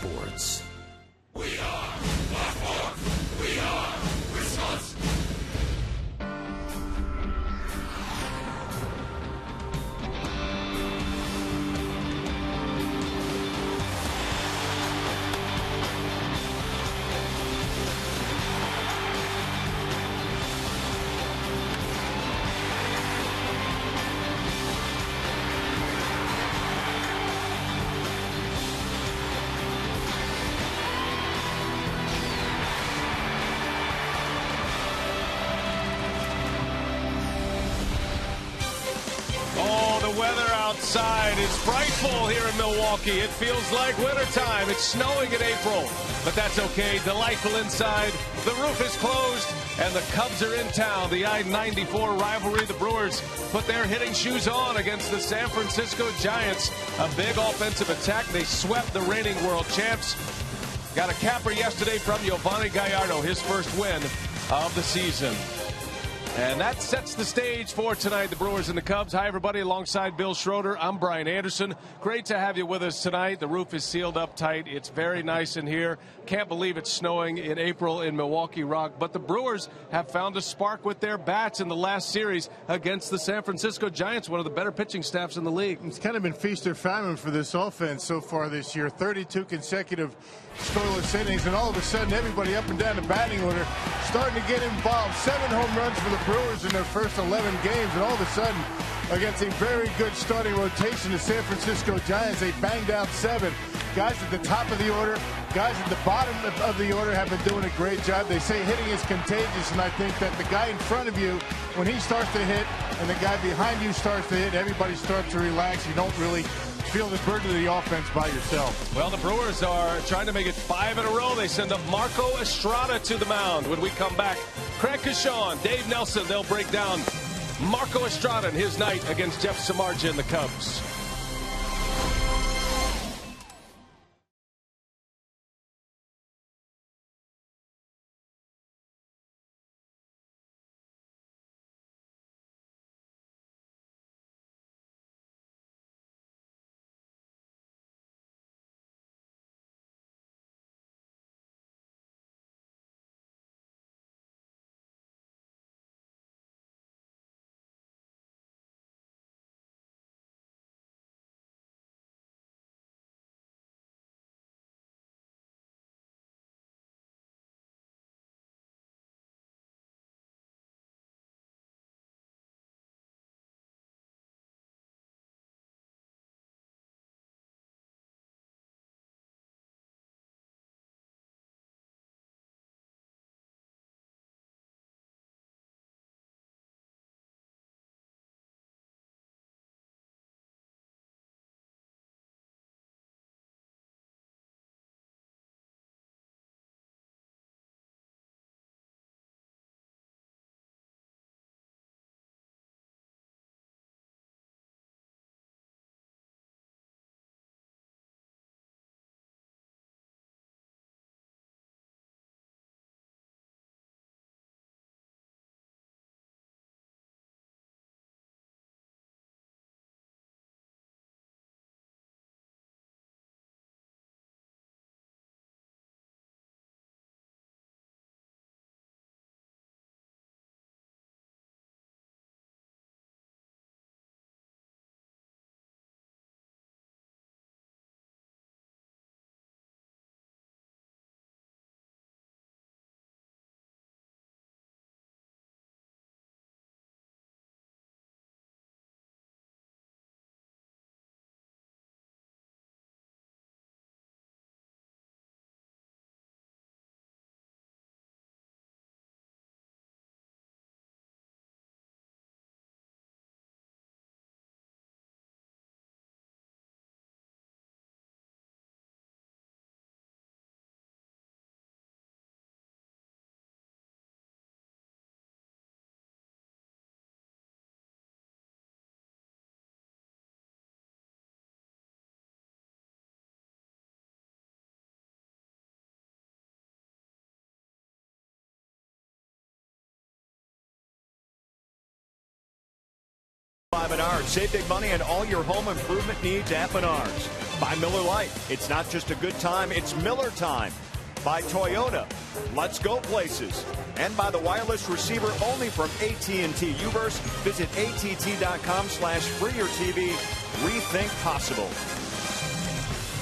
sports. We are Blackboard. We are Wisconsin. Outside is frightful here in Milwaukee. It feels like wintertime. It's snowing in April, but that's okay. Delightful inside. The roof is closed, and the Cubs are in town. The I-94 rivalry. The Brewers put their hitting shoes on against the San Francisco Giants. A big offensive attack. They swept the reigning world champs. Got a capper yesterday from Giovanni Gallardo, his first win of the season. And that sets the stage for tonight, the Brewers and the Cubs. Hi, everybody. Alongside Bill Schroeder, I'm Brian Anderson. Great to have you with us tonight. The roof is sealed up tight. It's very nice in here. Can't believe it's snowing in April in Milwaukee Rock. But the Brewers have found a spark with their bats in the last series against the San Francisco Giants, one of the better pitching staffs in the league. It's kind of been feast or famine for this offense so far this year. 32 consecutive scoreless innings, and all of a sudden everybody up and down the batting order starting to get involved. 7 home runs for the Brewers in their first 11 games, and all of a sudden against a very good starting rotation, the San Francisco Giants, they banged out 7. Guys at the top of the order, guys at the bottom of the order have been doing a great job. They say hitting is contagious, and I think that the guy in front of you, when he starts to hit and the guy behind you starts to hit, everybody starts to relax. You don't really feel the burden of the offense by yourself. Well, the Brewers are trying to make it 5 in a row. They send up Marco Estrada to the mound. When we come back, Craig Kashawn, Dave Nelson, they'll break down Marco Estrada and his night against Jeff Samardzija and the Cubs. Menards. Save big money on all your home improvement needs at Menards. By Miller Lite. It's not just a good time, it's Miller time. By Toyota. Let's go places. And by the wireless receiver only from AT&T Uverse. Visit att.com/freeyourtv. Rethink possible.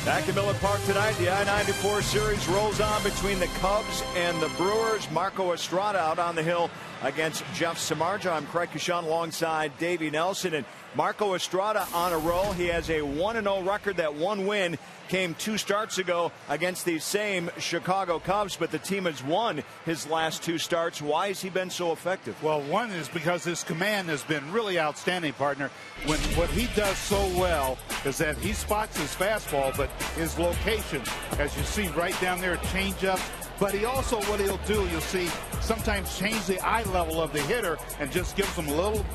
Back to Miller Park tonight. The I-94 series rolls on between the Cubs and the Brewers. Marco Estrada out on the hill against Jeff Samardzija. I'm Craig Cushon alongside Davey Nelson. And Marco Estrada on a roll. He has a 1-0 record. That one win came 2 starts ago against these same Chicago Cubs, but the team has won his last 2 starts. Why has he been so effective? Well, one is because his command has been really outstanding, partner. What he does so well is that he spots his fastball, but his location, as you see right down there, changeup. But he also, what he'll do, you'll see, sometimes change the eye level of the hitter and just gives him a little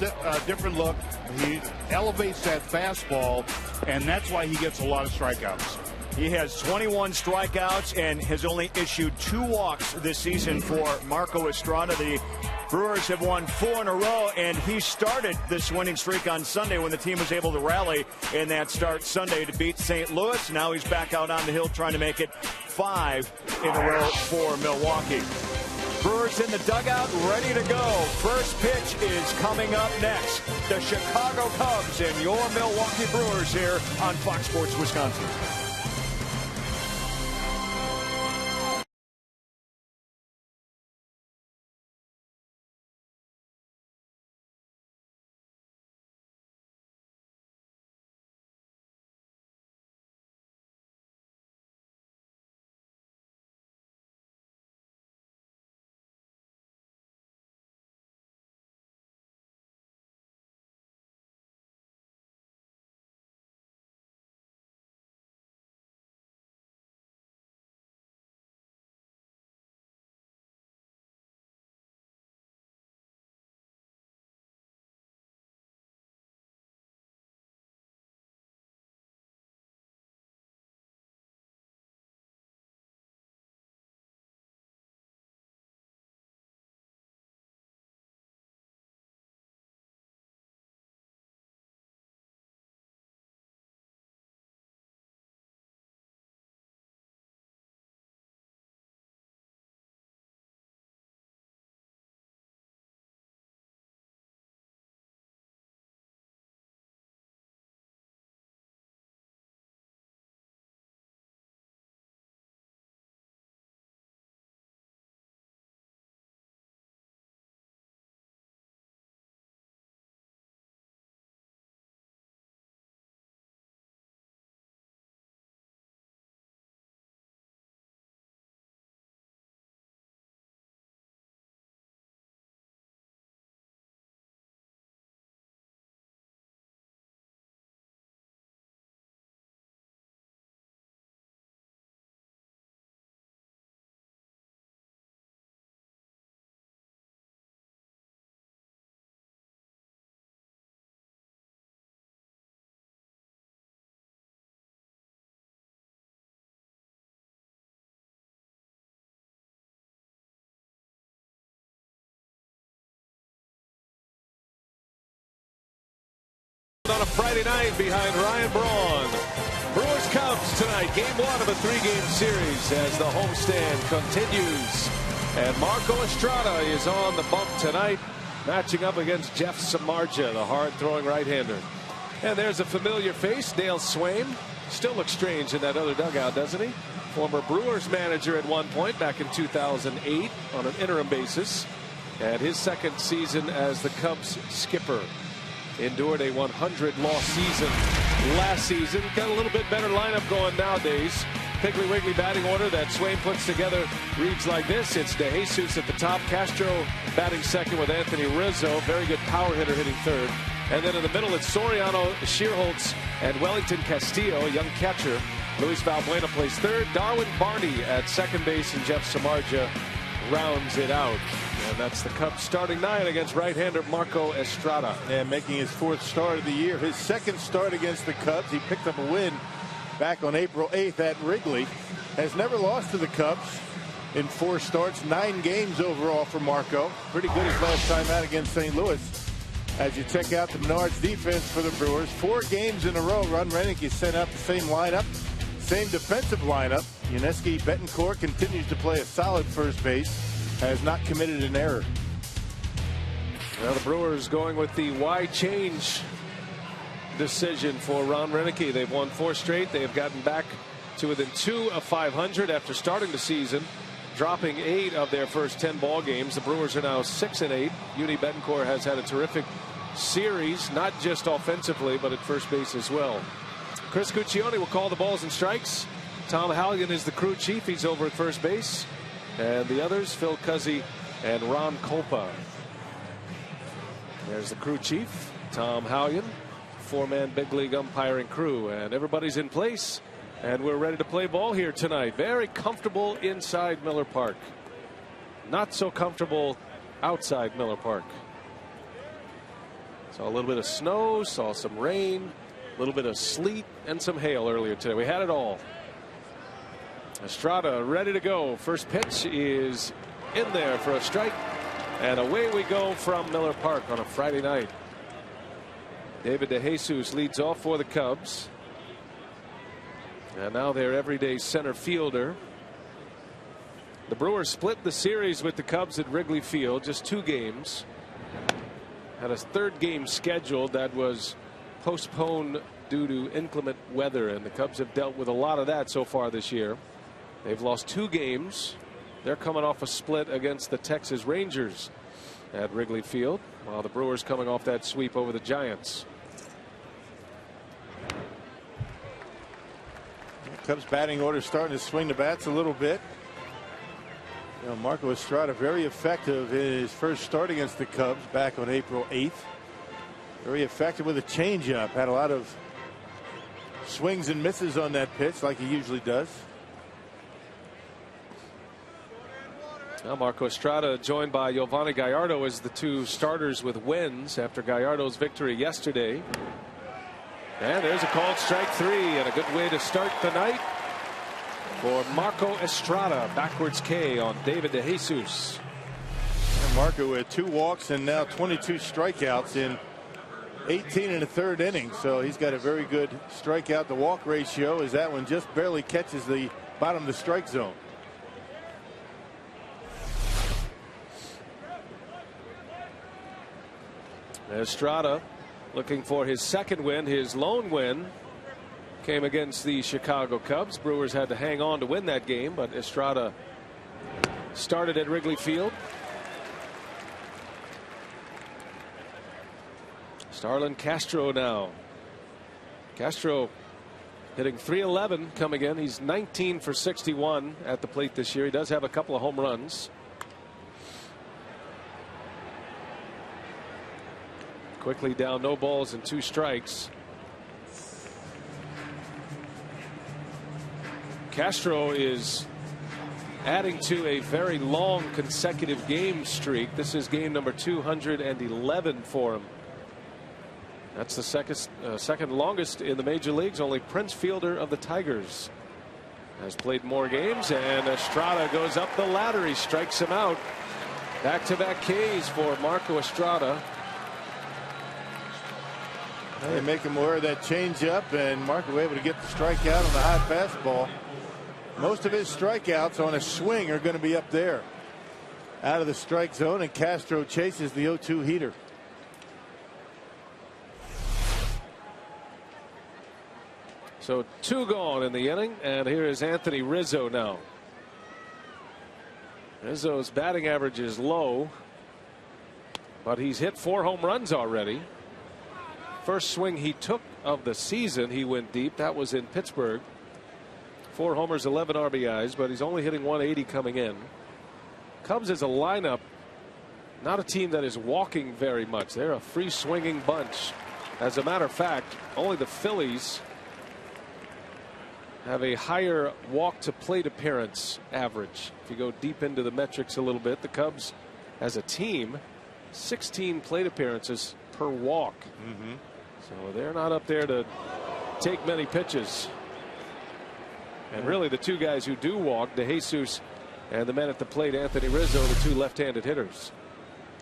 different look. He elevates that fastball, and that's why he gets a lot of strikeouts. He has 21 strikeouts and has only issued 2 walks this season for Marco Estrada. The Brewers have won 4 in a row, and he started this winning streak on Sunday when the team was able to rally in that start Sunday to beat St. Louis. Now he's back out on the hill trying to make it 5 in a row for Milwaukee. Brewers in the dugout, ready to go. First pitch is coming up next. The Chicago Cubs and your Milwaukee Brewers here on Fox Sports Wisconsin. On a Friday night behind Ryan Braun. Brewers Cubs tonight, game 1 of a 3-game series as the homestand continues. And Marco Estrada is on the bump tonight, matching up against Jeff Samardzija, the hard-throwing right-hander. And there's a familiar face, Dale Swaim. Still looks strange in that other dugout, doesn't he? Former Brewers manager at one point back in 2008 on an interim basis. And his second season as the Cubs skipper. Endured a 100-loss season last season. Got a little bit better lineup going nowadays. Piggly Wiggly batting order that Swain puts together reads like this. It's De Jesus at the top. Castro batting second with Anthony Rizzo. Very good power hitter hitting third. And then in the middle, it's Soriano, Shearholtz, and Wellington Castillo, a young catcher. Luis Valbuena plays third. Darwin Barney at second base, and Jeff Samardzija rounds it out. And that's the Cubs starting 9 against right-hander Marco Estrada. And making his 4th start of the year. His 2nd start against the Cubs. He picked up a win back on April 8th at Wrigley. Has never lost to the Cubs in 4 starts. 9 games overall for Marco. Pretty good his last time out against St. Louis. As you check out the Menards defense for the Brewers, 4 games in a row, Ron Renick sent out the same lineup, same defensive lineup. Yuniesky Betancourt continues to play a solid first base, has not committed an error. Well, the Brewers going with the why change decision for Ron Renick. They've won 4 straight. They have gotten back to within 2 of 500 after starting the season, dropping 8 of their first 10 ball games. The Brewers are now 6-8. Uni Betancourt has had a terrific series, not just offensively, but at first base as well. Chris Cuccione will call the balls and strikes. Tom Hallion is the crew chief. He's over at first base. And the others, Phil Cuzzi and Ron Kolpa. There's the crew chief, Tom Hallion, 4-man big league umpiring crew. And everybody's in place. And we're ready to play ball here tonight. Very comfortable inside Miller Park. Not so comfortable outside Miller Park. Saw a little bit of snow, saw some rain, a little bit of sleet, and some hail earlier today. We had it all. Estrada ready to go. First pitch is in there for a strike. And away we go from Miller Park on a Friday night. David DeJesus leads off for the Cubs. And now their everyday center fielder. The Brewers split the series with the Cubs at Wrigley Field, just 2 games. Had a 3rd game scheduled that was postponed due to inclement weather, and the Cubs have dealt with a lot of that so far this year. They've lost 2 games. They're coming off a split against the Texas Rangers at Wrigley Field, while the Brewers coming off that sweep over the Giants. Cubs batting order starting to swing the bats a little bit. You know, Marco Estrada very effective in his first start against the Cubs back on April 8th. Very effective with a changeup. Had a lot of swings and misses on that pitch like he usually does. Now Marco Estrada joined by Giovanni Gallardo as the 2 starters with wins after Gallardo's victory yesterday. And there's a called strike 3, and a good way to start the night for Marco Estrada. Backwards K on David DeJesus. And Marco had 2 walks and now 22 strikeouts in 18 1/3 innings. So he's got a very good strikeout to walk ratio, as that one just barely catches the bottom of the strike zone. Estrada looking for his 2nd win. His lone win came against the Chicago Cubs. Brewers had to hang on to win that game, but Estrada started at Wrigley Field. Starlin Castro now. Castro hitting .311 coming in. He's 19 for 61 at the plate this year. He does have a couple of home runs. Quickly down, no balls and 2 strikes. Castro is adding to a very long consecutive game streak. This is game number 211 for him. That's the second longest in the major leagues. Only Prince Fielder of the Tigers has played more games, and Estrada goes up the ladder. He strikes him out. Back-to-back Ks for Marco Estrada. They make him aware of that changeup, and Marco able to get the strikeout on the high fastball. Most of his strikeouts on a swing are going to be up there, out of the strike zone, and Castro chases the 0-2 heater. So 2 gone in the inning, and here is Anthony Rizzo now. Rizzo's batting average is low, but he's hit 4 home runs already. First swing he took of the season, he went deep. That was in Pittsburgh. 4 homers, 11 RBIs, but he's only hitting .180 coming in. Cubs as a lineup, not a team that is walking very much. They're a free swinging bunch. As a matter of fact, only the Phillies have a higher walk to plate appearance average. If you go deep into the metrics a little bit, the Cubs as a team, 16 plate appearances per walk. So they're not up there to take many pitches. And really the 2 guys who do walk, DeJesus and the man at the plate, Anthony Rizzo, the 2 left-handed hitters.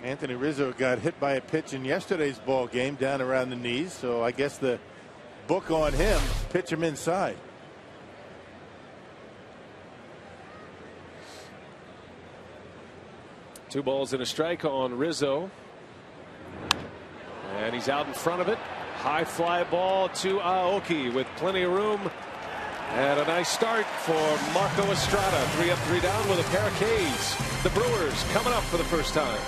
Anthony Rizzo got hit by a pitch in yesterday's ball game down around the knees, so I guess the book on him, pitch him inside. Two balls and a strike on Rizzo. And he's out in front of it. High fly ball to Aoki with plenty of room. And a nice start for Marco Estrada. 3 up, 3 down with a pair of Ks. The Brewers coming up for the first time.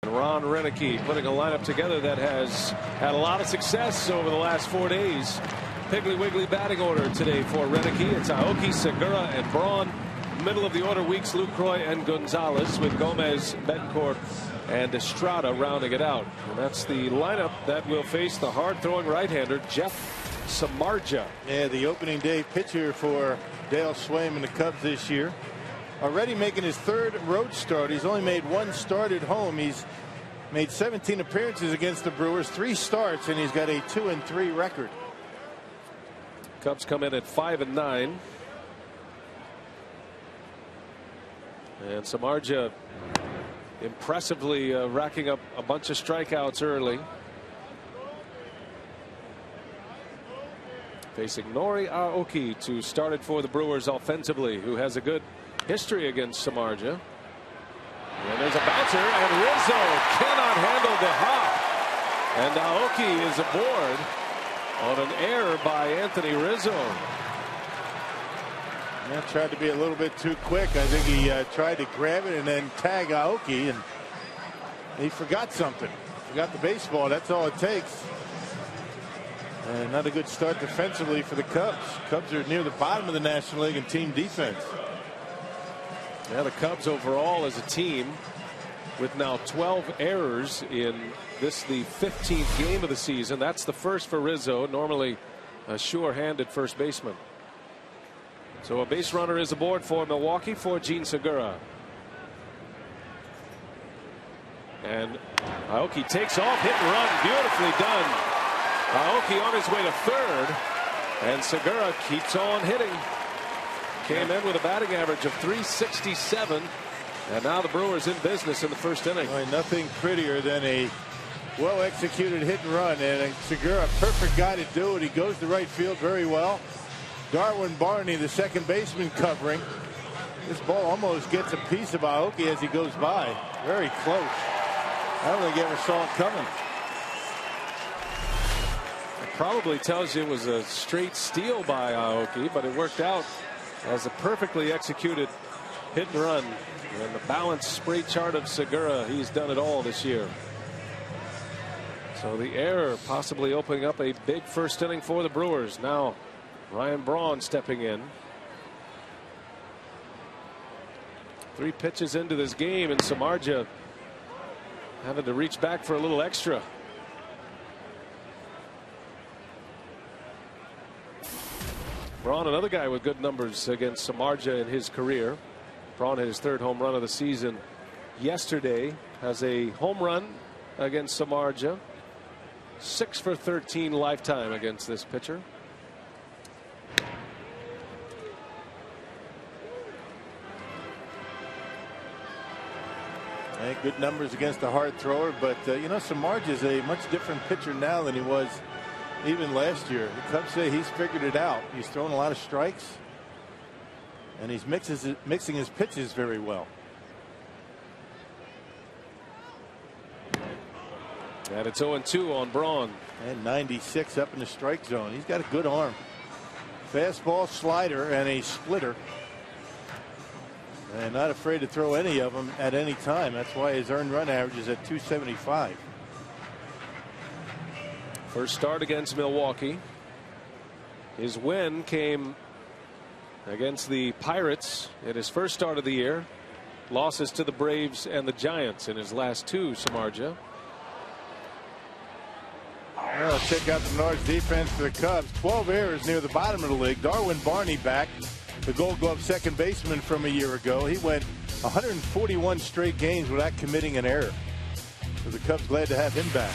Ron Renicky putting a lineup together that has had a lot of success over the last 4 days. Piggly Wiggly batting order today for Renicky. It's Aoki, Segura, and Braun. Middle of the order, Weeks, Lucroy, and Gonzalez, with Gomez, Betancourt, and Estrada rounding it out. And that's the lineup that will face the hard-throwing right-hander Jeff Samardzija. Yeah, the opening day pitcher for Dale Swaim and the Cubs this year. Already making his 3rd road start. He's only made 1 start at home. He's made 17 appearances against the Brewers, 3 starts, and he's got a 2-3 record. Cubs come in at 5-9. And Samardzija impressively racking up a bunch of strikeouts early. Facing Nori Aoki to start it for the Brewers offensively, who has a good history against Samardzija. And there's a bouncer, and Rizzo cannot handle the hop. And Aoki is aboard on an error by Anthony Rizzo. Yeah, tried to be a little bit too quick. I think he tried to grab it and then tag Aoki, and he forgot something. Forgot the baseball. That's all it takes. And not a good start defensively for the Cubs. Cubs are near the bottom of the National League in team defense. Yeah, the Cubs overall as a team with now 12 errors in this, the 15th game of the season. That's the first for Rizzo, normally a sure-handed first baseman. So a base runner is aboard for Milwaukee for Gene Segura. And Aoki takes off, hit and run, beautifully done. Aoki on his way to 3rd, and Segura keeps on hitting. Came in with a batting average of .367, and now the Brewers in business in the first inning. Boy, nothing prettier than a well-executed hit and run, and Segura, perfect guy to do it. He goes to right field very well. Darwin Barney, the second baseman, covering. This ball almost gets a piece of Aoki as he goes by. Very close. I don't think he ever saw it coming. It probably tells you it was a straight steal by Aoki, but it worked out as a perfectly executed hit and run. And the balanced spray chart of Segura, he's done it all this year. So the error possibly opening up a big first inning for the Brewers. Now Ryan Braun stepping in. 3 pitches into this game, and Samardzija having to reach back for a little extra. Braun, another guy with good numbers against Samardzija in his career. Braun hit his 3rd home run of the season yesterday. Has a home run against Samardzija. 6 for 13 lifetime against this pitcher. And good numbers against a hard thrower, but you know, Samardzija is a much different pitcher now than he was even last year. The Cubs say he's figured it out. He's throwing a lot of strikes, and he's mixing his pitches very well. And it's 0-2 on Braun. And 96 up in the strike zone. He's got a good arm. Fastball, slider, and a splitter. And not afraid to throw any of them at any time. That's why his earned run average is at 275. First start against Milwaukee. His win came against the Pirates in his first start of the year. Losses to the Braves and the Giants in his last 2, Samardzija. Well, check out the Menards defense for the Cubs. 12 errors near the bottom of the league. Darwin Barney back, the Gold Glove second baseman from a year ago. He went 141 straight games without committing an error. So the Cubs glad to have him back.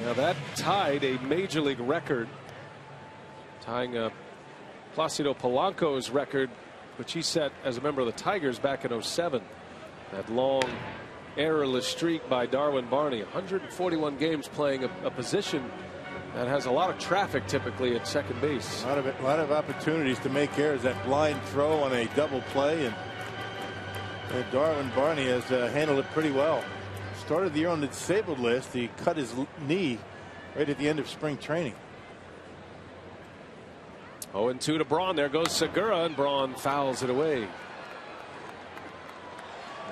Now that tied a major league record, tying Placido Polanco's record, which he set as a member of the Tigers back in '07. That long errorless streak by Darwin Barney. 141 games playing a position that has a lot of traffic typically at second base. A lot of opportunities to make errors. That blind throw on a double play, and Darwin Barney has handled it pretty well. Started the year on the disabled list. He cut his knee right at the end of spring training. 0-2 to Braun. There goes Segura, and Braun fouls it away.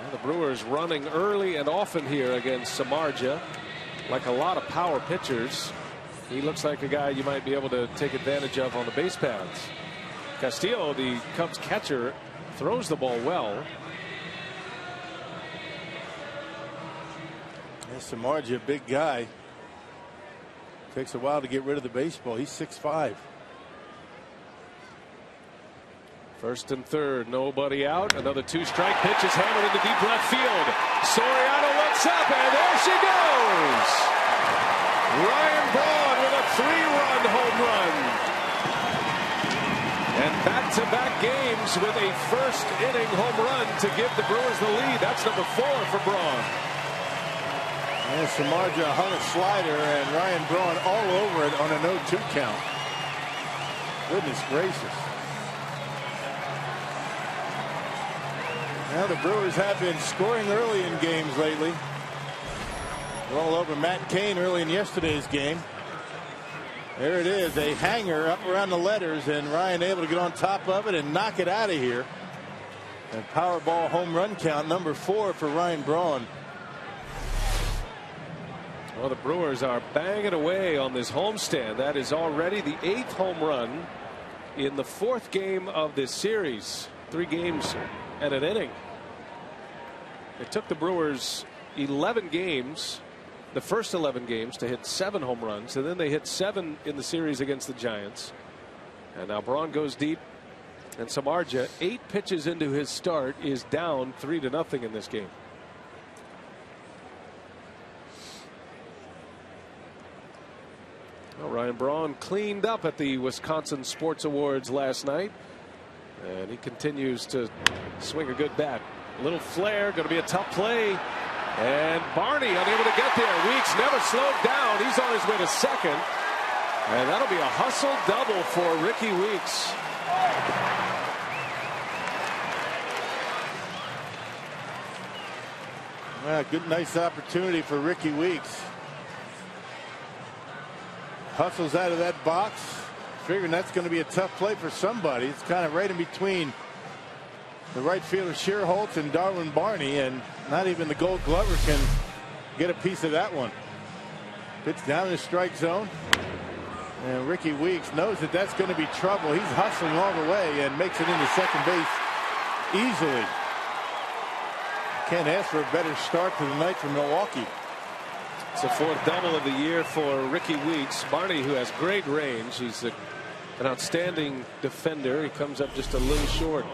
And the Brewers running early and often here against Samardzija. Like a lot of power pitchers, he looks like a guy you might be able to take advantage of on the base paths. Castillo, the Cubs catcher, throws the ball well. Samardzija, a big guy. Takes a while to get rid of the baseball. He's 6'5". First and third, nobody out. Another 2-strike pitch is hammered into deep left field. Soriano looks up, and there she goes. Ryan Braun with a 3-run home run. And back-to-back games with a first-inning home run to give the Brewers the lead. That's number 4 for Braun. And Samardzija hung a slider, and Ryan Braun all over it on a 0-2 count. Goodness gracious. Now the Brewers have been scoring early in games lately. They're all over Matt Cain early in yesterday's game. There it is, a hanger up around the letters, and Ryan able to get on top of it and knock it out of here. And Powerball home run count number 4 for Ryan Braun. Well, the Brewers are banging away on this homestand. That is already the 8th home run in the 4th game of this series. 3 games and an inning. It took the Brewers 11 games, the first 11 games, to hit 7 home runs, and then they hit 7 in the series against the Giants. And now Braun goes deep, and Samardzija, 8 pitches into his start, is down 3-0 in this game. Well, Ryan Braun cleaned up at the Wisconsin Sports Awards last night, and he continues to swing a good bat. A little flare, going to be a tough play, and Barney unable to get there. Weeks never slowed down. He's on his way to second, and that'll be a hustle double for Ricky Weeks. Good, nice opportunity for Ricky Weeks. Hustles out of that box, figuring that's going to be a tough play for somebody. It's kind of right in between the right fielder Schierholtz and Darwin Barney, and not even the Gold Glover can get a piece of that one. Pitch down in the strike zone, and Ricky Weeks knows that that's going to be trouble. He's hustling all the way and makes it into second base easily. Can't ask for a better start to the night for Milwaukee. It's the 4th double of the year for Ricky Weeks. Barney, who has great range, he's the an outstanding defender. He comes up just a little short.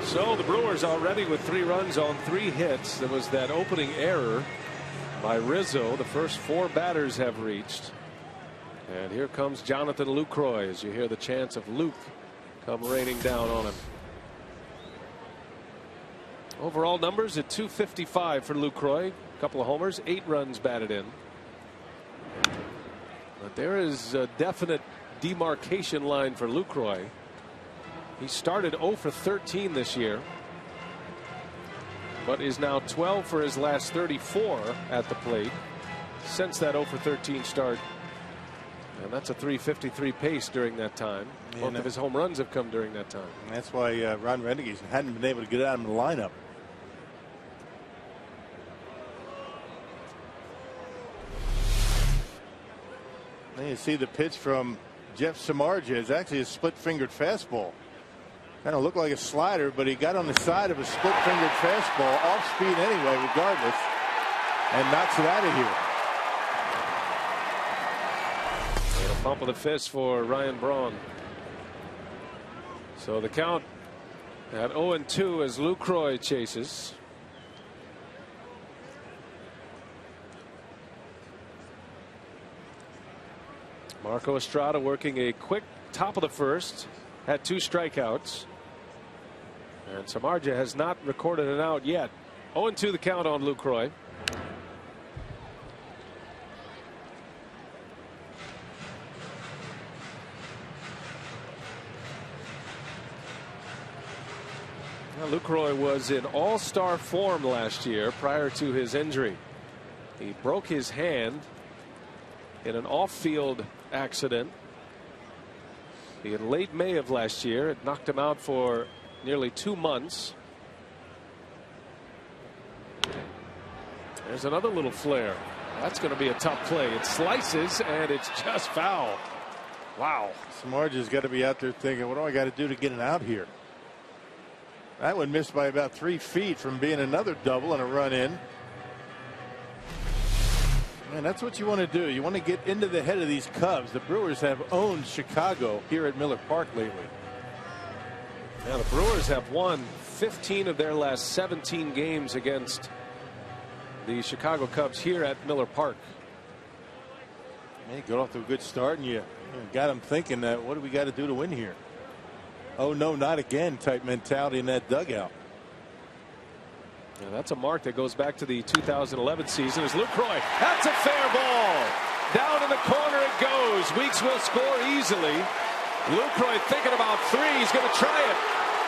So the Brewers already with 3 runs on 3 hits. There was that opening error by Rizzo. The first 4 batters have reached. And here comes Jonathan Lucroy as you hear the chants of Luke come raining down on him. Overall numbers at .255 for Lucroy. A couple of homers, 8 runs batted in. But there is a definite demarcation line for Lucroy. He started 0 for 13 this year, but is now 12 for his last 34 at the plate since that 0 for 13 start. And that's a .353 pace during that time. Both of his home runs have come during that time. And that's why Ron Renniges hadn't been able to get out of the lineup. Then you see the pitch from Jeff Samardzija is actually a split-fingered fastball. Kind of looked like a slider, but he got on the side of a split-fingered fastball, off speed anyway, regardless, and knocks it out of here. And a pump of the fist for Ryan Braun. So the count at 0-2 as Lucroy chases. Marco Estrada working a quick top of the first. Had 2 strikeouts. And Samardzija has not recorded an out yet. 0-2 the count on Lucroy. Well, Lucroy was in all-star form last year prior to his injury. He broke his hand in an off-field accident in late May of last year. It knocked him out for nearly 2 months. There's another little flare. That's going to be a tough play. It slices and it's just foul. Wow. Samardzija's got to be out there thinking, what do I got to do to get it out here? That one missed by about 3 feet from being another double and a run in. And that's what you want to do. You want to get into the head of these Cubs. The Brewers have owned Chicago here at Miller Park lately. Now the Brewers have won 15 of their last 17 games against the Chicago Cubs here at Miller Park. Man, you got off to a good start and you got them thinking that what do we got to do to win here? Oh no, not again type mentality in that dugout. Now that's a mark that goes back to the 2011 season as Lucroy. That's a fair ball. Down in the corner it goes. Weeks will score easily. Lucroy thinking about 3. He's going to try it.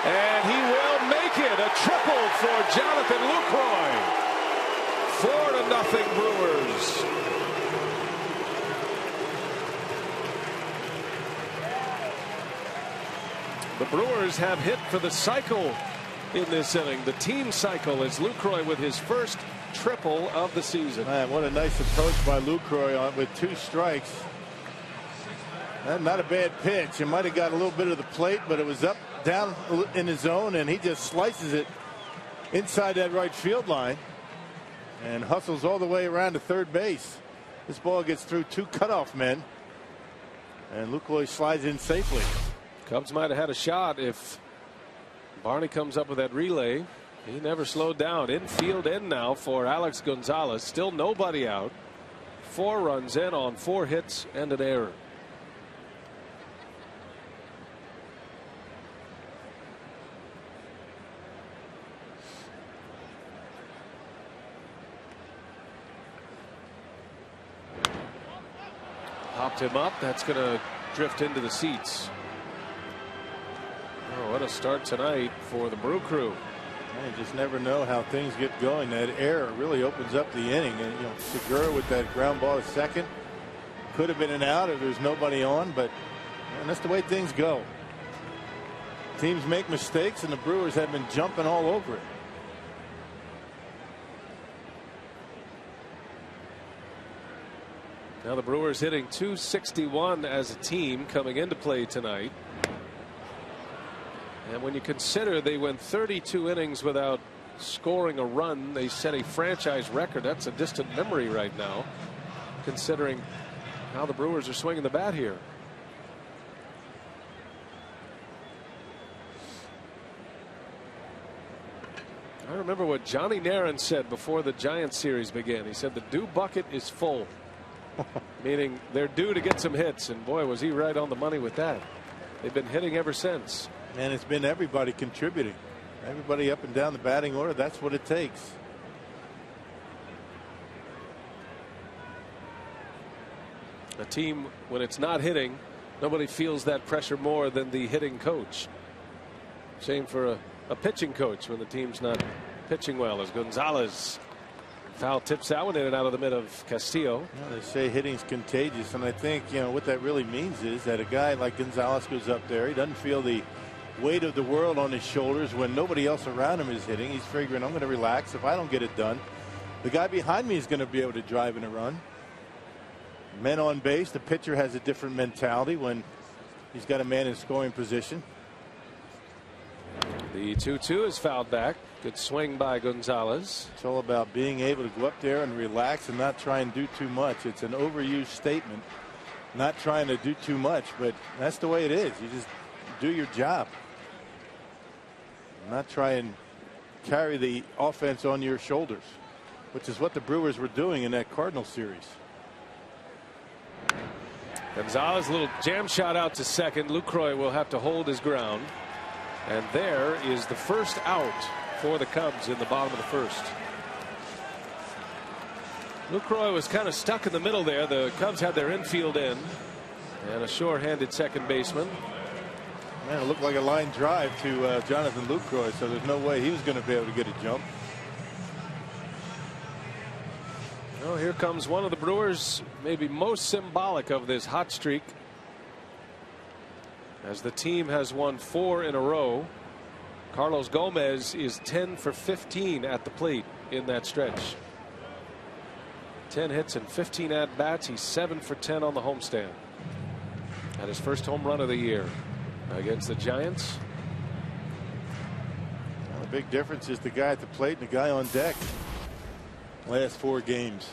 And he will make it. A triple for Jonathan Lucroy. 4-0 Brewers. The Brewers have hit for the cycle in this inning. The team cycle is Lucroy with his first triple of the season. Man, what a nice approach by Lucroy with 2 strikes. Not a bad pitch. It might have got a little bit of the plate, but it was up down in his zone, and he just slices it inside that right field line and hustles all the way around to third base. This ball gets through 2 cutoff men, and Lucroy slides in safely. Cubs might have had a shot if Barney comes up with that relay. He never slowed down. Infield in now for Alex Gonzalez. Still nobody out. 4 runs in on 4 hits and an error. Popped him up. That's going to drift into the seats. Oh, what a start tonight for the Brew Crew. You just never know how things get going. That error really opens up the inning. And Segura with that ground ball to second could have been an out if there's nobody on, but man, that's the way things go. Teams make mistakes, and the Brewers have been jumping all over it. Now the Brewers hitting .261 as a team coming into play tonight. And when you consider they went 32 innings without scoring a run, they set a franchise record. That's a distant memory right now, considering how the Brewers are swinging the bat here. I remember what Johnny Naron said before the Giants series began. He said the due bucket is full, meaning they're due to get some hits. And boy, was he right on the money with that. They've been hitting ever since. And it's been everybody contributing. Everybody up and down the batting order. That's what it takes. A team, when it's not hitting, nobody feels that pressure more than the hitting coach. Same for a pitching coach when the team's not pitching well, as Gonzalez foul tips that one in and out of the mid of Castillo. Well, they say hitting's contagious, and I think what that really means is that a guy like Gonzalez goes up there, he doesn't feel the weight of the world on his shoulders when nobody else around him is hitting. He's figuring, I'm going to relax. If I don't get it done, the guy behind me is going to be able to drive in a run. Men on base, the pitcher has a different mentality when he's got a man in scoring position. The 2-2 is fouled back. Good swing by Gonzalez. It's all about being able to go up there and relax and not try and do too much. It's an overused statement, not trying to do too much, but that's the way it is. You just do your job, not try and carry the offense on your shoulders, which is what the Brewers were doing in that Cardinal series. Gonzalez, a little jam shot out to second. Lucroy will have to hold his ground. And there is the first out for the Cubs in the bottom of the first. Lucroy was kind of stuck in the middle there. The Cubs had their infield in, and a sure-handed second baseman. Man, it looked like a line drive to Jonathan Lucroy, so there's no way he was going to be able to get a jump. Well, here comes one of the Brewers, maybe most symbolic of this hot streak, as the team has won 4 in a row. Carlos Gomez is 10 for 15 at the plate in that stretch. 10 hits and 15 at bats. He's 7 for 10 on the homestand. At his first home run of the year against the Giants. Well, the big difference is the guy at the plate and the guy on deck. Last 4 games.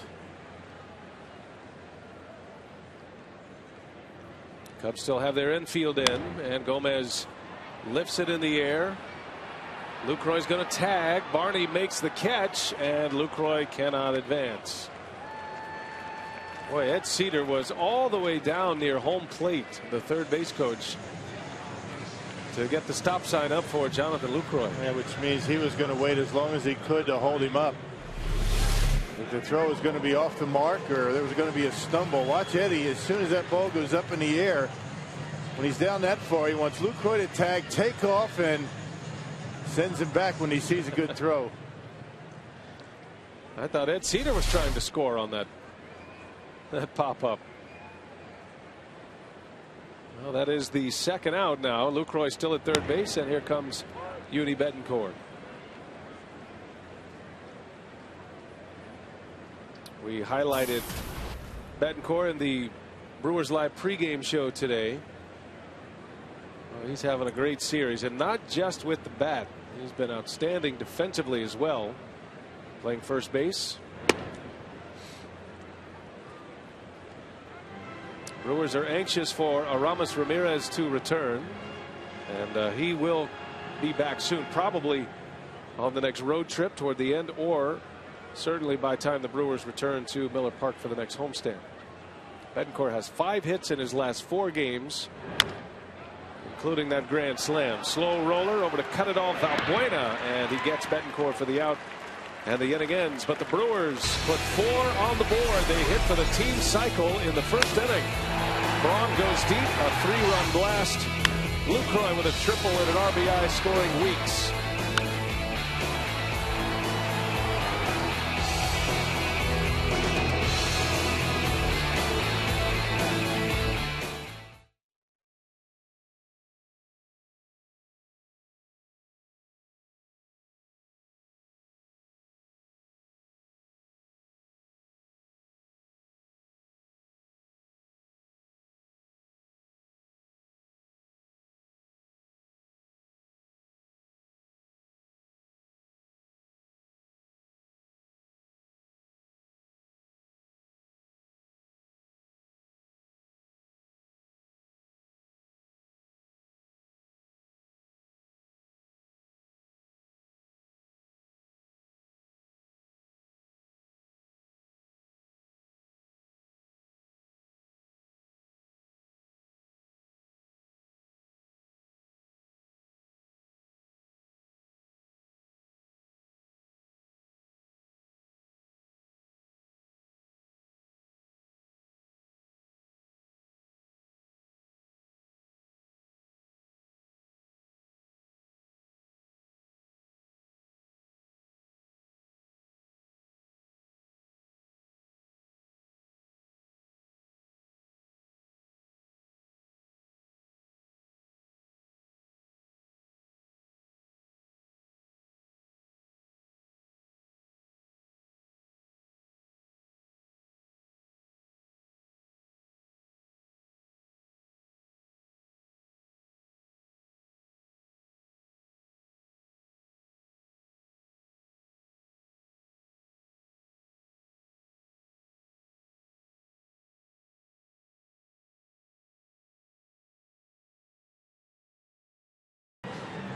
Cubs still have their infield in, and Gomez lifts it in the air. Lucroy's going to tag. Barney makes the catch, and Lucroy cannot advance. Boy, Ed Cedar was all the way down near home plate, the third base coach, to get the stop sign up for Jonathan Lucroy. Yeah, which means he was going to wait as long as he could to hold him up. If the throw was going to be off the mark or there was going to be a stumble, watch Eddie. As soon as that ball goes up in the air, when he's down that far, he wants Lucroy to tag, take off, and sends him back when he sees a good throw. I thought Ed Cedar was trying to score on that pop-up. Well, that is the second out now. Lucroy still at third base, and here comes Yudi Betancourt. We highlighted Betancourt in the Brewers Live pregame show today. Well, he's having a great series, and not just with the bat. He's been outstanding defensively as well, playing first base. Brewers are anxious for Aramis Ramirez to return, and he will be back soon, probably on the next road trip toward the end, or certainly by the time the Brewers return to Miller Park for the next homestand. Betancourt has 5 hits in his last 4 games, including that grand slam. Slow roller over to cut it off Valbuena, and he gets Betancourt for the out, and the inning ends. But the Brewers put 4 on the board. They hit for the team cycle in the first inning. Braun goes deep, a 3-run blast. Lucroy with a triple and an RBI, scoring Weeks.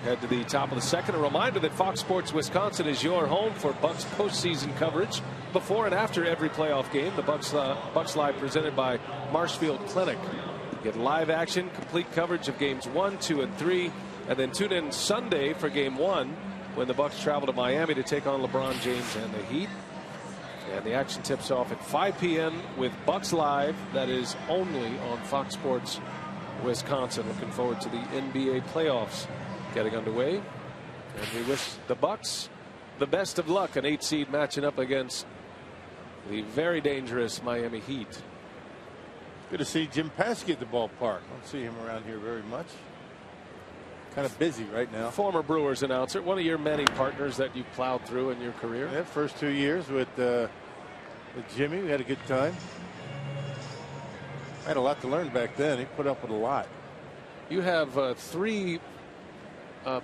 head to the top of the second. A reminder that Fox Sports Wisconsin is your home for Bucks postseason coverage before and after every playoff game. The Bucks Live presented by Marshfield Clinic. Get live action, complete coverage of games 1, 2, and 3, and then tune in Sunday for game 1 when the Bucks travel to Miami to take on LeBron James and the Heat. And the action tips off at 5 p.m. with Bucks Live. That is only on Fox Sports Wisconsin. Looking forward to the NBA playoffs getting underway. And we wish the Bucks the best of luck. An 8 seed matching up against the very dangerous Miami Heat. Good to see Jim Paskey at the ballpark. I don't see him around here very much. Kind of busy right now. Former Brewers announcer, one of your many partners that you plowed through in your career. Yeah, first 2 years with Jimmy, we had a good time. I had a lot to learn back then. He put up with a lot. You have 3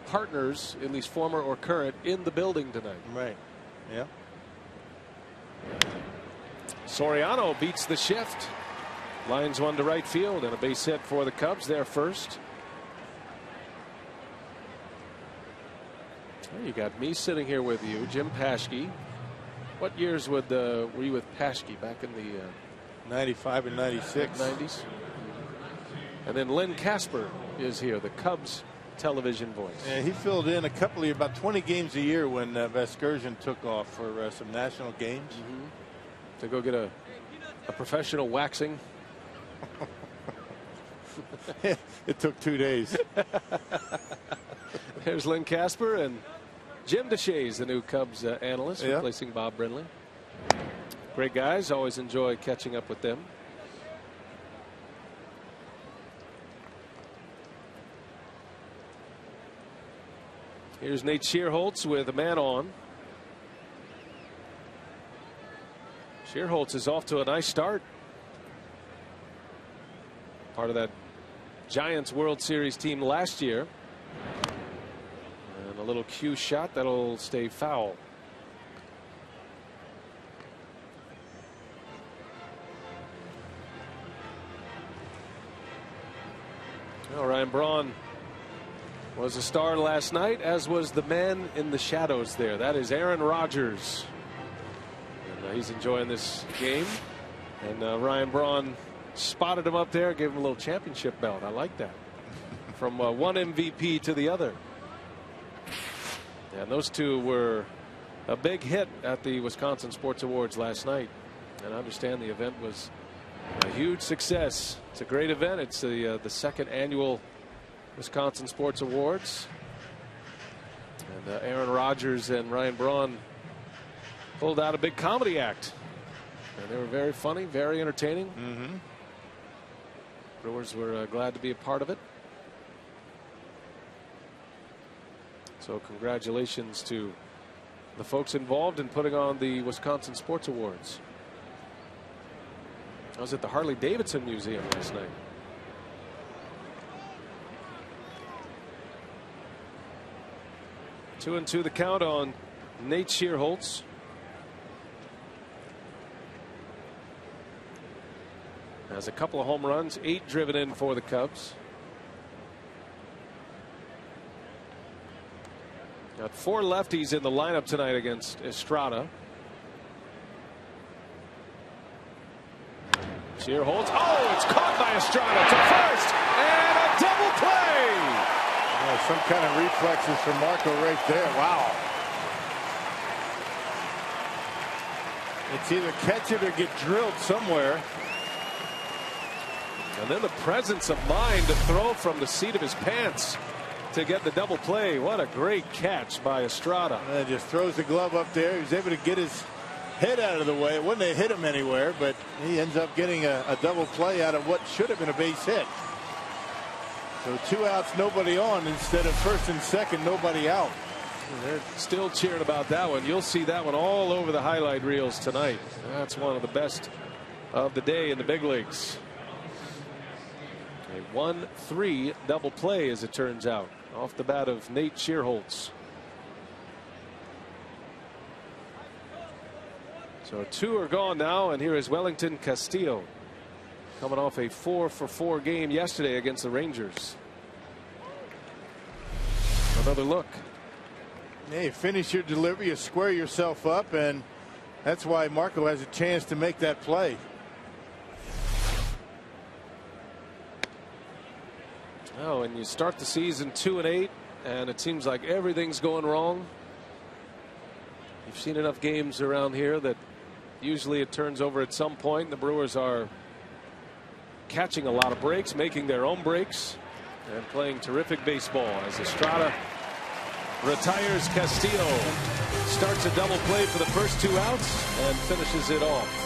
partners, at least former or current, in the building tonight. Right. Yeah. Soriano beats the shift. Lines one to right field and a base hit for the Cubs. They're first. You got me sitting here with you, Jim Paskey. What years were you with Paskey back in the 95 and 96 90s? And then Len Casper is here, the Cubs television voice. Yeah, he filled in a couple of about 20 games a year when Vasgersian took off for some national games. To go get a professional waxing. It took 2 days. There's Len Casper and Jim DeShays, the new Cubs analyst, replacing Bob Brenly. Great guys. Always enjoy catching up with them. Here's Nate Schierholtz with a man on. Schierholtz is off to a nice start. Part of that Giants World Series team last year. And a little cue shot that'll stay foul. Well, Ryan Braun was a star last night, as was the man in the shadows there. That is Aaron Rodgers. And he's enjoying this game. And Ryan Braun spotted him up there, gave him a little championship belt. I like that. From one MVP to the other. And those two were a big hit at the Wisconsin Sports Awards last night. And I understand the event was a huge success. It's a great event. It's the second annual Wisconsin Sports Awards. And Aaron Rodgers and Ryan Braun pulled out a big comedy act. And they were very funny, very entertaining. Brewers were glad to be a part of it. So congratulations to the folks involved in putting on the Wisconsin Sports Awards. I was at the Harley Davidson Museum last night. Two and two the count on Nate Schierholtz. Has a couple of home runs, 8 driven in for the Cubs. Got 4 lefties in the lineup tonight against Estrada. Schierholtz. Oh, it's caught by Estrada to first, and a double play. Some kind of reflexes from Marco right there. Wow. It's either catch it or get drilled somewhere. And then the presence of mind to throw from the seat of his pants to get the double play. What a great catch by Estrada. Just throws the glove up there. He was able to get his head out of the way. It wouldn't have hit him anywhere, but he ends up getting a double play out of what should have been a base hit. So 2 outs, nobody on, instead of first and second, nobody out. They're still cheering about that one. You'll see that one all over the highlight reels tonight. That's one of the best of the day in the big leagues. A 1-3 double play, as it turns out, off the bat of Nate Schierholtz. So 2 are gone now, and here is Wellington Castillo, coming off a 4-for-4 game yesterday against the Rangers. another look. Yeah, you finish your delivery, you square yourself up, and that's why Marco has a chance to make that play. Oh, and you start the season 2-8, and it seems like everything's going wrong. You've seen enough games around here that usually it turns over at some point. The Brewers are catching a lot of breaks, making their own breaks, and playing terrific baseball as Estrada retires Castillo, starts a double play for the first 2 outs, and finishes it off.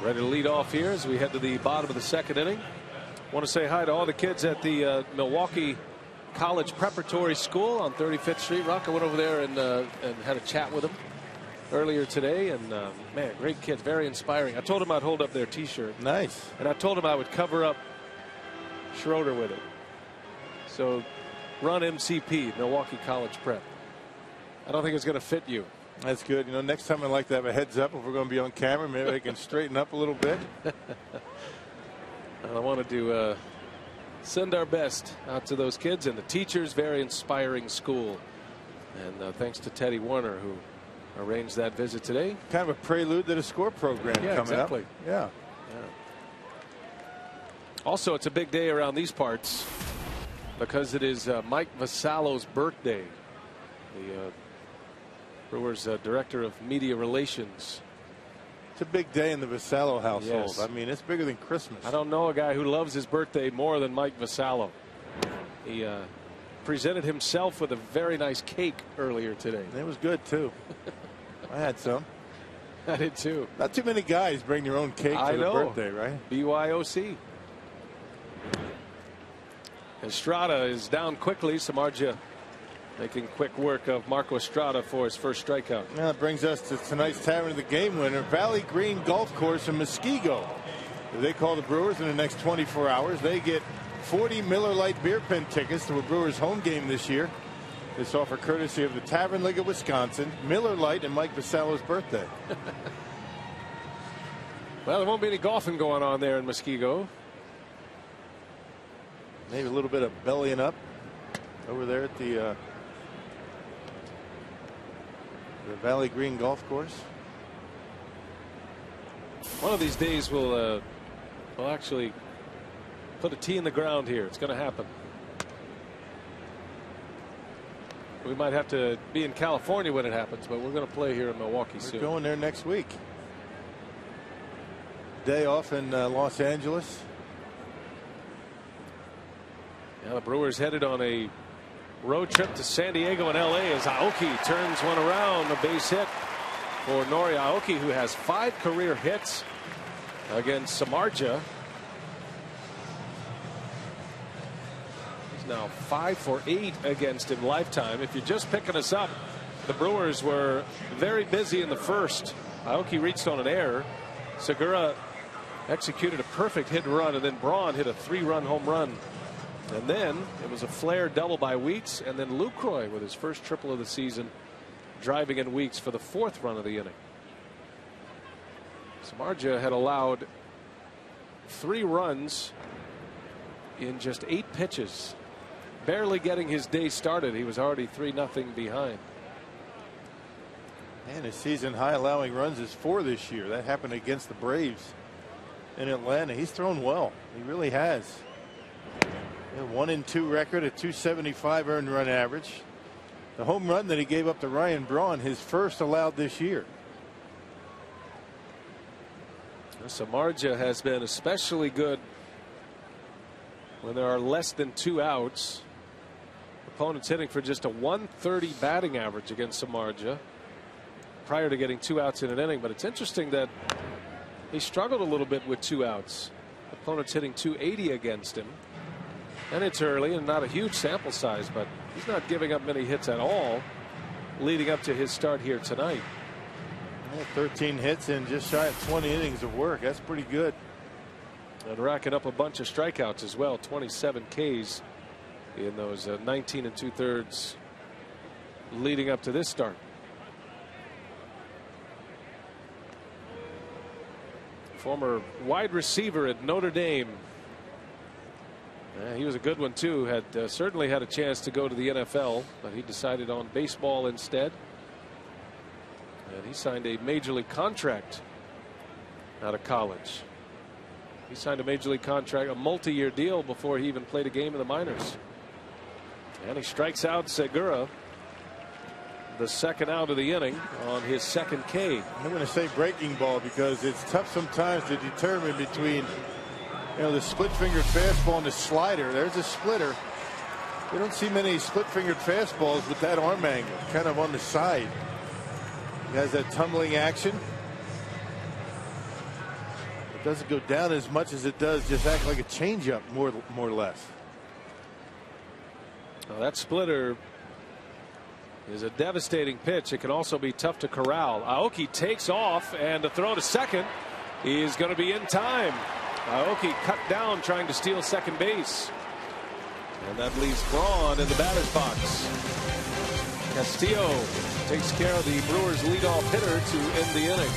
Ready to lead off here as we head to the bottom of the second inning. Want to say hi to all the kids at the Milwaukee College Preparatory School on 35th Street. Rock, I went over there and had a chat with them earlier today, and man, great kids, very inspiring. I told them I'd hold up their T-shirt. Nice. And I told them I would cover up Schroeder with it. So run MCP, Milwaukee College Prep. I don't think it's going to fit you. That's good. You know, next time I'd like to have a heads up if we're going to be on camera. Maybe I can straighten up a little bit. I wanted to send our best out to those kids and the teachers. Very inspiring school. And thanks to Teddy Warner, who arranged that visit today. Kind of a prelude to the score program coming exactly. up. Yeah. Also, it's a big day around these parts because it is Mike Vasallo's birthday. The Brewers Director of Media Relations. It's a big day in the Vasallo household. Yes. I mean, it's bigger than Christmas. I don't know a guy who loves his birthday more than Mike Vasallo. He presented himself with a very nice cake earlier today. It was good, too. I had some. I did, too. Not too many guys bring their own cake for their birthday, right? BYOC. Estrada is down quickly. Samardzija making quick work of Marco Estrada for his first strikeout. Now that brings us to tonight's Tavern of the Game winner, Valley Green Golf Course in Muskego. They call the Brewers in the next 24 hours. They get 40 Miller Lite beer pen tickets to a Brewers home game this year. This offer courtesy of the Tavern League of Wisconsin, Miller Lite, and Mike Vasallo's birthday. Well, there won't be any golfing going on there in Muskego. Maybe a little bit of bellying up over there at the Valley Green Golf Course. One of these days we'll actually put a tee in the ground here. It's going to happen. We might have to be in California when it happens, but we're going to play here in Milwaukee soon. We're going there next week. Day off in Los Angeles. Now the Brewers headed on a road trip to San Diego and LA as Aoki turns one around. A base hit for Nori Aoki, who has 5 career hits against Samardzija. He's now 5 for 8 against him lifetime. If you're just picking us up, the Brewers were very busy in the first. Aoki reached on an error. Segura executed a perfect hit and run, and then Braun hit a 3-run home run. And then it was a flare double by Weeks, and then Lucroy with his first triple of the season, driving in Weeks for the 4th run of the inning. Samardzija had allowed 3 runs in just 8 pitches. Barely getting his day started, he was already 3-0 behind. And his season high allowing runs is 4 this year. That happened against the Braves in Atlanta. He's thrown well. He really has. A 1-2 record, a 275 earned run average. The home run that he gave up to Ryan Braun, his first allowed this year. Samardzija has been especially good when there are less than 2 outs. Opponents hitting for just a 130 batting average against Samardzija prior to getting 2 outs in an inning. But it's interesting that he struggled a little bit with 2 outs. Opponents hitting 280 against him. And it's early and not a huge sample size, but he's not giving up many hits at all leading up to his start here tonight. 13 hits in just shy of 20 innings of work. That's pretty good. And racking up a bunch of strikeouts as well. 27 Ks in those 19 2/3 leading up to this start. Former wide receiver at Notre Dame. He was a good one too. Had certainly had a chance to go to the NFL, but he decided on baseball instead. And he signed a major league contract out of college. He signed a major league contract, a multi-year deal, before he even played a game in the minors. And he strikes out Segura, the 2nd out of the inning, on his 2nd K. I'm going to say breaking ball because it's tough sometimes to determine between, the split-fingered fastball and the slider. There's a splitter. You don't see many split-fingered fastballs with that arm angle, kind of on the side. He has that tumbling action. It doesn't go down as much as it does just act like a changeup, more or less. Well, that splitter is a devastating pitch. It can also be tough to corral. Aoki takes off, and the throw to second is going to be in time. Aoki cut down trying to steal second base. And that leaves Braun in the batter's box. Castillo takes care of the Brewers leadoff hitter to end the inning.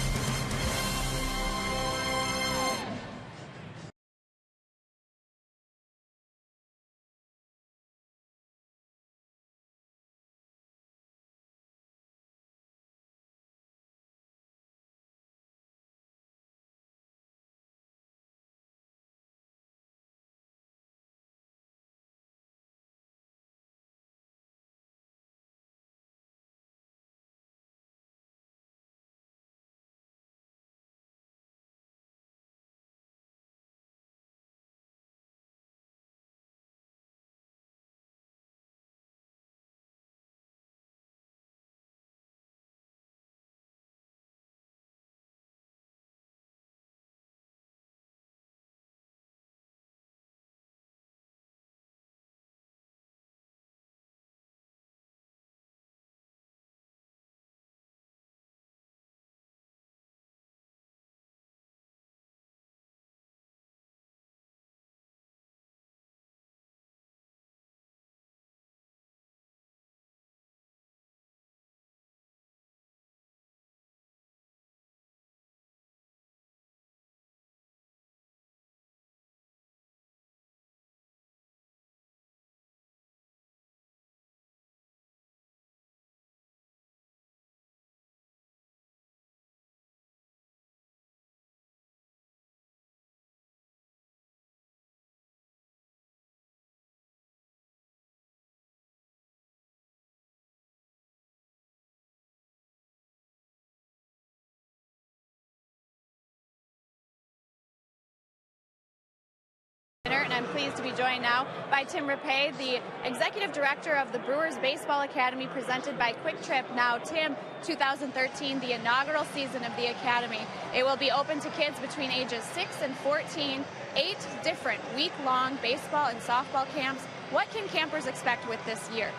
Center, and I'm pleased to be joined now by Tim Rapay, the Executive Director of the Brewers Baseball Academy, presented by Quick Trip. Now, Tim, 2013, the inaugural season of the Academy. It will be open to kids between ages 6 and 14, 8 different week-long baseball and softball camps. What can campers expect with this year?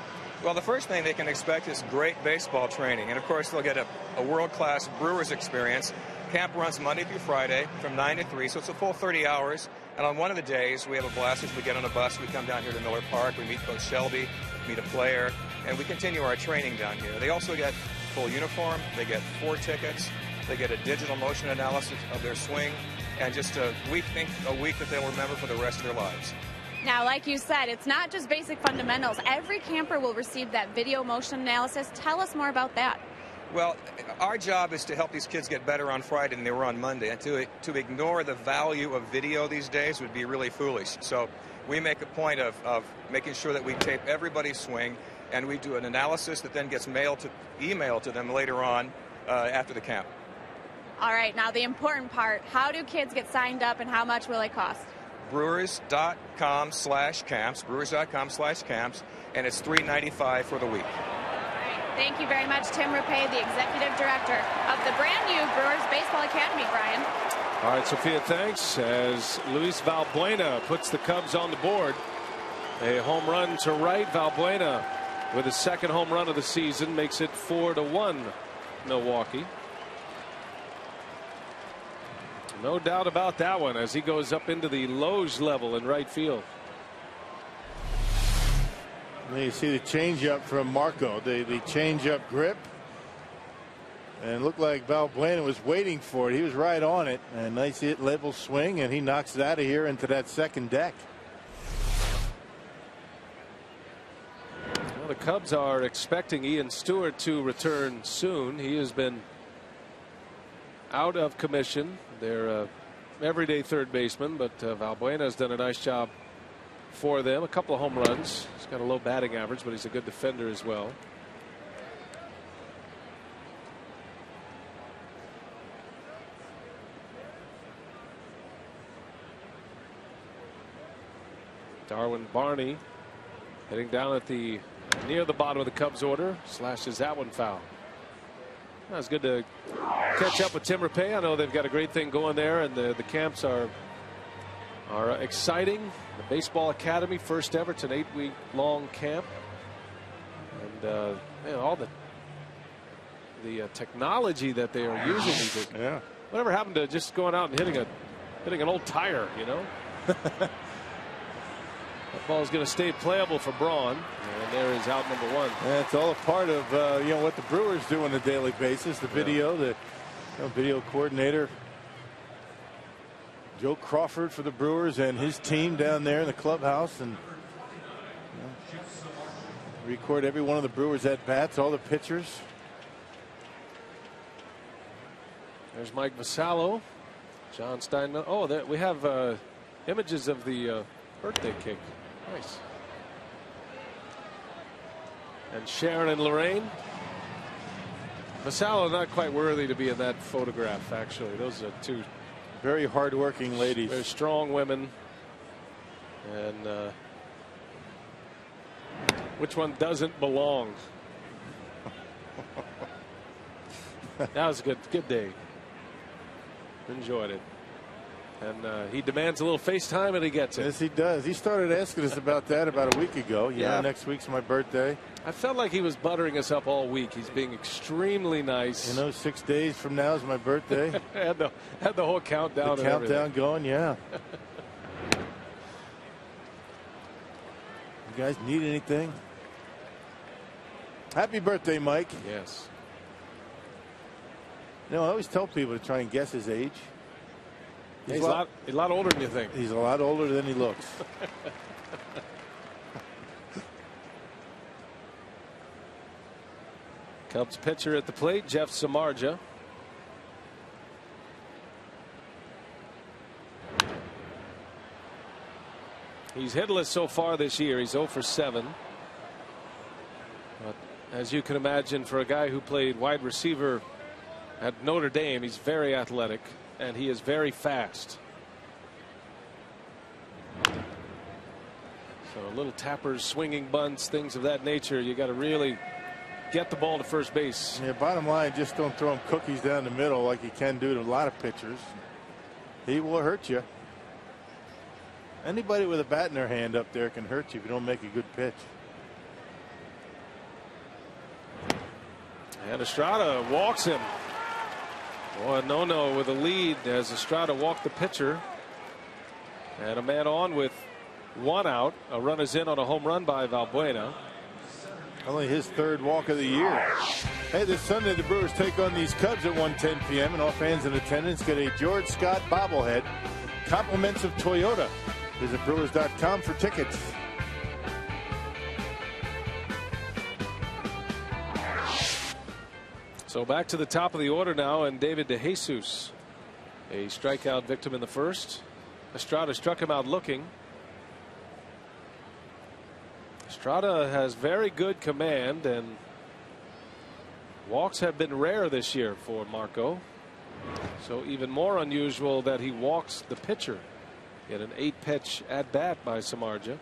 Well, the first thing they can expect is great baseball training. And, of course, they'll get a world-class Brewers experience. Camp runs Monday through Friday from 9 to 3, so it's a full 30 hours. And on one of the days, we have a blasters. We get on a bus. We come down here to Miller Park. We meet Coach Shelby, meet a player, and we continue our training down here. They also get full uniform. They get 4 tickets. They get a digital motion analysis of their swing, and just a week that they'll remember for the rest of their lives. Now, like you said, it's not just basic fundamentals. Every camper will receive that video motion analysis. Tell us more about that. Well, our job is to help these kids get better on Friday than they were on Monday. And to ignore the value of video these days would be really foolish. So we make a point of making sure that we tape everybody's swing, and we do an analysis that then gets emailed to them later on after the camp. All right, now the important part, how do kids get signed up and how much will it cost? Brewers.com/camps, brewers.com/camps, and it's $3.95 for the week. All right, thank you very much, Tim Rapay, the Executive Director of the brand new Brewers Baseball Academy. Brian. All right, Sophia, thanks. As Luis Valbuena puts the Cubs on the board, a home run to right. Valbuena with his second home run of the season makes it 4-1 Milwaukee. No doubt about that one as he goes up into the Loge level in right field. And you see the changeup from Marco, the changeup grip, and it looked like Valbuena was waiting for it. He was right on it, and nice hit, level swing, and he knocks it out of here into that second deck. Well, the Cubs are expecting Ian Stewart to return soon. He has been out of commission. They're everyday third baseman, but Valbuena has done a nice job for them. A couple of home runs. He's got a low batting average, but he's a good defender as well. Darwin Barney heading down at near the bottom of the Cubs order, slashes that one foul. Well, it's good to catch up with Tim Rapay. I know they've got a great thing going there, and the camps are exciting. The Baseball Academy, first ever. It's an 8-week-long camp, and all the technology that they are using. Yeah. Whatever happened to just going out and hitting an old tire? You know. That ball is going to stay playable for Braun, and there is out number 1. And it's all a part of what the Brewers do on a daily basis. The video, the video coordinator Joe Crawford for the Brewers and his team down there in the clubhouse, and record every one of the Brewers at bats, all the pitchers. There's Mike Vasallo, John Steinman. Oh, we have images of the birthday cake. Nice. And Sharon and Lorraine. Vasallo not quite worthy to be in that photograph, actually. Those are two very hardworking ladies. Very strong women. And which one doesn't belong? That was a good day. Enjoyed it. And he demands a little FaceTime, and he gets it. Yes, he does. He started asking us about that about a week ago. You know, next week's my birthday. I felt like he was buttering us up all week. He's being extremely nice. 6 days from now is my birthday. had the whole countdown. The countdown going, yeah. You guys need anything? Happy birthday, Mike. Yes. I always tell people to try and guess his age. He's a lot older than you think. He's a lot older than he looks. Cubs pitcher at the plate, Jeff Samardzija. He's hitless so far this year. He's 0 for 7. But as you can imagine, for a guy who played wide receiver at Notre Dame, he's very athletic, and he is very fast. So little tappers, swinging bunts, things of that nature. You got to really get the ball to first base. Yeah, bottom line, just don't throw him cookies down the middle like you can do to a lot of pitchers. He will hurt you. Anybody with a bat in their hand up there can hurt you if you don't make a good pitch. And Estrada walks him. Boy, no with a lead as Estrada walked the pitcher. And a man on with one out. A run is in on a home run by Valbuena. Only his third walk of the year. Hey, this Sunday the Brewers take on these Cubs at 1:10 p.m. and all fans in attendance get a George Scott bobblehead. Compliments of Toyota. Visit Brewers.com for tickets. So back to the top of the order now, and David DeJesus, a strikeout victim in the first. Estrada struck him out looking. Estrada has very good command, and walks have been rare this year for Marco. So even more unusual that he walks the pitcher in an 8-pitch at bat by Samardzija.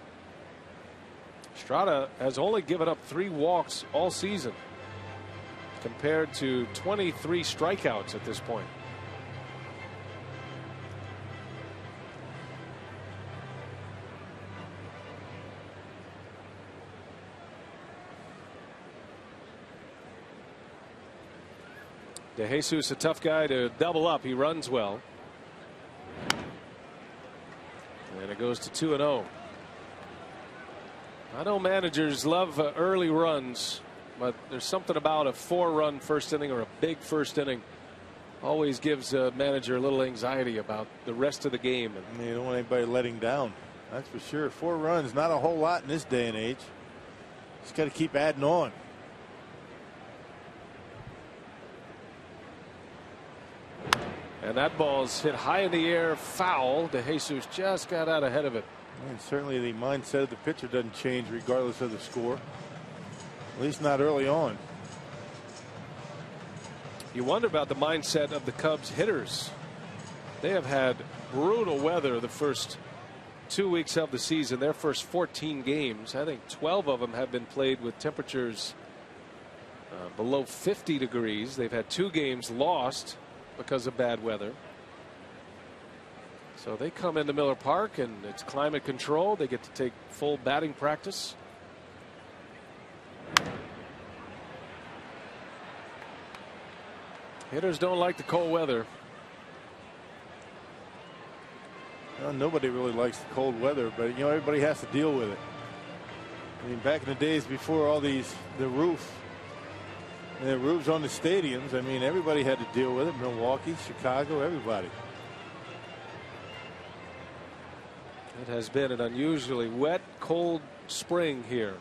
Estrada has only given up 3 walks all season, compared to 23 strikeouts at this point. DeJesus, a tough guy to double up. He runs well. And it goes to 2-0. I know managers love early runs, but there's something about a 4-run first inning or a big first inning always gives a manager a little anxiety about the rest of the game. And you don't want anybody letting down. That's for sure. 4 runs, not a whole lot in this day and age. Just got to keep adding on. And that ball's hit high in the air, foul. DeJesus just got out ahead of it. And certainly the mindset of the pitcher doesn't change regardless of the score. At least not early on. You wonder about the mindset of the Cubs hitters. They have had brutal weather the first 2 weeks of the season. Their first 14 games, I think 12 of them have been played with temperatures below 50 degrees. They've had 2 games lost because of bad weather. So they come into Miller Park and it's climate control. They get to take full batting practice. Hitters don't like the cold weather. Well, nobody really likes the cold weather, but you know, everybody has to deal with it. I mean, back in the days before all the roofs on the stadiums, I mean, everybody had to deal with it. Milwaukee, Chicago, everybody. It has been an unusually wet, cold spring here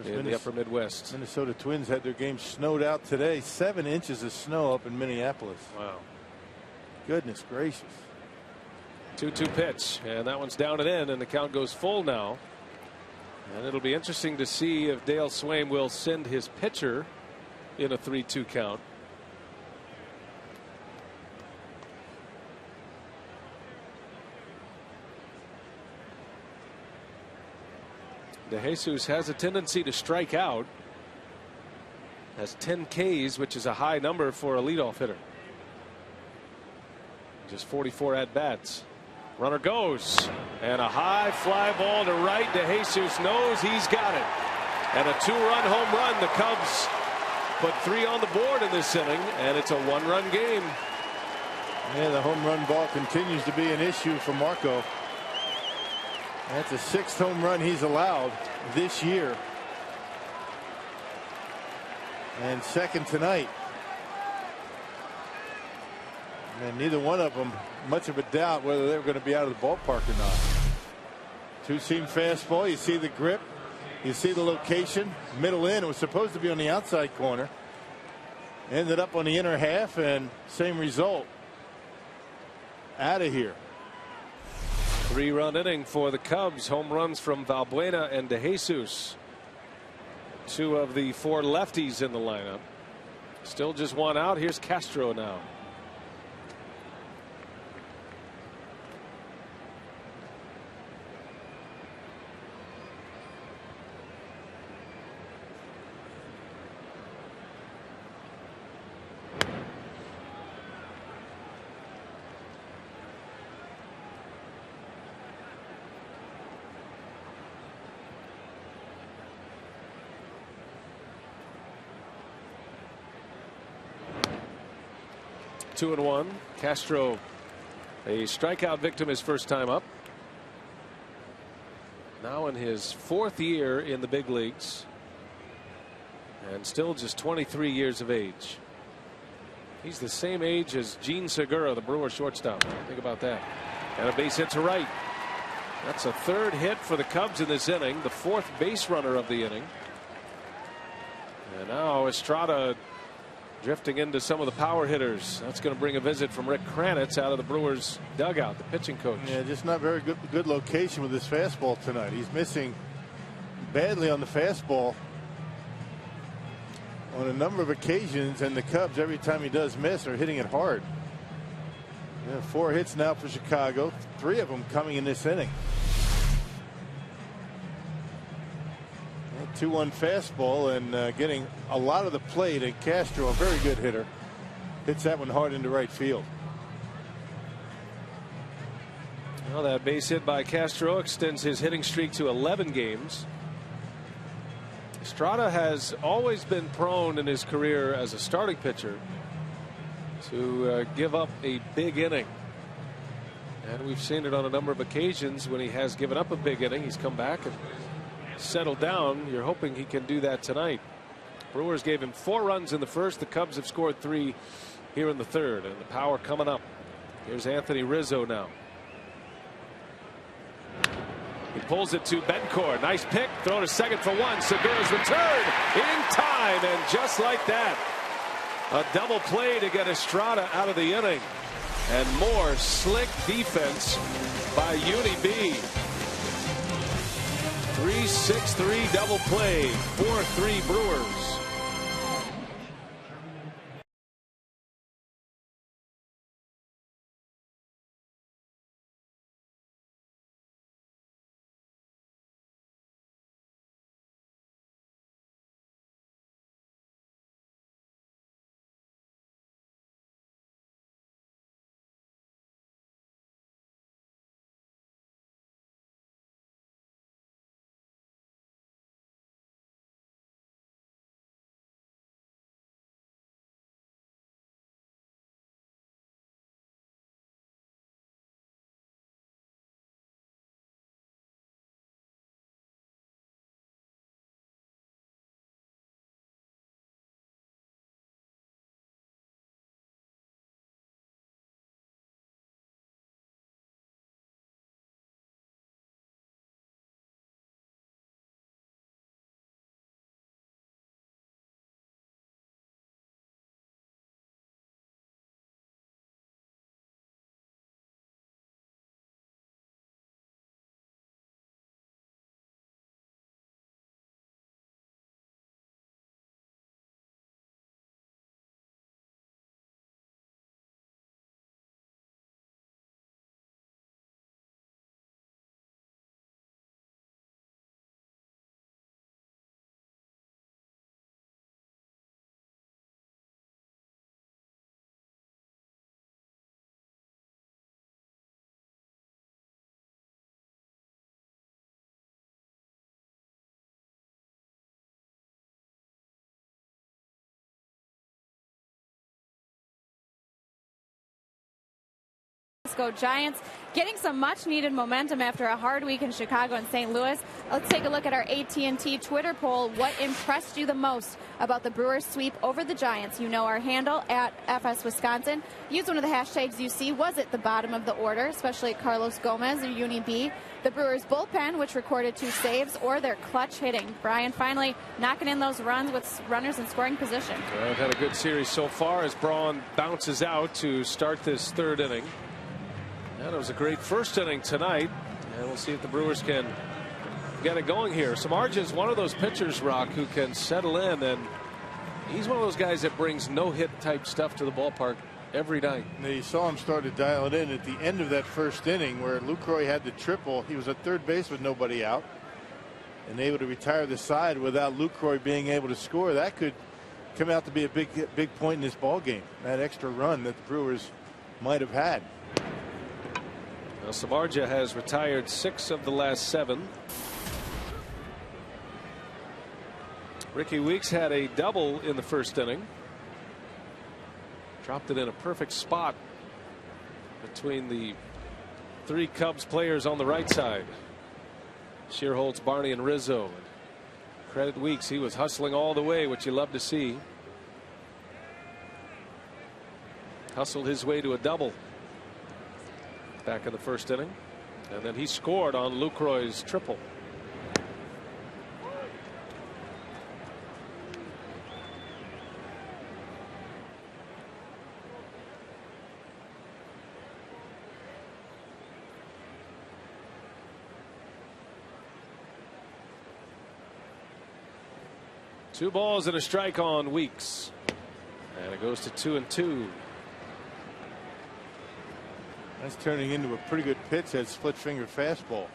in the upper Midwest. Minnesota Twins had their game snowed out today. 7 inches of snow up in Minneapolis. Wow. Goodness gracious. 2-2 pitch, and that one's down and in, and the count goes full now. And it'll be interesting to see if Dale Swaim will send his pitcher in a 3-2 count. DeJesus has a tendency to strike out. Has 10 Ks, which is a high number for a leadoff hitter. Just 44 at bats. Runner goes, and a high fly ball to right. DeJesus knows he's got it, and a 2-run home run. The Cubs put 3 on the board in this inning, and it's a 1-run game. Yeah, the home run ball continues to be an issue for Marco. That's the 6th home run he's allowed this year, and 2nd tonight. And neither one of them much of a doubt whether they were going to be out of the ballpark or not. 2-seam fastball. You see the grip. You see the location. Middle in. It was supposed to be on the outside corner. Ended up on the inner half, and same result. Out of here. 3-run inning for the Cubs. Home runs from Valbuena and DeJesus. 2 of the 4 lefties in the lineup. Still just 1 out. Here's Castro now. 2-1. Castro, a strikeout victim his first time up. Now in his fourth year in the big leagues. And still just 23 years of age. He's the same age as Gene Segura, the Brewers shortstop. Think about that. And a base hit to right. That's a third hit for the Cubs in this inning, the fourth base runner of the inning. And now Estrada drifting into some of the power hitters. That's going to bring a visit from Rick Kranitz out of the Brewers dugout, the pitching coach. Yeah, just not very good location with his fastball tonight. He's missing badly on the fastball on a number of occasions, and the Cubs, every time he does miss, are hitting it hard. Yeah, 4 hits now for Chicago, 3 of them coming in this inning. 2-1 fastball and getting a lot of the plate, and Castro, a very good hitter, hits that one hard into right field. Well, that base hit by Castro extends his hitting streak to 11 games. Estrada has always been prone in his career as a starting pitcher to give up a big inning. And we've seen it on a number of occasions when he has given up a big inning. He's come back and settled down. You're hoping he can do that tonight. Brewers gave him 4 runs in the first. The Cubs have scored 3 here in the third. And the power coming up. Here's Anthony Rizzo now. He pulls it to Bencourt. Nice pick. Throw to second for 1. Segura's return in time. And just like that, a double play to get Estrada out of the inning. And more slick defense by Uni B. 3-6-3 double play. 4-3 Brewers. Go Giants, getting some much needed momentum after a hard week in Chicago and St. Louis. Let's take a look at our AT&T Twitter poll. What impressed you the most about the Brewers sweep over the Giants? You know our handle at FS Wisconsin. Use one of the hashtags you see. Was it the bottom of the order, especially Carlos Gomez or Uni B, the Brewers bullpen, which recorded 2 saves, or their clutch hitting? Brian finally knocking in those runs with runners in scoring position. Well, they've had a good series so far as Braun bounces out to start this third inning. And it was a great first inning tonight, and we'll see if the Brewers can get it going here. Samardzija is one of those pitchers, Rock, who can settle in, and he's one of those guys that brings no-hit type stuff to the ballpark every night. Now you saw him start to dial it in at the end of that first inning where Lucroy had the triple. He was at third base with nobody out and able to retire the side without Lucroy being able to score. That could come out to be a big point in this ball game, that extra run that the Brewers might have had. Now, Samardzija has retired 6 of the last 7. Ricky Weeks had a double in the first inning. Dropped it in a perfect spot between the 3 Cubs players on the right side. Shearholtz, Barney, and Rizzo. And credit Weeks, he was hustling all the way, which you love to see. Hustled his way to a double back in the first inning, and then he scored on Lucroy's triple. Two balls and a strike on Weeks, and it goes to 2-2. That's turning into a pretty good pitch, that split finger fastball.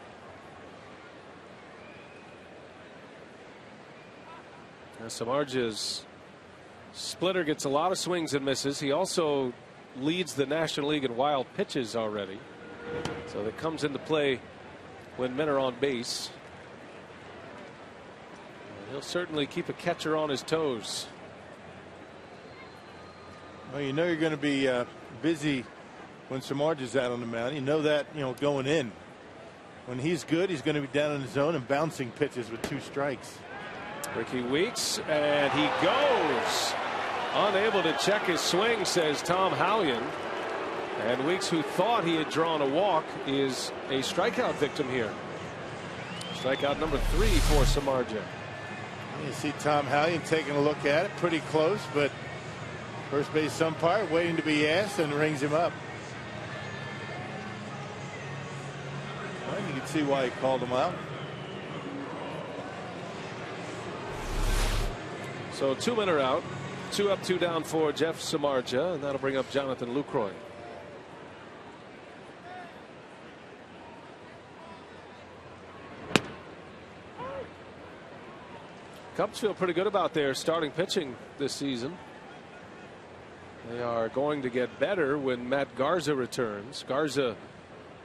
Samardzia's splitter gets a lot of swings and misses. He also leads the National League in wild pitches already, so that comes into play when men are on base. And he'll certainly keep a catcher on his toes. Well, you know you're going to be busy when Samardzia's out on the mound. You know that, going in. When he's good, he's going to be down in the zone and bouncing pitches with 2 strikes. Ricky Weeks, and he goes. Unable to check his swing, says Tom Hallion. And Weeks, who thought he had drawn a walk, is a strikeout victim here. Strikeout number 3 for Samardzia. You see Tom Hallion taking a look at it, pretty close, but first base umpire waiting to be asked and rings him up. Well, you can see why he called him out. So 2 men are out. 2 up, 2 down for Jeff Samardzia, and that'll bring up Jonathan Lucroy. Cubs feel pretty good about their starting pitching this season. They are going to get better when Matt Garza returns. Garza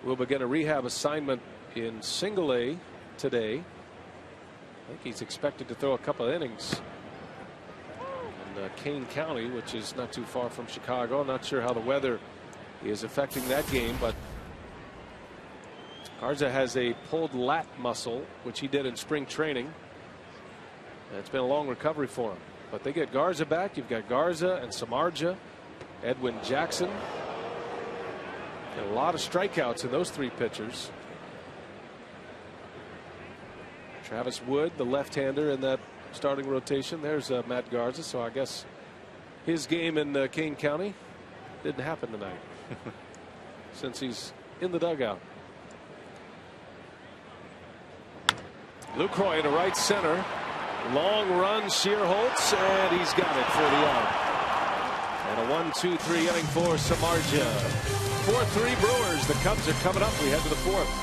will begin a rehab assignment in Single A today. I think he's expected to throw a couple of innings in Kane County, which is not too far from Chicago. I'm not sure how the weather is affecting that game, but Garza has a pulled lat muscle, which he did in spring training. And it's been a long recovery for him. But they get Garza back. You've got Garza and Samardzia, Edwin Jackson. And a lot of strikeouts in those 3 pitchers. Travis Wood, the left-hander in that starting rotation. There's Matt Garza. So I guess his game in Kane County didn't happen tonight since he's in the dugout. Lucroy into right center. Long run, Shearholtz, and he's got it for the out. And a 1-2-3 inning for Samardzia. 4-3 Brewers. The Cubs are coming up. We head to the 4th.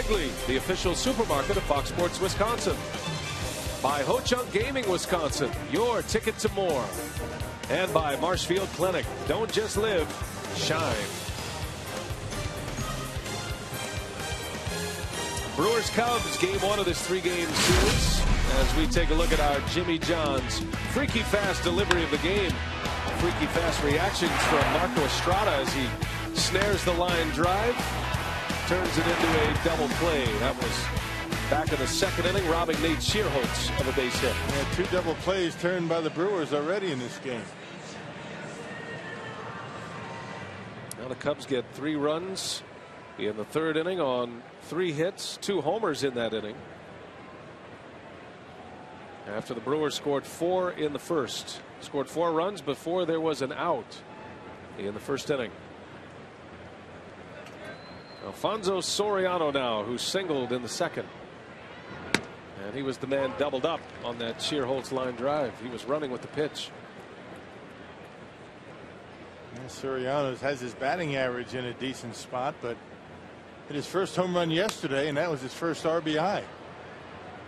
Wrigley, the official supermarket of Fox Sports Wisconsin. By Ho Chunk Gaming Wisconsin, your ticket to more. And by Marshfield Clinic, don't just live, shine. Brewers Cubs, game 1 of this 3-game series. As we take a look at our Jimmy John's freaky fast delivery of the game. Freaky fast reactions from Marco Estrada as he snares the line drive. Turns it into a double play. That was back in the 2nd inning, robbing Nate Shearholtz of a base hit. Yeah, 2 double plays turned by the Brewers already in this game. Now the Cubs get 3 runs in the 3rd inning on 3 hits, 2 homers in that inning. After the Brewers scored 4 in the 1st. Scored 4 runs before there was an out in the 1st inning. Alfonso Soriano now, who singled in the 2nd. And he was the man doubled up on that Shearholtz line drive. He was running with the pitch. Yeah, Soriano has his batting average in a decent spot, but hit his first home run yesterday, and that was his first RBI.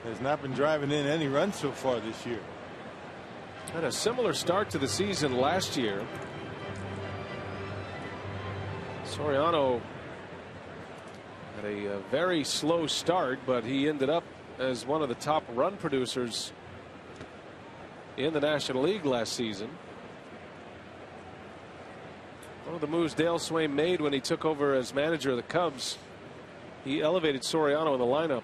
Has not been driving in any runs so far this year. Had a similar start to the season last year. Soriano had a very slow start, but he ended up as one of the top run producers in the National League last season. One of the moves Dale Swaim made when he took over as manager of the Cubs, he elevated Soriano in the lineup,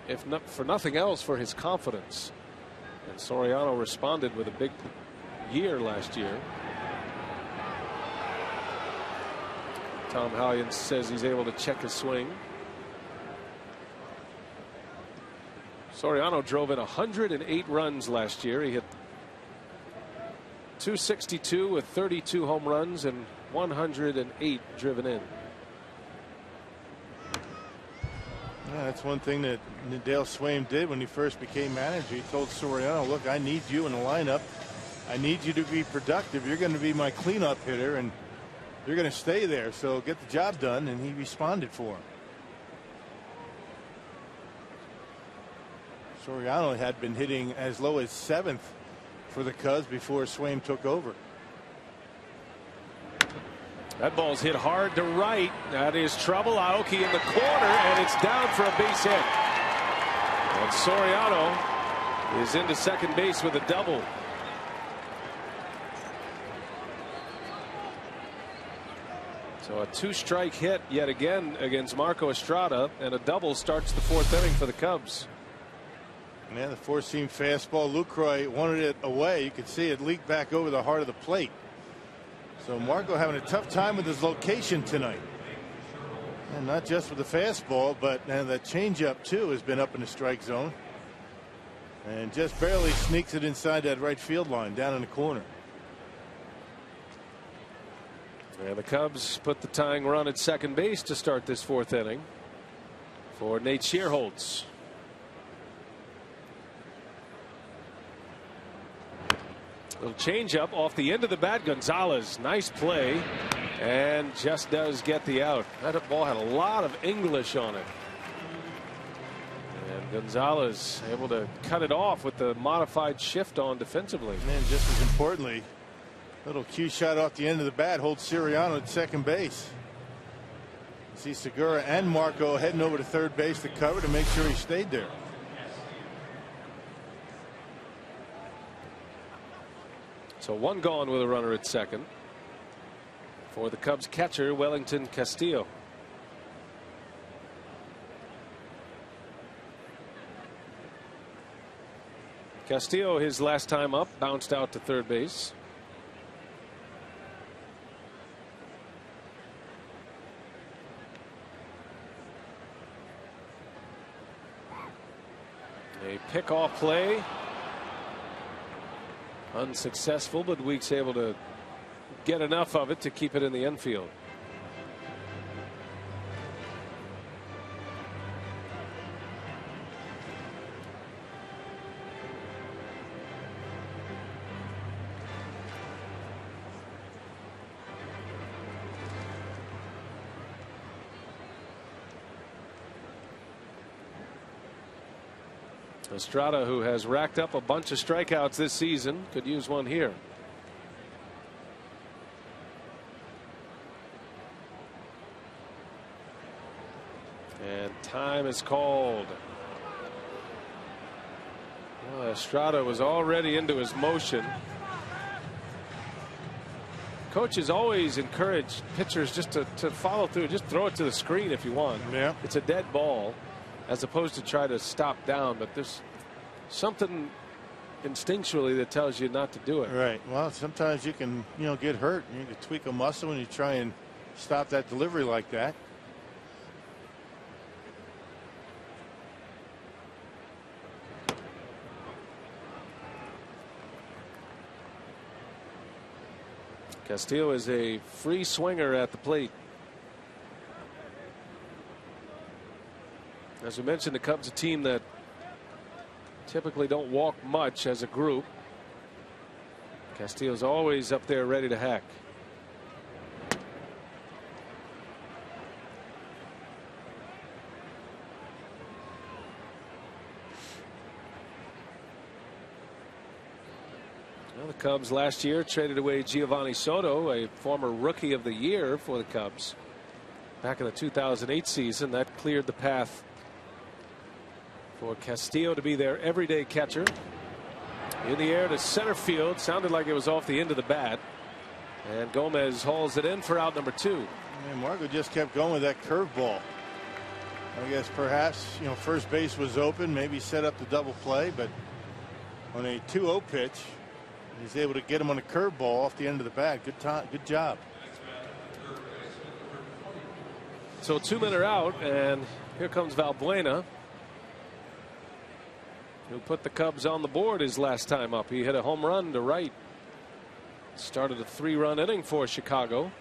if not for nothing else, for his confidence. And Soriano responded with a big year last year. Tom Hallion says he's able to check his swing. Soriano drove in 108 runs last year. He hit .262 with 32 home runs and 108 driven in. Yeah, that's one thing that Dale Swaim did when he first became manager. He told Soriano, look, I need you in the lineup. I need you to be productive. You're going to be my cleanup hitter, and you're going to stay there. So get the job done. And he responded for him. Soriano had been hitting as low as 7th for the Cubs before Swaim took over. That ball's hit hard to right. That is trouble. Aoki in the corner, and it's down for a base hit. And Soriano is into second base with a double. So a 2-strike hit yet again against Marco Estrada, and a double starts the 4th inning for the Cubs. Yeah, the 4-seam fastball. Lucroy wanted it away. You could see it leak back over the heart of the plate. So Marco having a tough time with his location tonight. And not just with the fastball, but that changeup too has been up in the strike zone. And just barely sneaks it inside that right field line down in the corner. And the Cubs put the tying run at second base to start this 4th inning for Nate Shearholtz. Little changeup off the end of the bat. Gonzalez, nice play, and just does get the out. That ball had a lot of English on it. And Gonzalez able to cut it off with the modified shift on defensively. And just as importantly, little cue shot off the end of the bat holds Siriano at second base. See Segura and Marco heading over to third base to cover to make sure he stayed there. So 1 gone with a runner at second for the Cubs catcher Wellington Castillo. Castillo, his last time up, bounced out to third base. A pickoff play. Unsuccessful, but Weeks able to get enough of it to keep it in the infield. Estrada, who has racked up a bunch of strikeouts this season, could use one here. And time is called. Well, Estrada was already into his motion. Coaches always encourage pitchers just to follow through. Just throw it to the screen if you want. Yeah. It's a dead ball, as opposed to try to stop down. But there's something instinctually that tells you not to do it. Right. Well, sometimes you can, get hurt. You can tweak a muscle when you try and stop that delivery like that. Castillo is a free swinger at the plate. As we mentioned, the Cubs a team that typically don't walk much as a group. Castillo's always up there ready to hack. Well, the Cubs last year traded away Giovanni Soto, a former Rookie of the Year for the Cubs. Back in the 2008 season, that cleared the path for Castillo to be their everyday catcher. In the air to center field, sounded like it was off the end of the bat, and Gomez hauls it in for out number 2. And Marco just kept going with that curveball. I guess perhaps first base was open, maybe set up the double play, but on a 2-0 pitch, he's able to get him on a curveball off the end of the bat. Good job. So 2 men are out, and here comes Valbuena, who put the Cubs on the board his last time up. He hit a home run to right. Started a 3-run inning for Chicago.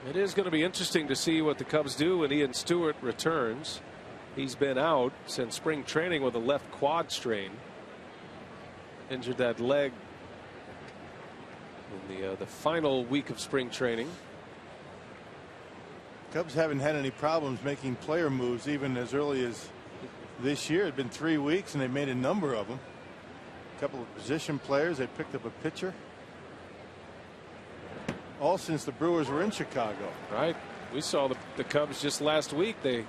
It is going to be interesting to see what the Cubs do when Ian Stewart returns. He's been out since spring training with a left quad strain. Injured that leg in the final week of spring training. Cubs haven't had any problems making player moves even as early as this year. It's been 3 weeks and they made a number of them. A couple of position players. They picked up a pitcher. All since the Brewers were in Chicago. Right. We saw the Cubs just last week. They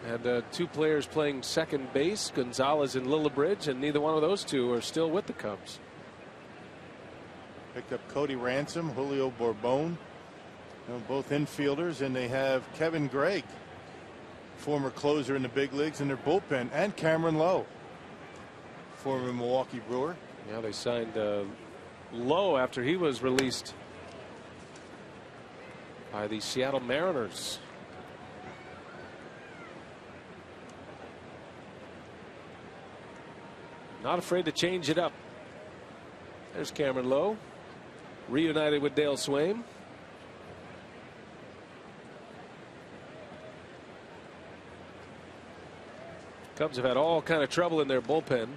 had 2 players playing second base, Gonzalez and Lillibridge, and neither one of those 2 are still with the Cubs. Picked up Cody Ransom, Julio Bourbon, both infielders, and they have Kevin Gregg, former closer in the big leagues, in their bullpen, and Cameron Lowe, former Milwaukee Brewer. Yeah, they signed Lowe after he was released by the Seattle Mariners. Not afraid to change it up. There's Cameron Lowe, reunited with Dale Swaim. Cubs have had all kind of trouble in their bullpen.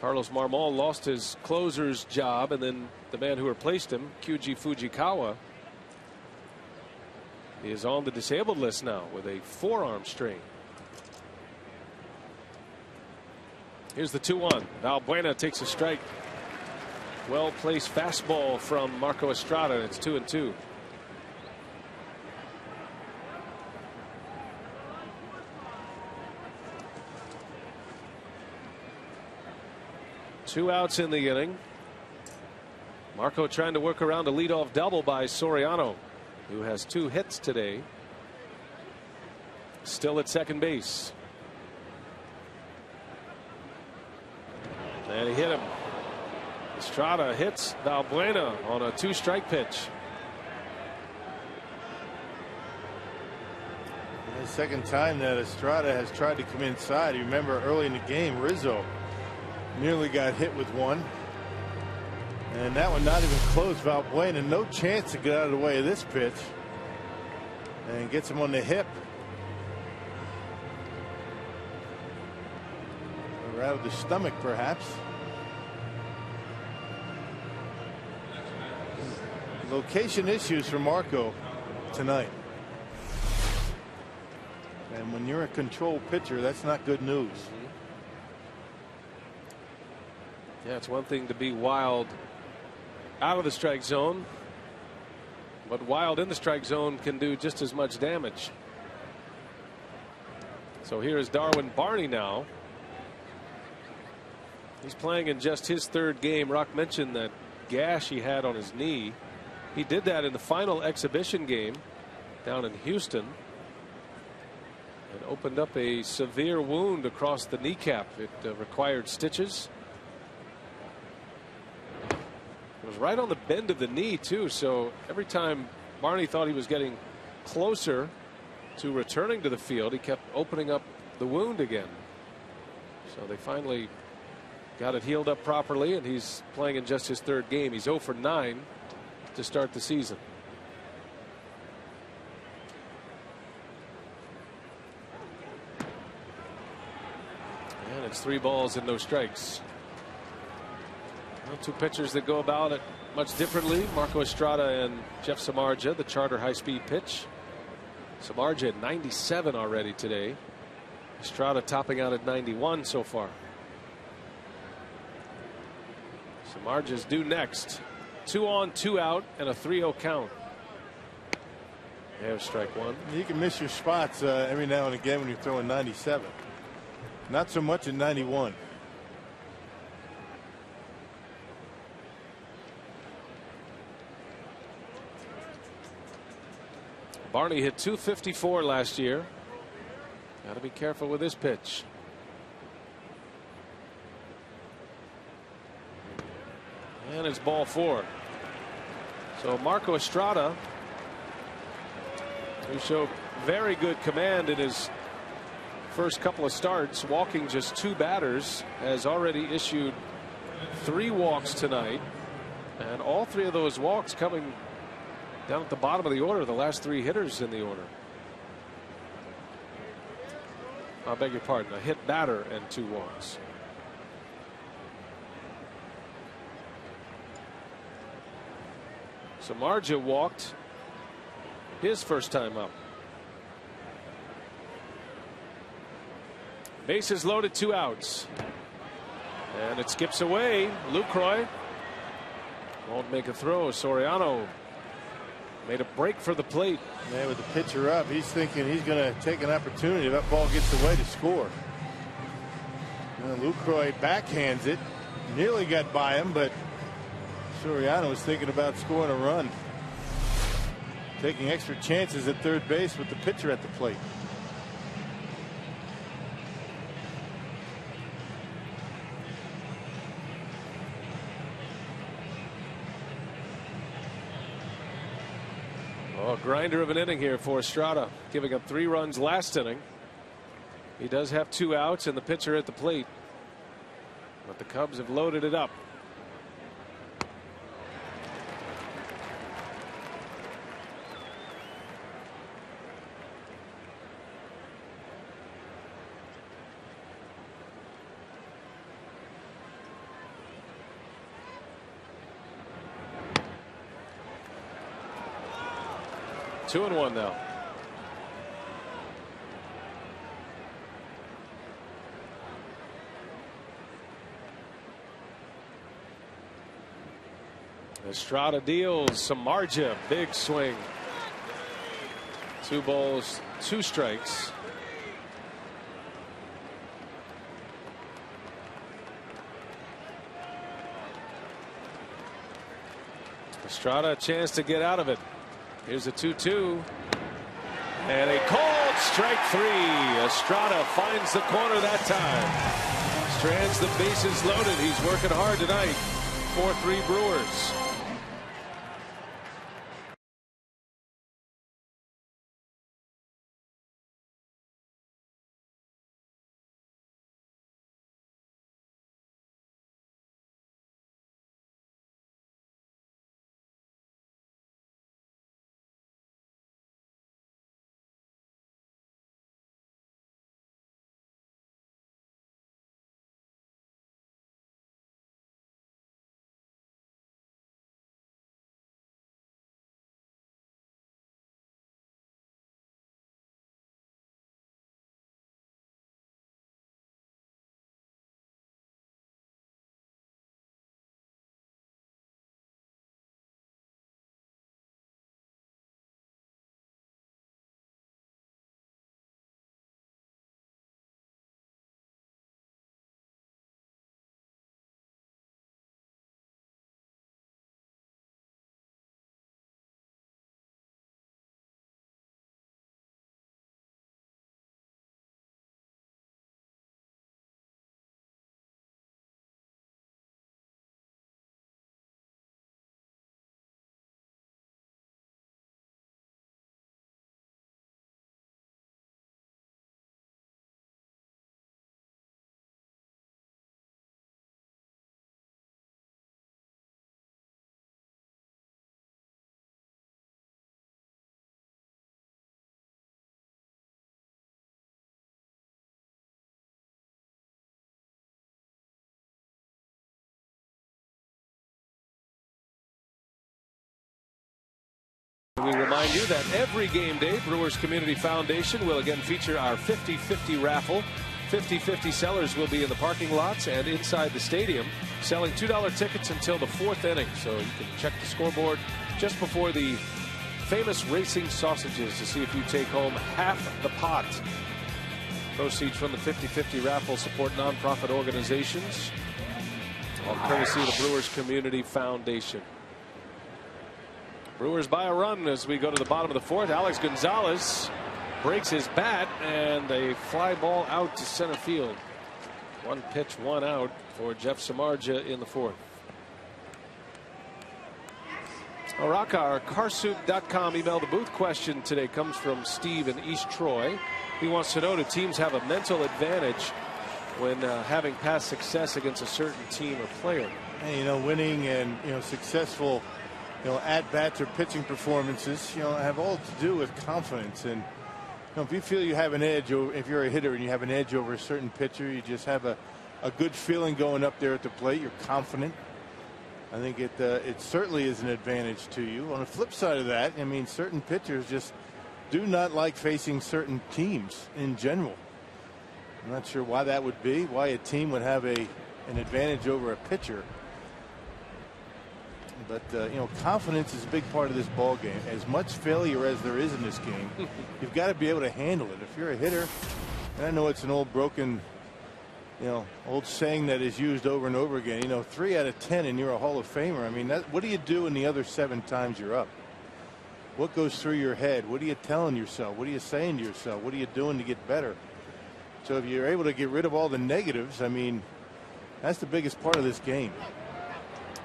Carlos Marmol lost his closer's job, and then the man who replaced him, Kyuji Fujikawa, is on the disabled list now with a forearm strain. Here's the 2-1. Valbuena takes a strike. Well placed fastball from Marco Estrada, and it's 2-2. Two outs in the inning. Marco trying to work around a leadoff double by Soriano, who has 2 hits today. Still at second base. And he hit him. Estrada hits Valbuena on a 2-strike pitch. The second time that Estrada has tried to come inside. You remember early in the game, Rizzo nearly got hit with one. And that one not even close. Valbuena no chance to get out of the way of this pitch. And gets him on the hip. or out of the stomach, perhaps. Location issues for Marco tonight. And when you're a control pitcher, that's not good news. Yeah, it's one thing to be wild out of the strike zone, but wild in the strike zone can do just as much damage. So here is Darwin Barney now. He's playing in just his third game. Rock mentioned that gash he had on his knee. He did that in the final exhibition game down in Houston and opened up a severe wound across the kneecap. It required stitches. It was right on the bend of the knee too, so every time Barney thought he was getting closer to returning to the field, he kept opening up the wound again. So they finally got it healed up properly, and he's playing in just his third game. He's 0 for 9 to start the season. And it's 3 balls and no strikes. Well, 2 pitchers that go about it much differently. Marco Estrada and Jeff Samardzija, the charter high-speed pitch. Samardzija at 97 already today. Estrada topping out at 91 so far. Samardzija's due next. 2 on, 2 out, and a 3-0 count. There's strike 1. You can miss your spots every now and again when you're throwing 97. Not so much at 91. Barney hit .254 last year. Got to be careful with this pitch. And it's ball 4. So Marco Estrada, who showed very good command in his first couple of starts, walking just 2 batters, has already issued 3 walks tonight, and all 3 of those walks coming down at the bottom of the order, the last 3 hitters in the order. I beg your pardon, a hit batter and 2 walks. Samardzija walked his first time up. Bases loaded, 2 outs. And it skips away. Lucroy won't make a throw. Soriano made a break for the plate. Man, with the pitcher up, he's thinking he's going to take an opportunity if that ball gets away to score. Lucroy backhands it. Nearly got by him, but Soriano was thinking about scoring a run. Taking extra chances at third base with the pitcher at the plate. Oh, grinder of an inning here for Estrada, giving up 3 runs last inning. He does have 2 outs and the pitcher at the plate, but the Cubs have loaded it up. Two and 1 now. Estrada deals. Samardzija, big swing. 2 balls, 2 strikes. Estrada a chance to get out of it. Here's a 2-2 and a called strike 3. Estrada finds the corner that time. Strands the bases loaded. He's working hard tonight. 4-3 Brewers. We remind you that every game day, Brewers Community Foundation will again feature our 50-50 raffle. 50-50 sellers will be in the parking lots and inside the stadium selling $2 tickets until the 4th inning. So you can check the scoreboard just before the famous racing sausages to see if you take home half the pot. Proceeds from the 50-50 raffle support nonprofit organizations, all courtesy of the Brewers Community Foundation. Brewers by a run as we go to the bottom of the 4th. Alex Gonzalez breaks his bat and a fly ball out to center field. 1 pitch, 1 out for Jeff Samardzija in the 4th. Our Carsoup.com email the booth question today comes from Steve in East Troy. He wants to know, do teams have a mental advantage when having past success against a certain team or player? And, winning and, successful, at-bats or pitching performances, have all to do with confidence. And, if you feel you have an edge, or if you're a hitter and you have an edge over a certain pitcher, you just have a good feeling going up there at the plate. You're confident. I think it certainly is an advantage to you. On the flip side of that, certain pitchers just do not like facing certain teams in general. I'm not sure why that would be, why a team would have an advantage over a pitcher. But confidence is a big part of this ball game. As much failure as there is in this game, you've got to be able to handle it. If you're a hitter, and I know it's an old broken, old saying that is used over and over again. 3 out of 10 and you're a Hall of Famer. What do you do in the other 7 times you're up? What goes through your head? What are you telling yourself? What are you saying to yourself? What are you doing to get better? So if you're able to get rid of all the negatives, that's the biggest part of this game.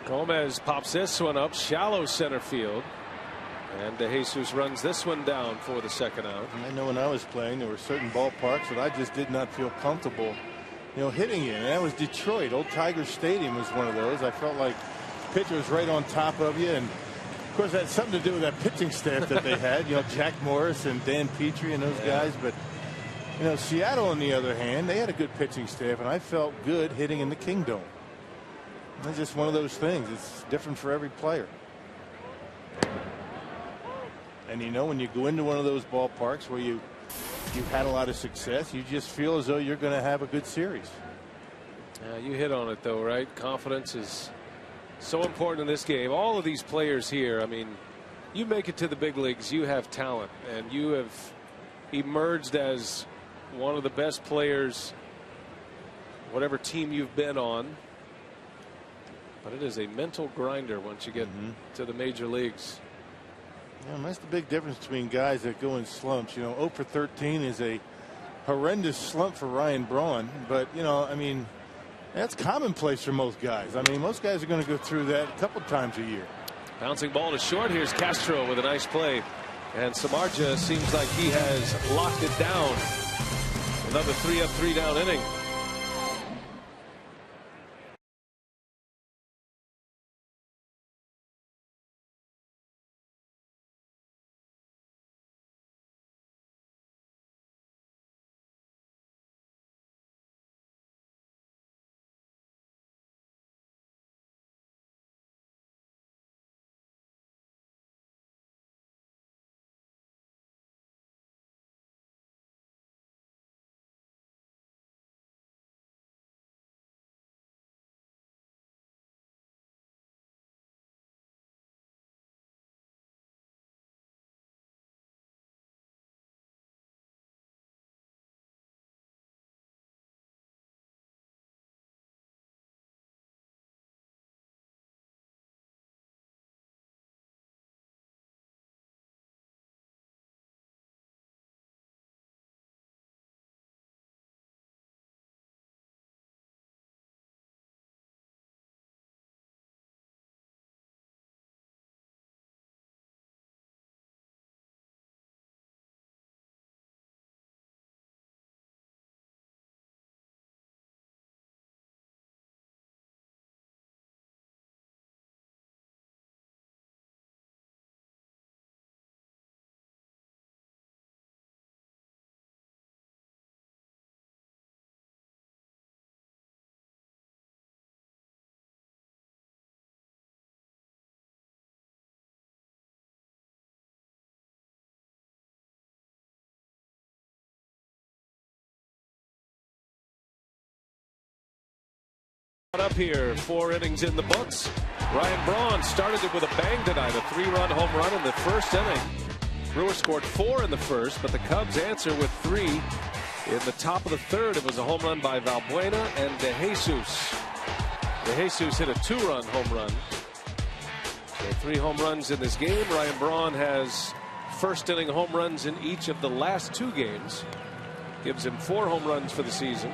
Gomez pops this one up shallow center field, and De Jesus runs this one down for the 2nd out. And I know when I was playing, there were certain ballparks that I just did not feel comfortable hitting in, and that was Detroit. Old Tiger Stadium was one of those. I felt like the pitcher was right on top of you, and of course that had something to do with that pitching staff that they had. Jack Morris and Dan Petrie and those guys. But Seattle, on the other hand, they had a good pitching staff, and I felt good hitting in the Kingdome. It's just one of those things. It's different for every player. And when you go into one of those ballparks where you've had a lot of success, you just feel as though you're going to have a good series. You hit on it, though, right? Confidence is so important in this game. All of these players here, you make it to the big leagues, you have talent, and you have emerged as one of the best players, whatever team you've been on. But it is a mental grinder once you get to the major leagues. That's the big difference between guys that go in slumps. 0 for 13 is a horrendous slump for Ryan Braun. But, that's commonplace for most guys. Most guys are going to go through that a couple times a year. Bouncing ball to short. Here's Castro with a nice play. And Samardzija seems like he has locked it down. Another 3 up, 3 down inning. Up here, 4 innings in the books. Ryan Braun started it with a bang tonight, a 3-run home run in the first inning. Brewers scored 4 in the first, but the Cubs answer with 3 in the top of the third. It was a home run by Valbuena and De Jesus. De Jesus hit a 2-run home run. So 3 home runs in this game. Ryan Braun has first inning home runs in each of the last 2 games. Gives him 4 home runs for the season,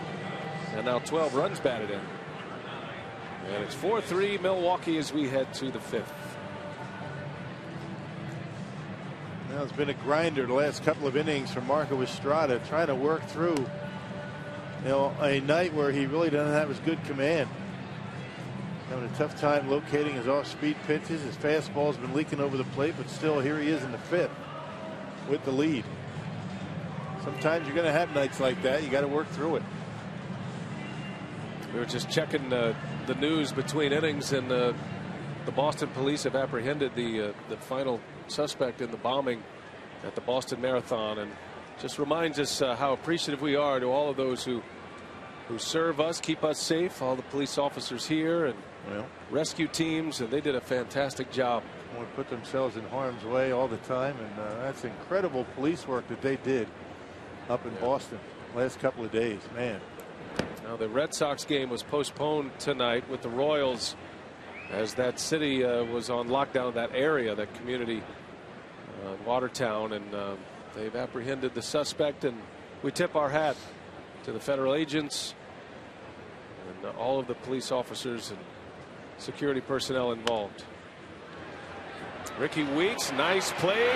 and now 12 runs batted in. And it's 4-3 Milwaukee as we head to the 5th. Now it's been a grinder the last couple of innings for Marco Estrada, trying to work through, a night where he really doesn't have as good command. Having a tough time locating his off-speed pitches. His fastball's been leaking over the plate, but still here he is in the 5th with the lead. Sometimes you're going to have nights like that. You got to work through it. We were just checking the news between innings, and the Boston police have apprehended the final suspect in the bombing at the Boston Marathon, and just reminds us how appreciative we are to all of those who serve us, keep us safe, all the police officers here and rescue teams, and they did a fantastic job. They put themselves in harm's way all the time, and that's incredible police work that they did up in Boston last couple of days, man. Now the Red Sox game was postponed tonight with the Royals, as that city was on lockdown, that area, that community, Watertown, and they've apprehended the suspect, and we tip our hat to the federal agents and all of the police officers and security personnel involved. Ricky Weeks, nice play,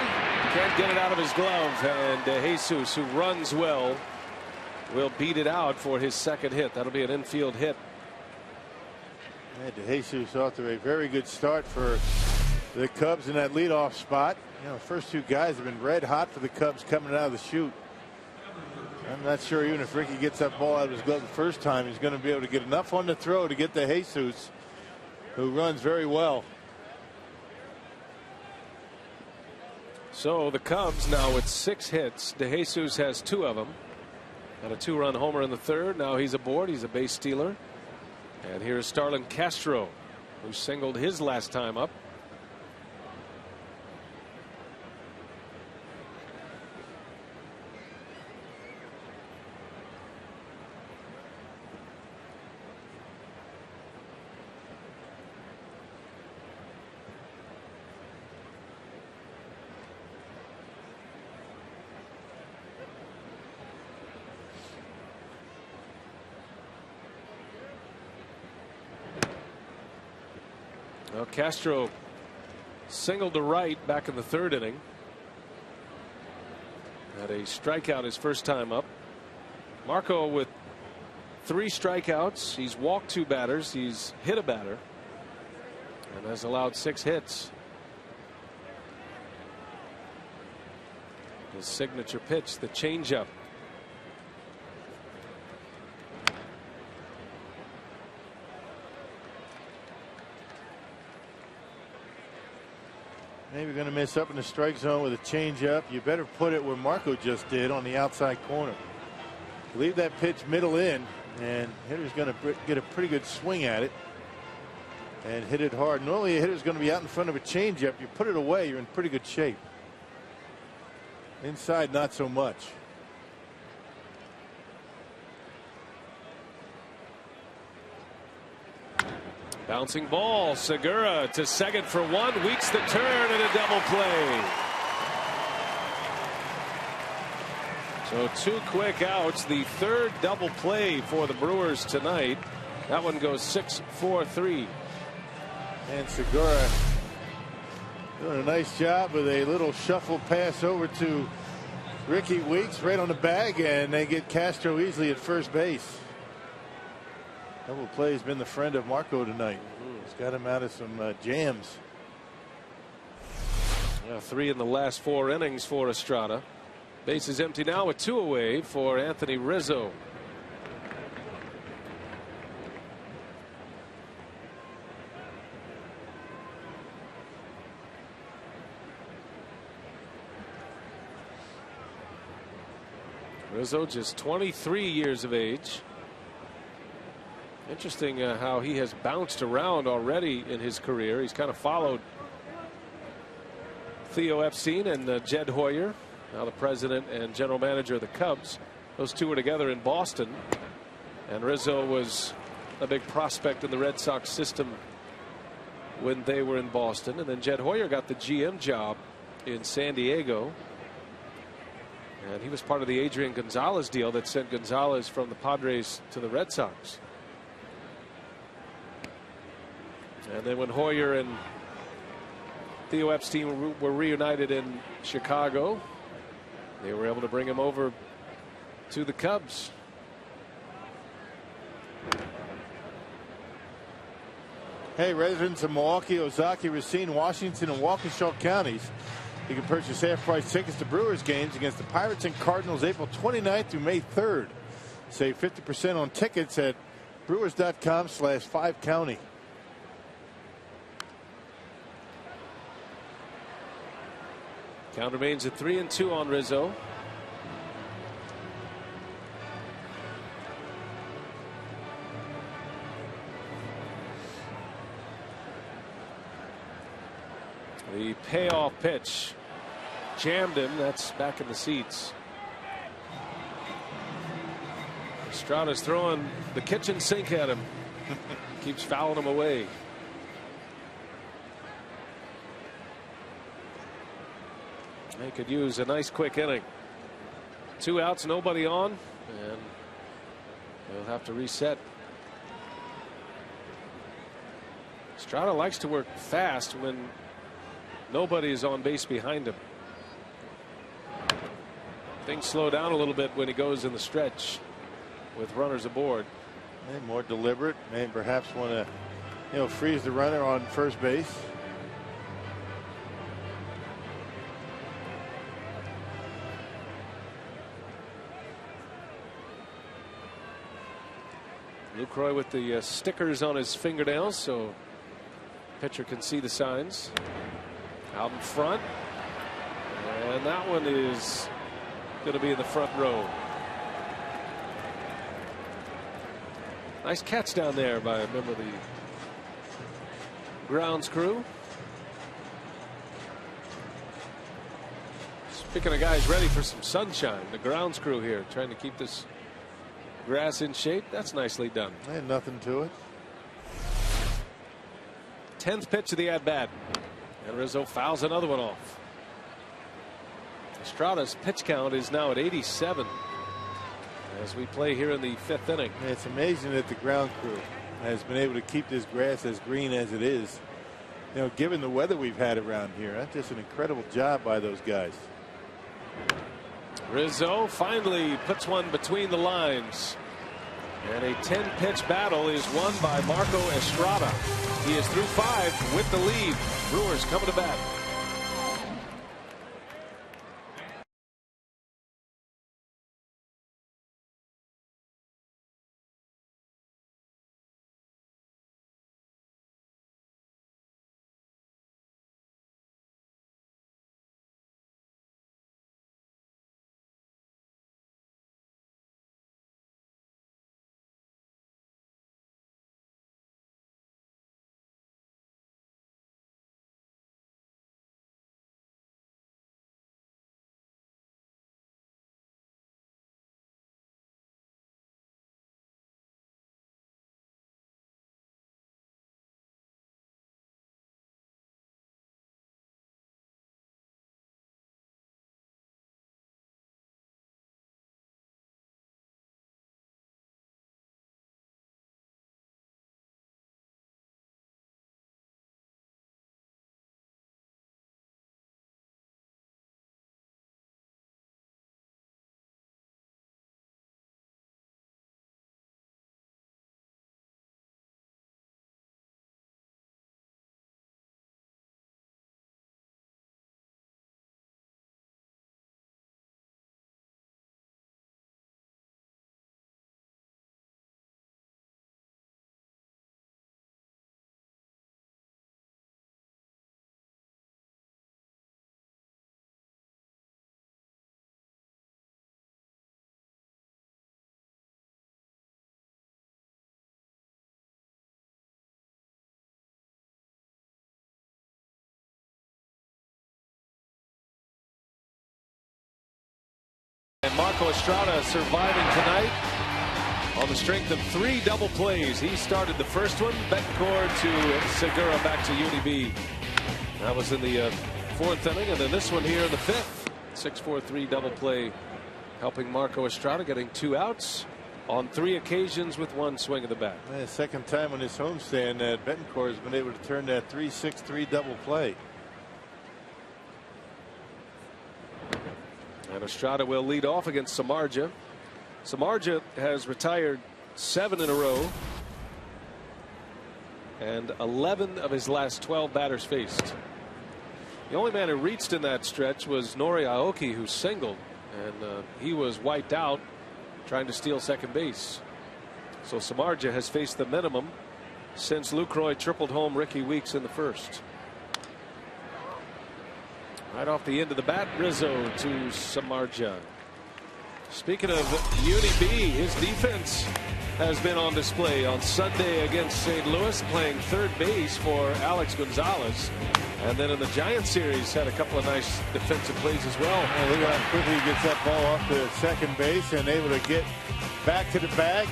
can't get it out of his glove, and Jesus, who runs well, will beat it out for his second hit. That'll be an infield hit. De Jesus off to a very good start for the Cubs in that leadoff spot. The first 2 guys have been red hot for the Cubs coming out of the chute. I'm not sure even if Ricky gets that ball out of his glove the first time, he's going to be able to get enough on the throw to get to Jesus, who runs very well. So the Cubs now with 6 hits. De Jesus has 2 of them. Had a 2-run homer in the third. Now he's aboard. He's a base stealer. And here's Starlin Castro, who singled his last time up. Well, Castro singled to right back in the 3rd inning. Had a strikeout his first time up. Marco with 3 strikeouts. He's walked 2 batters. He's hit a batter and has allowed 6 hits. His signature pitch, the changeup. Maybe going to miss up in the strike zone with a changeup. You better put it where Marco just did, on the outside corner. Leave that pitch middle in, and hitter's going to get a pretty good swing at it and hit it hard. Normally a hitter's going to be out in front of a changeup. You put it away, you're in pretty good shape. Inside, not so much. Bouncing ball, Segura to second for 1. Weeks the turn and a double play. So 2 quick outs. The 3rd double play for the Brewers tonight. That one goes 6-4-3. And Segura doing a nice job with a little shuffle pass over to Ricky Weeks right on the bag, and they get Castro easily at first base. Double play has been the friend of Marco tonight. He's got him out of some jams. 3 in the last 4 innings for Estrada. Base is empty now with 2 away for Anthony Rizzo. Rizzo just 23 years of age. Interesting how he has bounced around already in his career. He's kind of followed Theo Epstein and Jed Hoyer, now the president and general manager of the Cubs. Those two were together in Boston, and Rizzo was a big prospect in the Red Sox system when they were in Boston. And then Jed Hoyer got the GM job in San Diego, and he was part of the Adrian Gonzalez deal that sent Gonzalez from the Padres to the Red Sox. And then when Hoyer and Theo Epstein were reunited in Chicago, they were able to bring him over to the Cubs. Hey, residents of Milwaukee, Ozaki, Racine, Washington, and Waukesha counties, you can purchase half-price tickets to Brewers games against the Pirates and Cardinals April 29th through May 3rd. Save 50% on tickets at brewers.com/5county. Count remains at 3-2 on Rizzo. The payoff pitch jammed him. That's back in the seats. Estrada's throwing the kitchen sink at him. Keeps fouling him away. They could use a nice quick inning. 2 outs, nobody on, and they'll have to reset. Estrada likes to work fast when nobody is on base behind him. Things slow down a little bit when he goes in the stretch with runners aboard. And more deliberate, may perhaps want to freeze the runner on first base. Lucroy with the stickers on his fingernails so pitcher can see the signs. Out in front, and that one is going to be in the front row. Nice catch down there by a member of the grounds crew. Speaking of guys ready for some sunshine, the grounds crew here trying to keep this grass in shape. That's nicely done. And nothing to it. 10th pitch of the at bat, and Rizzo fouls another one off. Estrada's pitch count is now at 87 as we play here in the 5th inning. It's amazing that the ground crew has been able to keep this grass as green as it is. Given the weather we've had around here, that's just an incredible job by those guys. Rizzo finally puts one between the lines, and a 10-pitch battle is won by Marco Estrada. He is through 5 with the lead. Brewers coming to bat. And Marco Estrada surviving tonight on the strength of 3 double plays. He started the first one. Betancourt to Segura back to UniB. That was in the 4th inning. And then this one here in the 5th. 6-4-3 double play, helping Marco Estrada, getting 2 outs on 3 occasions with 1 swing of the bat. The second time on his homestand that Betancourt has been able to turn that 3-6-3 double play. And Estrada will lead off against Samardzija. Samardzija has retired 7 in a row, and 11 of his last 12 batters faced. The only man who reached in that stretch was Nori Aoki, who singled, and he was wiped out trying to steal second base. So Samardzija has faced the minimum since Lucroy tripled home Ricky Weeks in the first. Right off the end of the bat, Rizzo to Samardzija. Speaking of UniB, his defense has been on display on Sunday against St. Louis, playing third base for Alex Gonzalez. And then in the Giants series, had a couple of nice defensive plays as well. And look at how quickly he gets that ball off to second base and able to get back to the bag.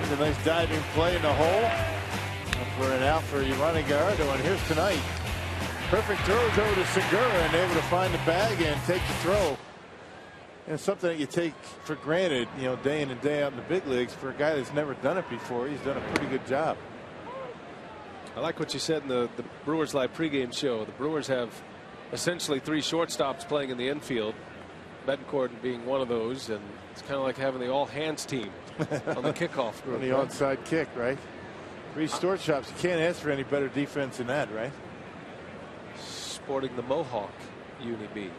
There's a nice diving play in the hole for an out for Yvonne Gallardo. And here's tonight. Perfect throws over to Segura and able to find the bag and take the throw. And something that you take for granted, you know, day in and day out in the big leagues. For a guy that's never done it before, he's done a pretty good job. I like what you said in the Brewers Live pregame show. The Brewers have essentially 3 shortstops playing in the infield, Betancourt being one of those, and it's kind of like having the all-hands team on the kickoff group. On the onside kick, right? 3 shortstops. You can't ask for any better defense than that, right? Sporting the Mohawk UniB.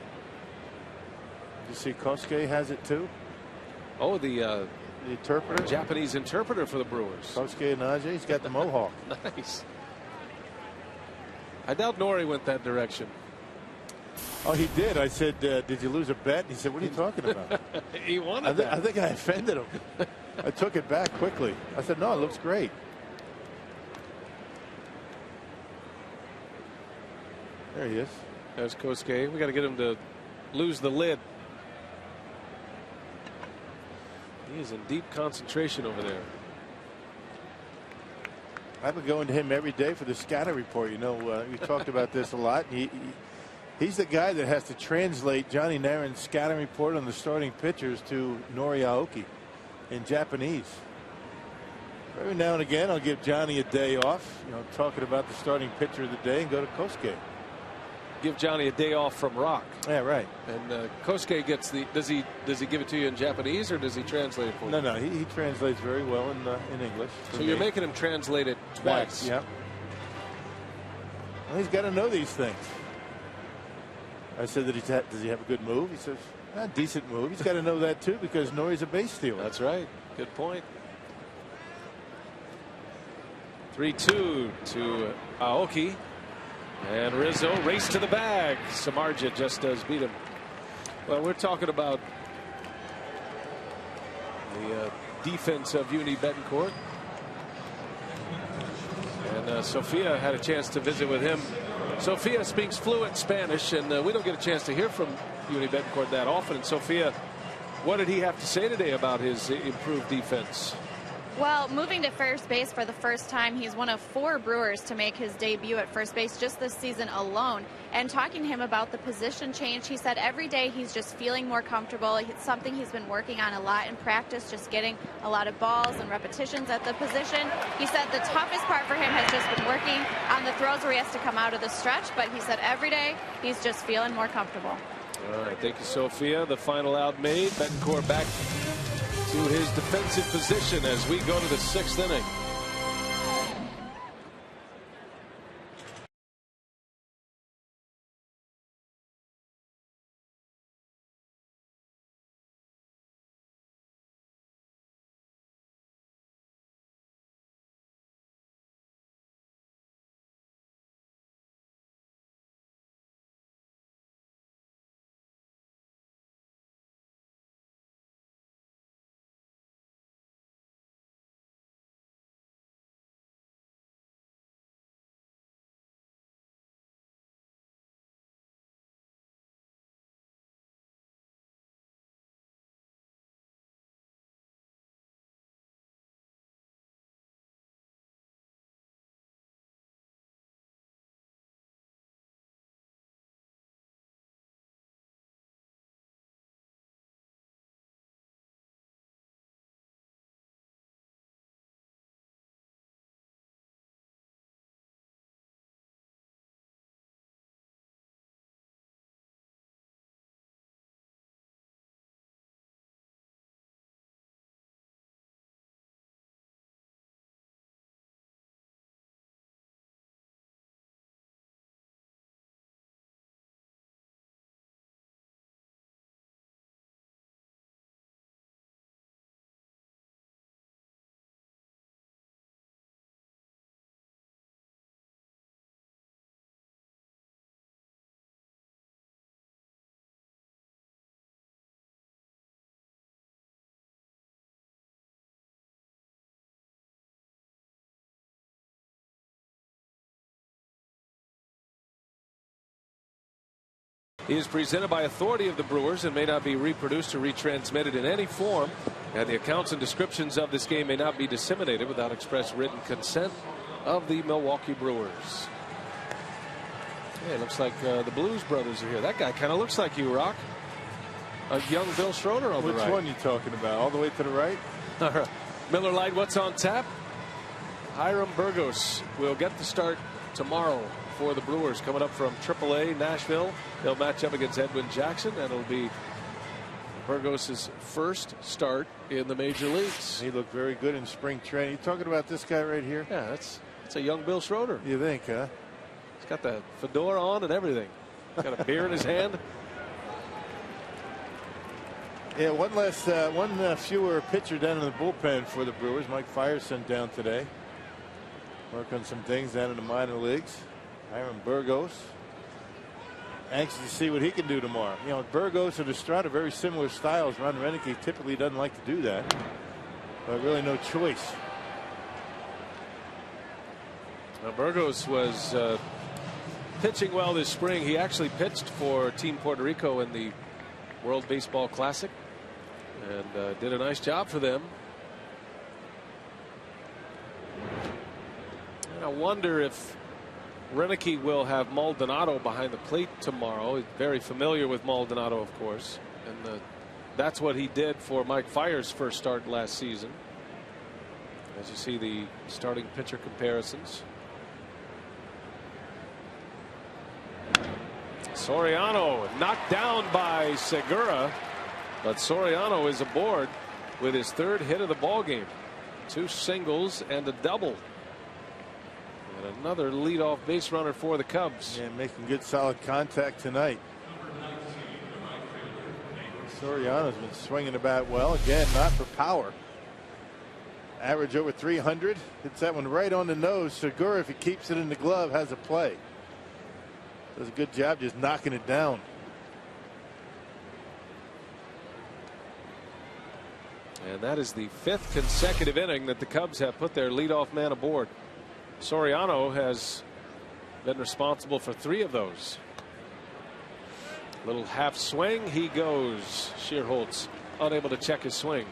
You see Kosuke has it too? Oh, the interpreter? Japanese interpreter for the Brewers. Kosuke Najee, he's got the Mohawk. Nice. I doubt Nori went that direction. Oh, he did. I said, did you lose a bet? He said, what are you talking about? He wanted that. I think I offended him. I took it back quickly. I said, no, it looks great. There he is. There's Kosuke. We got to get him to lose the lid. He is in deep concentration over there. I've been going to him every day for the scouting report. You know, we talked about this a lot. He's the guy that has to translate Johnny Naren's scouting report on the starting pitchers to Nori Aoki in Japanese. Every now and again, I'll give Johnny a day off, you know, talking about the starting pitcher of the day, and go to Kosuke. Give Johnny a day off from rock. Yeah, right. And Kosuke gets the. Does he give it to you in Japanese, or does he translate it for you? No, he translates very well in English. So you're making him translate it twice. Yeah. Well, he's got to know these things. I said that does he have a good move? He says, a decent move. He's got to know that too, because Nori's a base stealer. That's right. Good point. 3-2 to Aoki. And Rizzo race to the bag. Samardzija just does beat him. Well, we're talking about the defense of Uni Betancourt. And Sophia had a chance to visit with him. Sophia speaks fluent Spanish, and we don't get a chance to hear from Uni Betancourt that often. And Sophia, what did he have to say today about his improved defense? Well, moving to first base for the first time, he's one of 4 Brewers to make his debut at first base just this season alone. And talking to him about the position change, he said every day he's just feeling more comfortable. It's something he's been working on a lot in practice, just getting a lot of balls and repetitions at the position. He said the toughest part for him has just been working on the throws where he has to come out of the stretch, but he said every day he's just feeling more comfortable. All right, thank you, Sophia. The final out made. Betancourt back to his defensive position as we go to the 6th inning. He is presented by authority of the Brewers and may not be reproduced or retransmitted in any form. And the accounts and descriptions of this game may not be disseminated without express written consent of the Milwaukee Brewers. Hey, it looks like the Blues brothers are here. That guy kind of looks like you, Rock. A young Bill Schroeder on the right. Which one are you talking about? All the way to the right? Miller Lite, what's on tap? Hiram Burgos will get the start tomorrow for the Brewers, coming up from AAA Nashville. They'll match up against Edwin Jackson, and it'll be Burgos' first start in the major leagues. He looked very good in spring training. You talking about this guy right here? Yeah, that's a young Bill Schroeder. You think, huh? He's got the fedora on and everything. He's got a beer in his hand. Yeah, one fewer pitcher down in the bullpen for the Brewers. Mike Fiers sent down today. Work on some things down in the minor leagues. Hiram Burgos. Anxious to see what he can do tomorrow. You know, Burgos and Estrada, very similar styles. Ron Renicky typically doesn't like to do that. But really no choice. Now, Burgos was pitching well this spring. He actually pitched for Team Puerto Rico in the World Baseball Classic and did a nice job for them. And I wonder if Renicky will have Maldonado behind the plate tomorrow. He's very familiar with Maldonado, of course, and that's what he did for Mike Fiers' first start last season. As you see the starting pitcher comparisons. Soriano knocked down by Segura, but Soriano is aboard with his third hit of the ball game. 2 singles and a double. And another leadoff base runner for the Cubs. Yeah, making good solid contact tonight. Soriano's been swinging the bat well. Again, not for power. Average over 300. Hits that one right on the nose. Segura, if he keeps it in the glove, has a play. Does a good job just knocking it down. And that is the 5th consecutive inning that the Cubs have put their leadoff man aboard. Soriano has been responsible for 3 of those. Little half swing, he goes. Shearholtz unable to check his swing.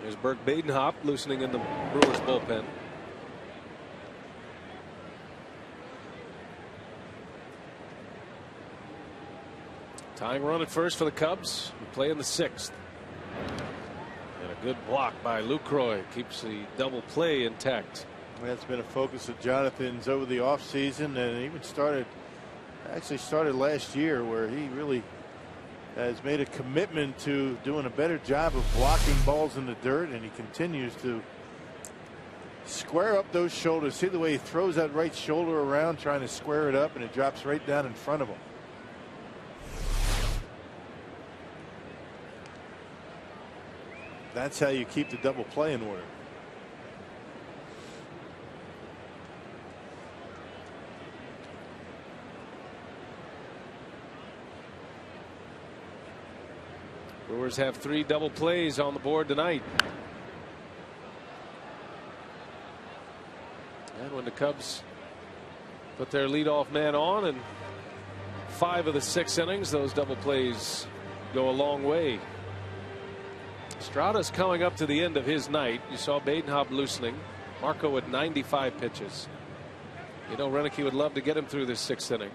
There's Burke Badenhop loosening in the Brewers bullpen. Tying run at first for the Cubs. We play in the 6th. And a good block by Lucroy keeps the double play intact. That's been a focus of Jonathan's over the offseason, and even started last year, where he really has made a commitment to doing a better job of blocking balls in the dirt, and he continues to square up those shoulders. See the way he throws that right shoulder around trying to square it up, and it drops right down in front of him. That's how you keep the double play in order. Brewers have 3 double plays on the board tonight. And when the Cubs put their leadoff man on in 5 of the 6 innings, those double plays go a long way. Estrada's coming up to the end of his night. You saw Badenhop loosening. Marco at 95 pitches. You know, Renicky would love to get him through this 6th inning.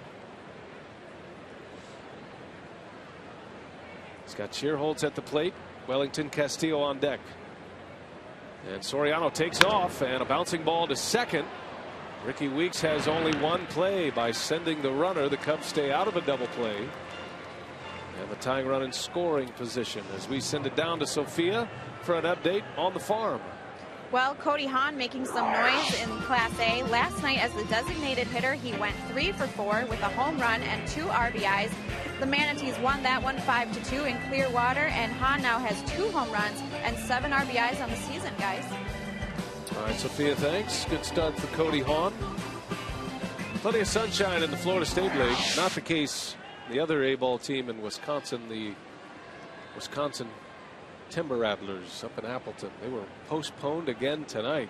He's got Shearholtz at the plate. Wellington Castillo on deck. And Soriano takes off, and a bouncing ball to second. Ricky Weeks has only 1 play. By sending the runner, the Cubs stay out of a double play. And the tying run in scoring position as we send it down to Sophia for an update on the farm. Well, Cody Hahn making some noise in Class A. Last night as the designated hitter, he went 3 for 4 with a home run and 2 RBIs. The Manatees won that one 5-2 in Clearwater, and Hahn now has 2 home runs and 7 RBIs on the season, guys. All right, Sophia, thanks. Good start for Cody Hahn. Plenty of sunshine in the Florida State League. Not the case the other A-ball team in Wisconsin, the Wisconsin Timber Rattlers up in Appleton. They were postponed again tonight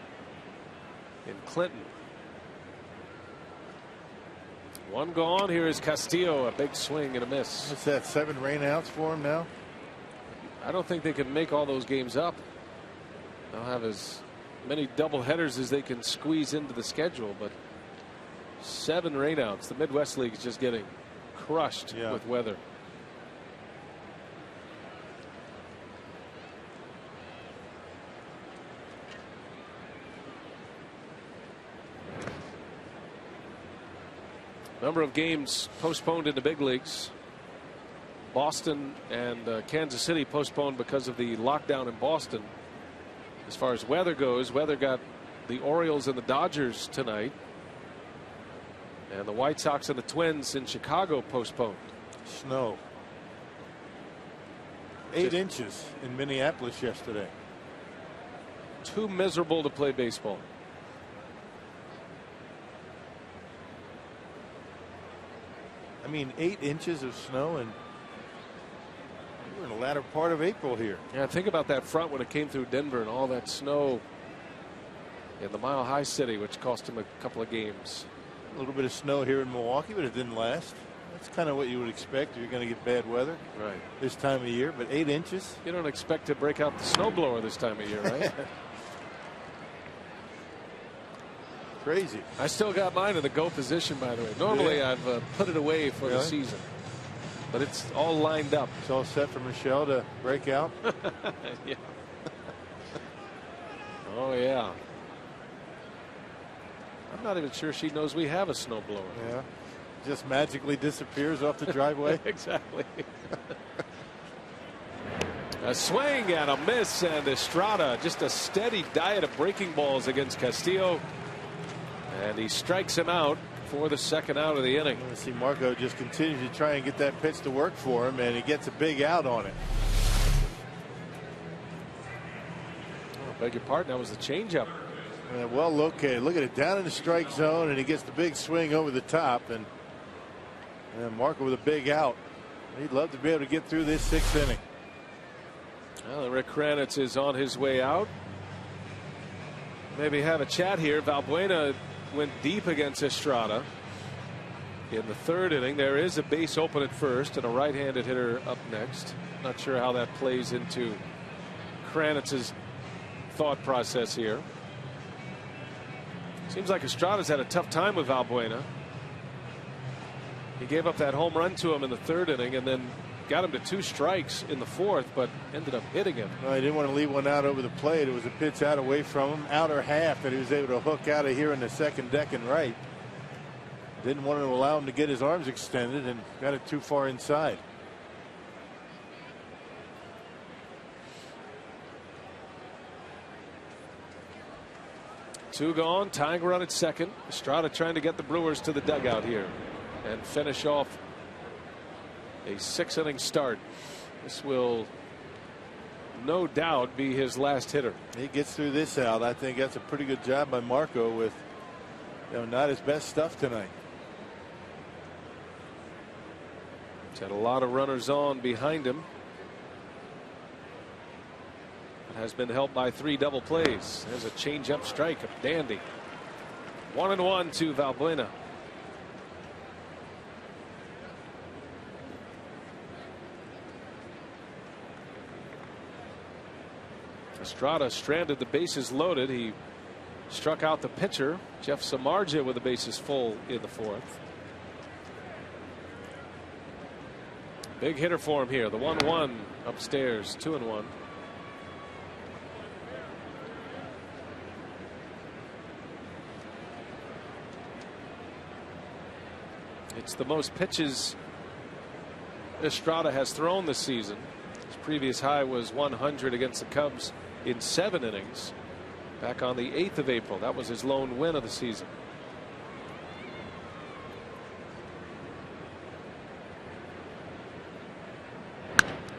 in Clinton. One gone. Here is Castillo. A big swing and a miss. What's that, 7 rainouts for him now? I don't think they can make all those games up. They'll have as many double headers as they can squeeze into the schedule, but 7 rainouts. The Midwest League is just getting crushed with weather. Number of games postponed in the big leagues. Boston and Kansas City postponed because of the lockdown in Boston. As far as weather goes, weather got the Orioles and the Dodgers tonight. And the White Sox and the Twins in Chicago postponed. Snow. 8 inches in Minneapolis yesterday. Too miserable to play baseball. I mean, 8 inches of snow, and we're in the latter part of April here. Yeah, think about that front when it came through Denver and all that snow in the Mile High City, which cost him a couple of games. A little bit of snow here in Milwaukee, but it didn't last. That's kind of what you would expect if you're going to get bad weather this time of year. But 8 inches. You don't expect to break out the snowblower this time of year, right? Crazy. I still got mine in the go position, by the way. Normally I've put it away for the season, but it's all lined up. It's all set for Michelle to break out. Yeah. Oh yeah. I'm not even sure she knows we have a snowblower. Yeah. Just magically disappears off the driveway. Exactly. A swing and a miss, and Estrada just a steady diet of breaking balls against Castillo. And he strikes him out for the second out of the inning. You see Marco just continue to try and get that pitch to work for him, and he gets a big out on it. Oh, beg your pardon, that was the changeup. Well located. Look at it, down in the strike zone, and he gets the big swing over the top, and Marco with a big out. He'd love to be able to get through this 6th inning. Well, Rick Kranitz is on his way out. Maybe have a chat here. Valbuena went deep against Estrada in the 3rd inning. There is a base open at first and a right-handed hitter up next. Not sure how that plays into Kranitz's thought process here. Seems like Estrada's had a tough time with Valbuena. He gave up that home run to him in the 3rd inning and then got him to 2 strikes in the 4th, but ended up hitting him. Well, he didn't want to leave one out over the plate. It was a pitch out away from him, outer half, that he was able to hook out of here in the 2nd deck and right. Didn't want to allow him to get his arms extended and got it too far inside. Two gone, tying run at 2nd. Estrada trying to get the Brewers to the dugout here and finish off a 6-inning start. This will no doubt be his last hitter. He gets through this out. I think that's a pretty good job by Marco with not his best stuff tonight. He's had a lot of runners on behind him. Has been helped by 3 double plays. There's a change-up strike, a dandy. 1-1 to Valbuena. Estrada stranded, the bases loaded. He struck out the pitcher, Jeff Samardzija, with the bases full in the 4th. Big hitter for him here. The 1-1 upstairs, 2-1. It's the most pitches Estrada has thrown this season. His previous high was 100 against the Cubs in 7 innings back on the 8th of April. That was his lone win of the season.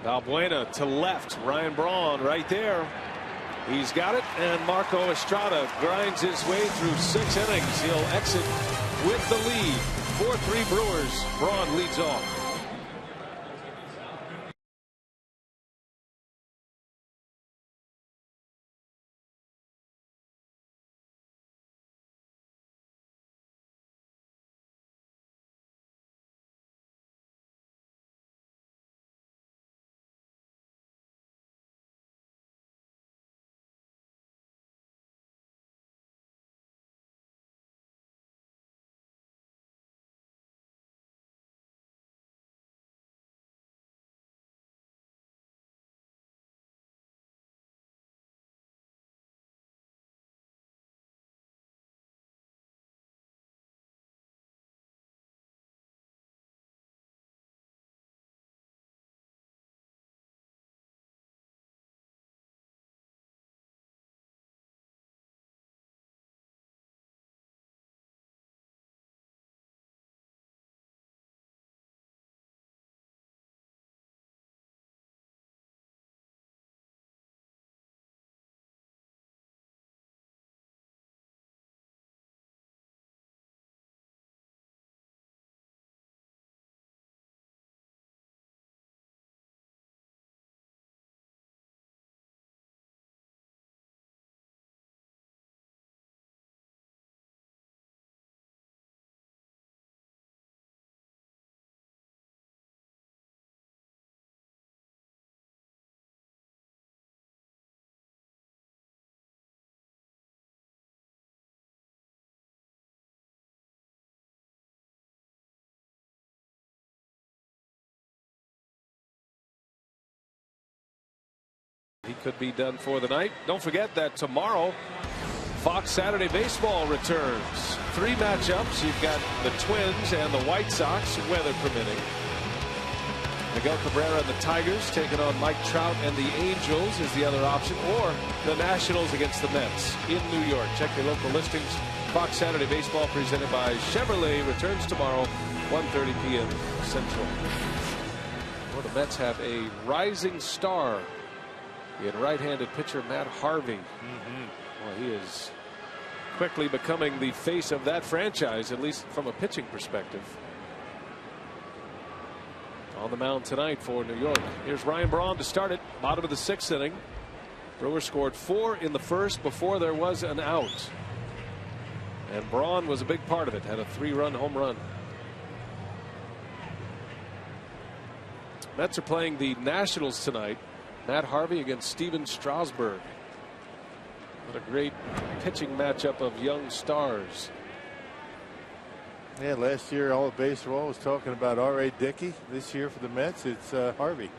Valbuena to left. Ryan Braun right there. He's got it, and Marco Estrada grinds his way through 6 innings. He'll exit with the lead. 4-3 Brewers. Braun leads off. He could be done for the night. Don't forget that tomorrow Fox Saturday Baseball returns. 3 matchups. You've got the Twins and the White Sox, weather permitting. Miguel Cabrera and the Tigers taking on Mike Trout and the Angels is the other option, or the Nationals against the Mets in New York. Check your local listings. Fox Saturday Baseball presented by Chevrolet returns tomorrow 1:30 p.m. Central. Well, the Mets have a rising star in right-handed pitcher Matt Harvey. Well, he is quickly becoming the face of that franchise, at least from a pitching perspective. On the mound tonight for New York. Here's Ryan Braun to start it. Bottom of the 6th inning. Brewers scored 4 in the first before there was an out. And Braun was a big part of it. Had a 3-run home run. Mets are playing the Nationals tonight. Matt Harvey against Steven Strasburg. What a great pitching matchup of young stars. Yeah, last year all of baseball was talking about R.A. Dickey. This year for the Mets, it's Harvey.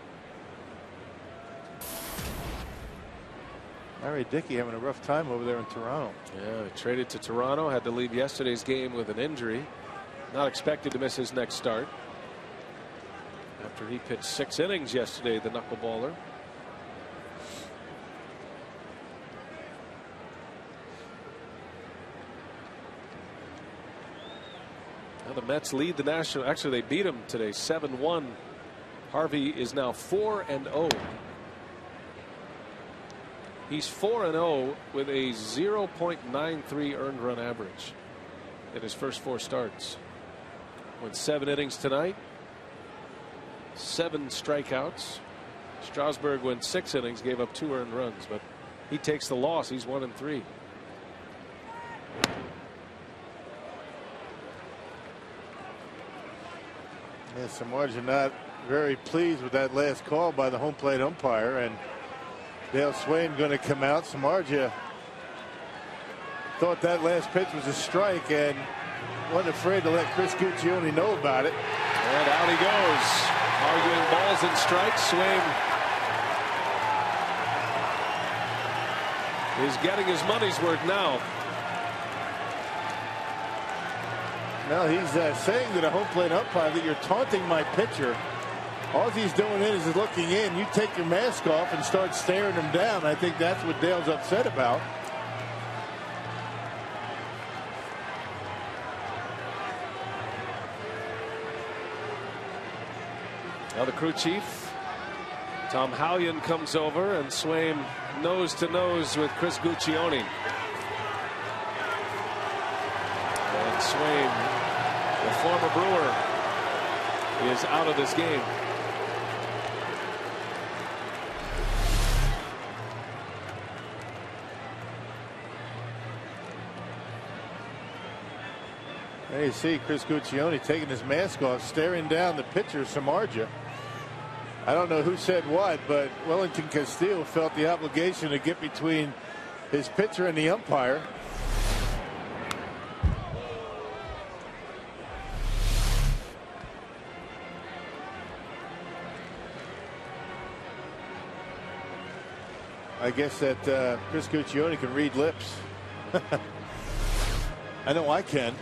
R.A. Dickey having a rough time over there in Toronto. Yeah, traded to Toronto. Had to leave yesterday's game with an injury. Not expected to miss his next start. After he pitched 6 innings yesterday, the knuckleballer. Now the Mets lead the National. Actually, they beat them today 7-1. Harvey is now 4-0. He's 4-0 with a 0.93 earned run average in his first 4 starts. Went 7 innings tonight. 7 strikeouts. Strasburg went 6 innings, gave up 2 earned runs, but he takes the loss. He's 1-3. Yeah, Samardzija not very pleased with that last call by the home plate umpire, and Dale Swain going to come out. Samardzija thought that last pitch was a strike and wasn't afraid to let Chris Guccione know about it. And out he goes, arguing balls and strikes. Swain is getting his money's worth now. Now he's saying to the home plate umpire that you're taunting my pitcher. All he's doing is looking in. You take your mask off and start staring him down. I think that's what Dale's upset about. Now the crew chief, Tom Hallion, comes over, and Swain nose to nose with Chris Guccione. And Swain, the former Brewer, is out of this game. There you see Chris Guccione taking his mask off, staring down the pitcher, Samardzija. I don't know who said what, but Wellington Castillo felt the obligation to get between his pitcher and the umpire. I guess that Chris Guccione can read lips. I know I can.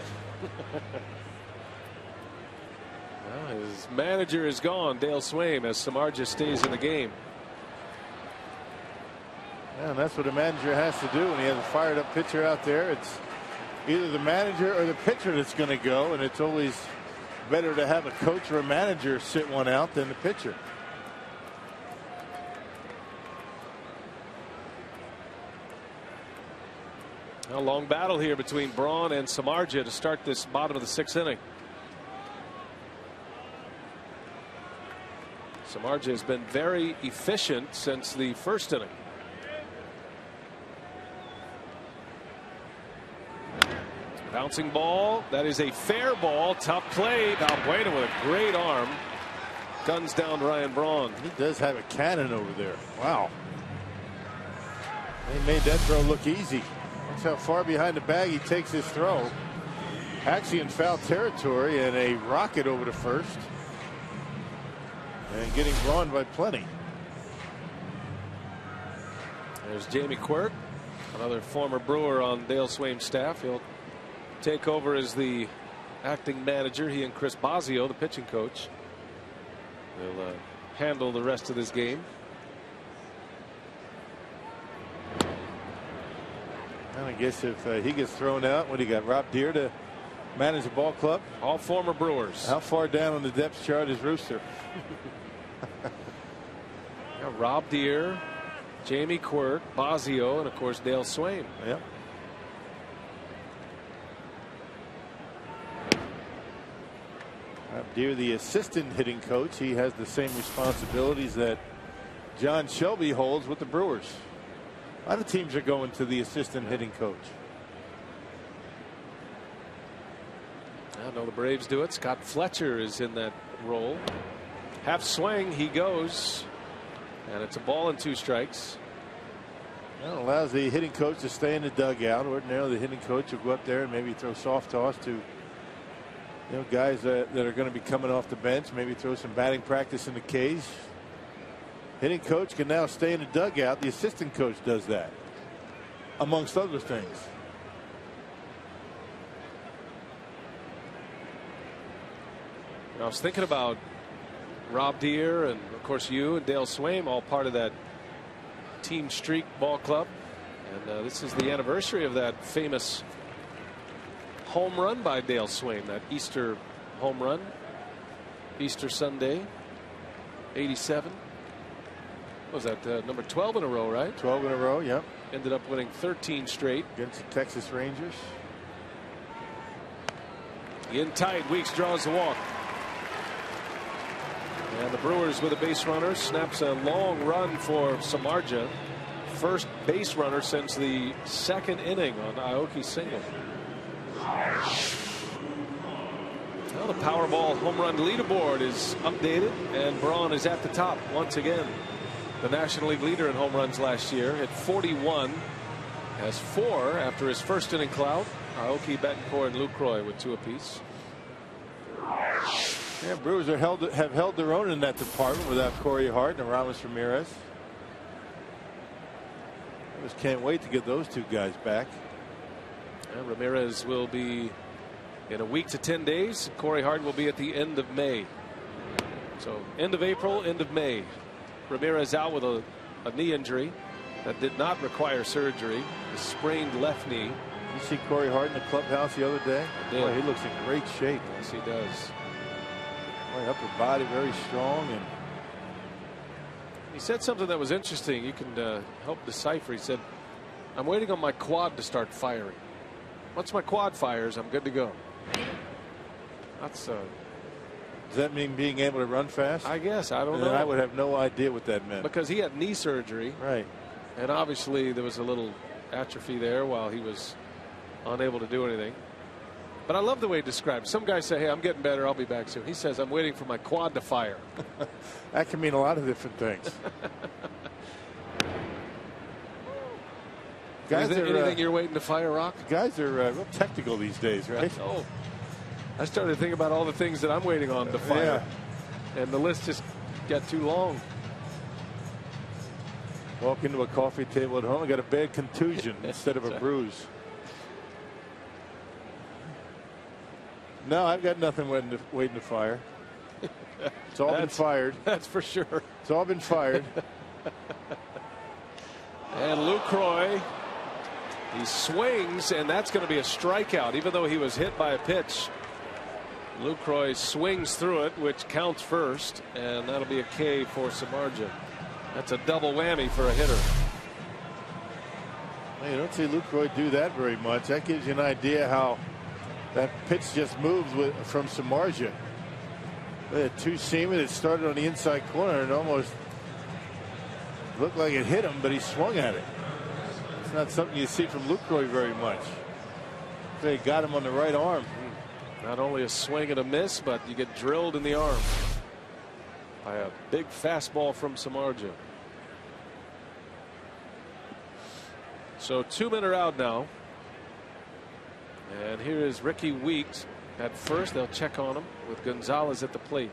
Well, his manager is gone, Dale Swain, as Samardzija stays in the game. Yeah, and that's what a manager has to do when he has a fired up pitcher out there. It's either the manager or the pitcher that's going to go, and it's always better to have a coach or a manager sit one out than the pitcher. A long battle here between Braun and Samardzija to start this bottom of the 6th inning. Samardzija has been very efficient since the 1st inning. Bouncing ball. That is a fair ball. Tough play. Valbuena with a great arm. Guns down Ryan Braun. He does have a cannon over there. Wow. They made that throw look easy. That's how far behind the bag he takes his throw. Actually in foul territory, and a rocket over to first. And getting Braun by plenty. There's Jamie Quirk, another former Brewer on Dale Swaim's staff. He'll take over as the acting manager. He and Chris Bosio, the pitching coach, will handle the rest of this game. And I guess if he gets thrown out, what do you got? Rob Deere to manage the ball club? All former Brewers. How far down on the depth chart is Rooster? Yeah, Rob Deere, Jamie Quirk, Bosio, and of course Dale Swaim. Yep. Rob Deere, the assistant hitting coach, he has the same responsibilities that John Shelby holds with the Brewers. A lot of teams are going to the assistant hitting coach. I know the Braves do it. Scott Fletcher is in that role. Half swing, he goes, and it's a ball and 2 strikes. Well, it allows the hitting coach to stay in the dugout. Ordinarily, the hitting coach will go up there and maybe throw soft toss to guys that are going to be coming off the bench. Maybe throw some batting practice in the cage. Hitting coach can now stay in the dugout. The assistant coach does that, amongst other things. I was thinking about Rob Deere and of course you and Dale Swaim, all part of that Team Streak ball club, and this is the anniversary of that famous home run by Dale Swaim, that Easter home run, Easter Sunday, '87. What was that number 12 in a row, right? 12 in a row, yep. Ended up winning 13 straight against the Texas Rangers. In tight, Weeks draws the walk. And the Brewers with a base runner, snaps a long run for Samardzija. First base runner since the 2nd inning on Aoki's single. Well, the Powerball home run leaderboard is updated, and Braun is at the top once again. The National League leader in home runs last year at 41, has 4 after his first inning clout. Aoki, Betancourt, and Lucroy with 2 apiece. Yeah, Brewers have held their own in that department without Corey Hart and Ramos Ramirez. I just can't wait to get those 2 guys back. And Ramirez will be in a week to 10 days. Corey Hart will be at the end of May. So end of April, end of May. Ramirez out with a knee injury that did not require surgery. A sprained left knee. You see Corey Hart in the clubhouse the other day? Boy, he looks in great shape. Yes, he does. Boy, upper body very strong, and he said something that was interesting. You can help decipher. He said, "I'm waiting on my quad to start firing. Once my quad fires, I'm good to go." That's does that mean being able to run fast? I guess. I don't know. I would have no idea what that meant. Because he had knee surgery. Right. And obviously there was a little atrophy there while he was unable to do anything. But I love the way he described it. Some guys say, "Hey, I'm getting better. I'll be back soon." He says, "I'm waiting for my quad to fire." That can mean a lot of different things. Guys, anything you're waiting to fire, Rock? Guys are real technical these days, right? Oh, I started to think about all the things that I'm waiting on to fire. Yeah. And the list just got too long. Walk into a coffee table at home and got a bad contusion instead of a bruise. No, I've got nothing waiting to fire. It's all been fired. That's for sure. It's all been fired. And Lucroy, he swings, and that's going to be a strikeout, even though he was hit by a pitch. Lucroy swings through it, which counts first, and that'll be a K for Samardzija. That's a double whammy for a hitter. Well, you don't see Lucroy do that very much. That gives you an idea how that pitch just moves from Samardzija. They had 2-seamer that started on the inside corner and almost looked like it hit him, but he swung at it. It's not something you see from Lucroy very much. They got him on the right arm. Not only a swing and a miss, but you get drilled in the arm by a big fastball from Samardzija. So 2 men are out now. And here is Ricky Weeks at first. They'll check on him with Gonzalez at the plate.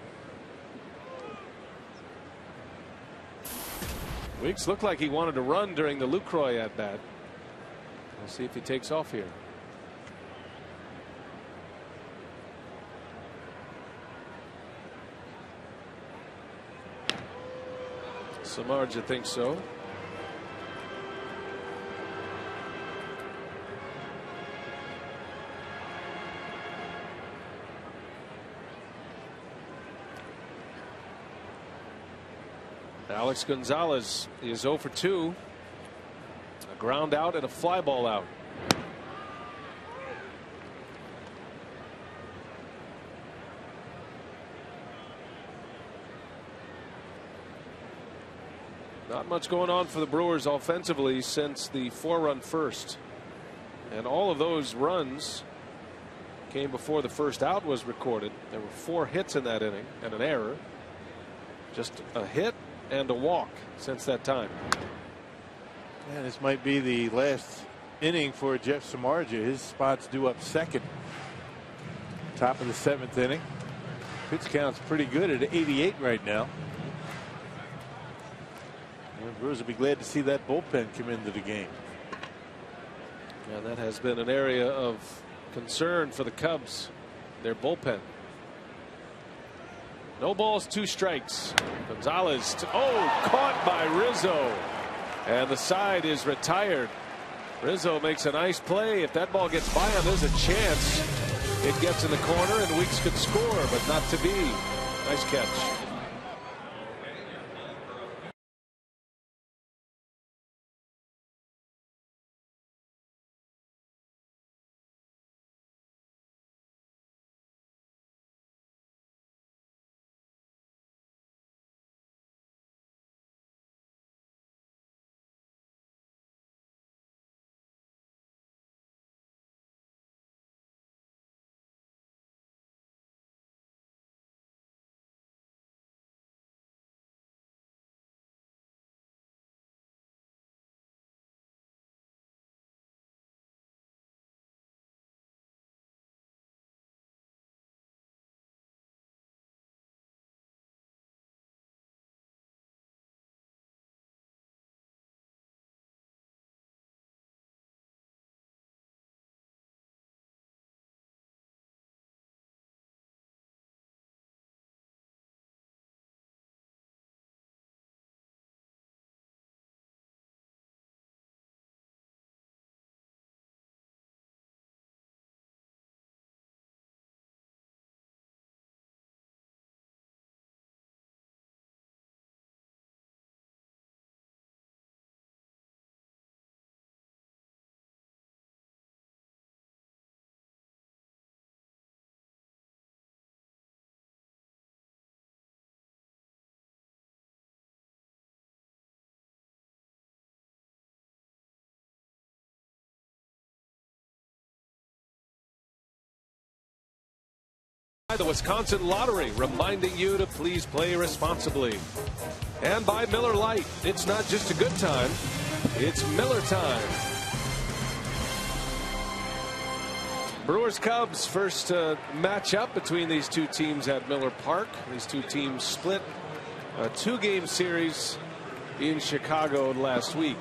Weeks looked like he wanted to run during the Lucroy at bat. We'll see if he takes off here. Samardzija thinks so. Alex Gonzalez is 0 for 2. A ground out and a fly ball out. Not much going on for the Brewers offensively since the 4-run first. And all of those runs came before the first out was recorded. There were 4 hits in that inning and an error. Just a hit and a walk since that time. And this might be the last inning for Jeff Samardzija. His spot's due up second. Top of the 7th inning. Pitch count's pretty good at 88 right now. And the Brewers will be glad to see that bullpen come into the game. Yeah, that has been an area of concern for the Cubs. Their bullpen. No balls, 2 strikes. Gonzalez, caught by Rizzo. And the side is retired. Rizzo makes a nice play. If that ball gets by him, there's a chance it gets in the corner and Weeks could score, but not to be. Nice catch. The Wisconsin Lottery reminding you to please play responsibly. And by Miller Lite. It's not just a good time, it's Miller time. Brewers Cubs first matchup between these two teams at Miller Park. These two teams split a 2-game series in Chicago last week.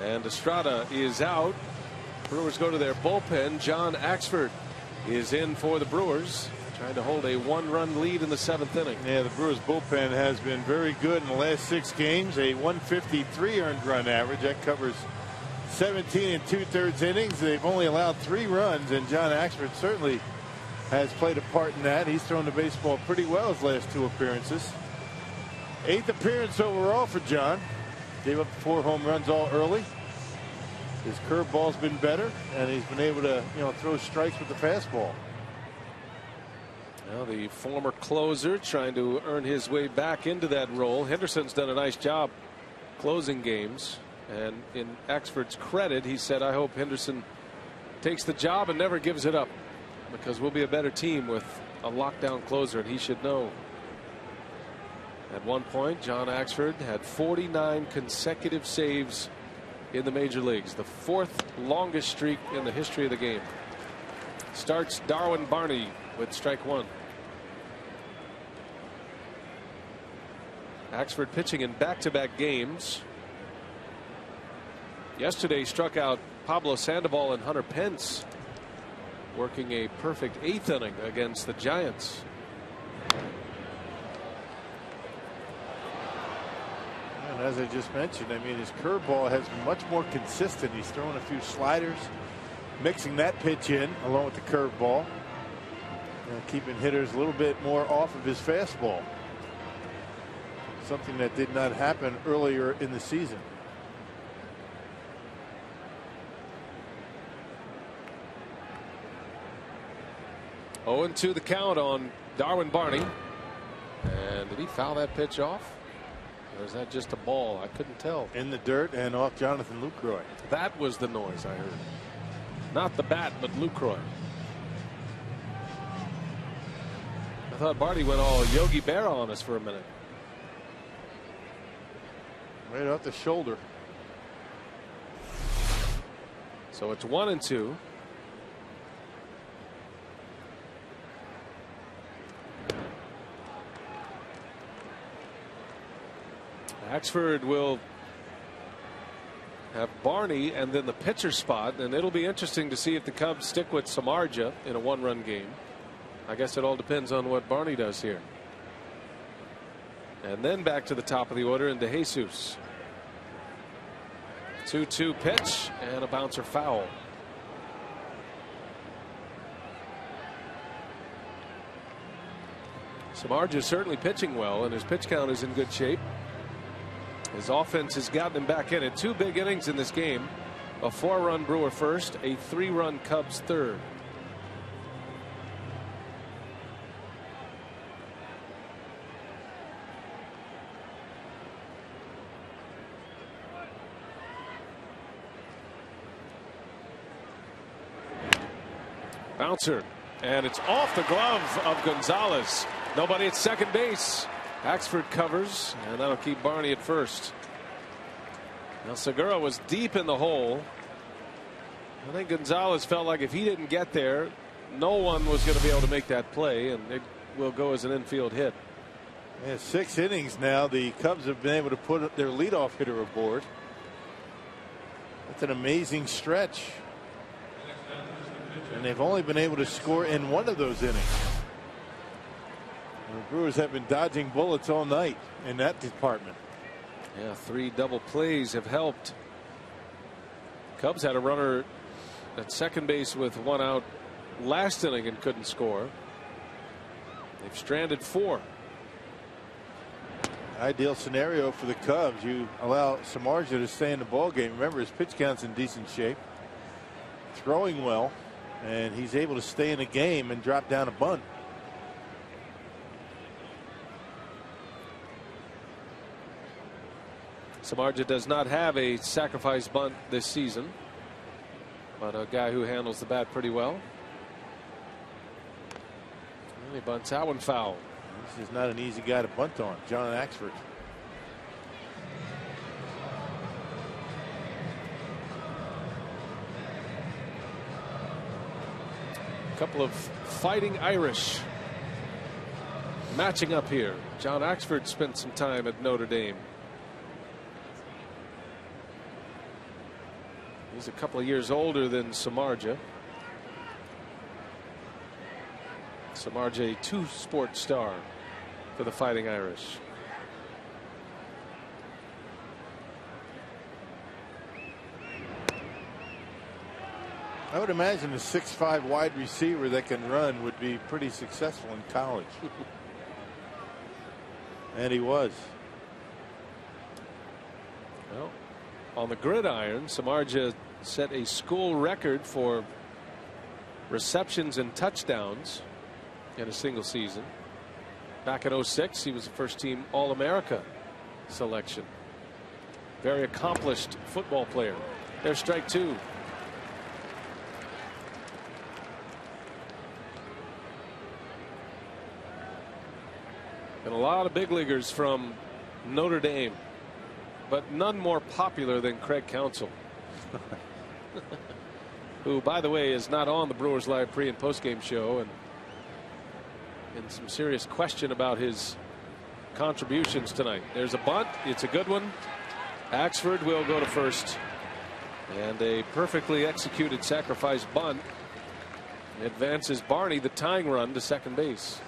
And Estrada is out. Brewers go to their bullpen. John Axford is in for the Brewers, trying to hold a 1-run lead in the 7th inning. Yeah, the Brewers bullpen has been very good in the last 6 games. A 153 earned run average. That covers 17 2/3 innings. They've only allowed 3 runs, and John Axford certainly has played a part in that. He's thrown the baseball pretty well his last 2 appearances. 8th appearance overall for John. Gave up 4 home runs all early. His curveball's been better, and he's been able to, throw strikes with the fastball. Well, the former closer trying to earn his way back into that role. Henderson's done a nice job closing games, and in Axford's credit, he said, I hope Henderson takes the job and never gives it up, because we'll be a better team with a lockdown closer, and he should know. At one point, John Axford had 49 consecutive saves in the major leagues, the 4th longest streak in the history of the game. Starts Darwin Barney with strike 1. Axford pitching in back-to-back games. Yesterday struck out Pablo Sandoval and Hunter Pence, working a perfect 8th inning against the Giants. And as I just mentioned, I mean, his curveball has been much more consistent. He's throwing a few sliders, mixing that pitch in along with the curveball, keeping hitters a little bit more off of his fastball. Something that did not happen earlier in the season. Oh, 0-2 the count on Darwin Barney. And did he foul that pitch off? Or is that just a ball? I couldn't tell. In the dirt and off Jonathan Lucroy. That was the noise I heard. Not the bat, but Lucroy. I thought Barney went all Yogi Berra on us for a minute. Right off the shoulder. So it's 1-2. Axford will have Barney and then the pitcher spot, and it'll be interesting to see if the Cubs stick with Samardzija in a 1-run game. I guess it all depends on what Barney does here. And then back to the top of the order into Jesus. 2-2 pitch and a bouncer foul. Samardzija certainly pitching well, and his pitch count is in good shape. His offense has gotten him back in it. 2 big innings in this game. A 4-run Brewer first, a 3-run Cubs third. Bouncer, and it's off the glove of Gonzalez. Nobody at second base. Axford covers, and that'll keep Barney at first. Now Segura was deep in the hole. I think Gonzalez felt like if he didn't get there, no one was going to be able to make that play, and it will go as an infield hit. Yeah, 6 innings now. The Cubs have been able to put their leadoff hitter aboard. That's an amazing stretch. And they've only been able to score in 1 of those innings. The Brewers have been dodging bullets all night in that department. Yeah, 3 double plays have helped. Cubs had a runner at second base with 1 out last inning and couldn't score. They've stranded 4. Ideal scenario for the Cubs. You allow Samardzija to stay in the ball game. Remember, his pitch count's in decent shape, throwing well, and he's able to stay in the game and drop down a bunt. Samardzija does not have a sacrifice bunt this season, but a guy who handles the bat pretty well. And he bunts that one foul. This is not an easy guy to bunt on, John Axford. A couple of fighting Irish matching up here. John Axford spent some time at Notre Dame. He's a couple of years older than Samardzija. Samardzija, a 2-sport star for the Fighting Irish. I would imagine a 6'5" wide receiver that can run would be pretty successful in college. And he was. Well, on the gridiron, Samardzija set a school record for receptions and touchdowns in a single season. Back in 06, he was a first-team All-America selection. Very accomplished football player. There's strike 2. And a lot of big leaguers from Notre Dame, but none more popular than Craig Counsell, who, by the way, is not on the Brewers Live pre- and post-game show, and in some serious question about his contributions tonight. There's a bunt. It's a good one. Axford will go to first. And a perfectly executed sacrifice bunt advances Barney the tying run to second base.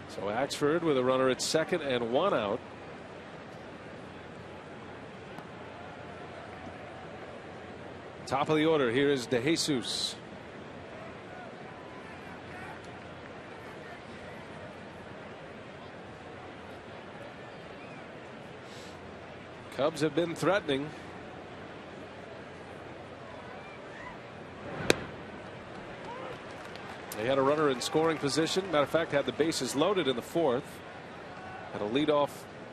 So Axford with a runner at second and one out. Top of the order, here is DeJesus. Cubs have been threatening. They had a runner in scoring position. Matter of fact, had the bases loaded in the fourth. Had a leadoff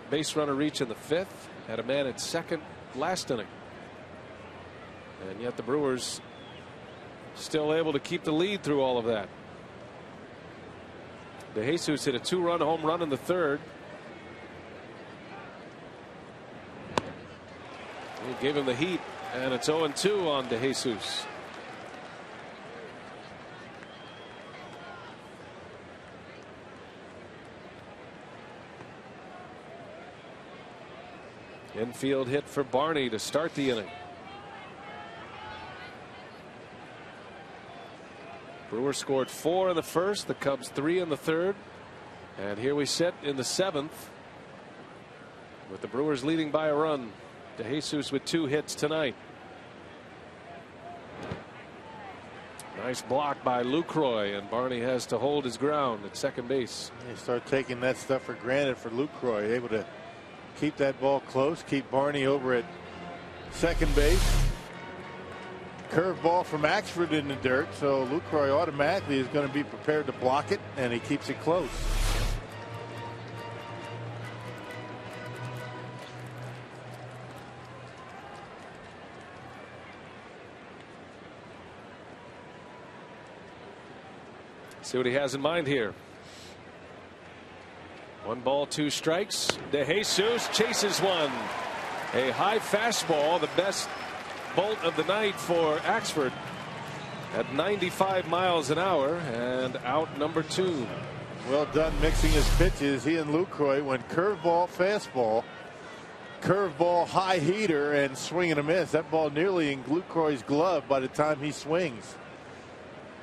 base runner reach in the fifth. Had a man at second last inning. And yet the Brewers still able to keep the lead through all of that. DeJesus hit a 2-run home run in the third. He gave him the heat, and it's 0-2 on DeJesus. Infield hit for Barney to start the inning. Brewers scored 4 in the first, the Cubs 3 in the third, and here we sit in the seventh with the Brewers leading by a run. DeJesus with 2 hits tonight. Nice block by Lucroy, and Barney has to hold his ground at second base. You start taking that stuff for granted for Lucroy, able to keep that ball close, keep Barney over at second base. Curveball from Axford in the dirt, so Lucroy automatically is going to be prepared to block it, and he keeps it close. See what he has in mind here. 1 ball, 2 strikes. DeJesus chases one. A high fastball, the best bolt of the night for Axford at 95 miles an hour, and out number 2. Well done mixing his pitches. He and Lucroy went curveball, fastball, curveball, high heater, and swing and a miss. That ball nearly in Lucroy's glove by the time he swings.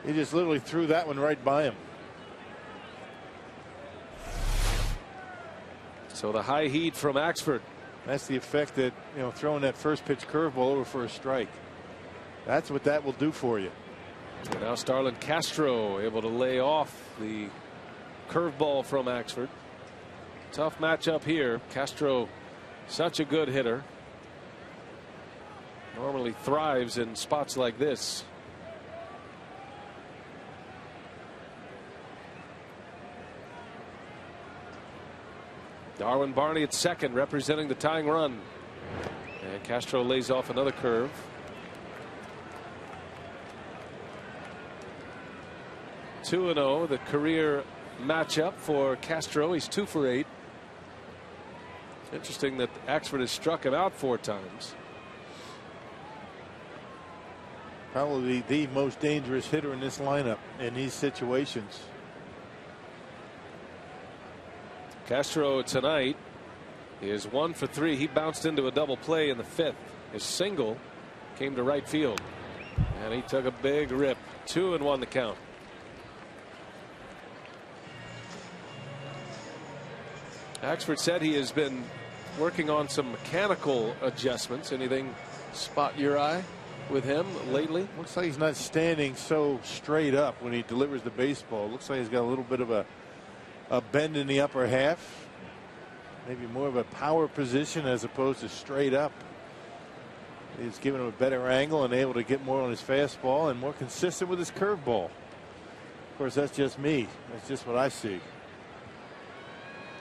He just literally threw that one right by him. So the high heat from Axford. That's the effect that, you know, throwing that first pitch curveball over for a strike. That's what that will do for you. And now Starlin Castro able to lay off the curveball from Axford. Tough matchup here. Castro, such a good hitter. Normally thrives in spots like this. Darwin Barney at second, representing the tying run. And Castro lays off another curve. (2-0), the career matchup for Castro. He's 2 for 8. Interesting that Axford has struck him out 4 times. Probably the most dangerous hitter in this lineup in these situations. Castro tonight is 1 for 3. He bounced into a double play in the 5th. His single came to right field, and he took a big rip. 2-1 the count. Axford said he has been working on some mechanical adjustments. Anything spot your eye with him lately? Looks like he's not standing so straight up when he delivers the baseball. Looks like he's got a little bit of a bend in the upper half, maybe more of a power position as opposed to straight up. He's giving him a better angle and able to get more on his fastball and more consistent with his curveball. Of course, that's just me. That's just what I see.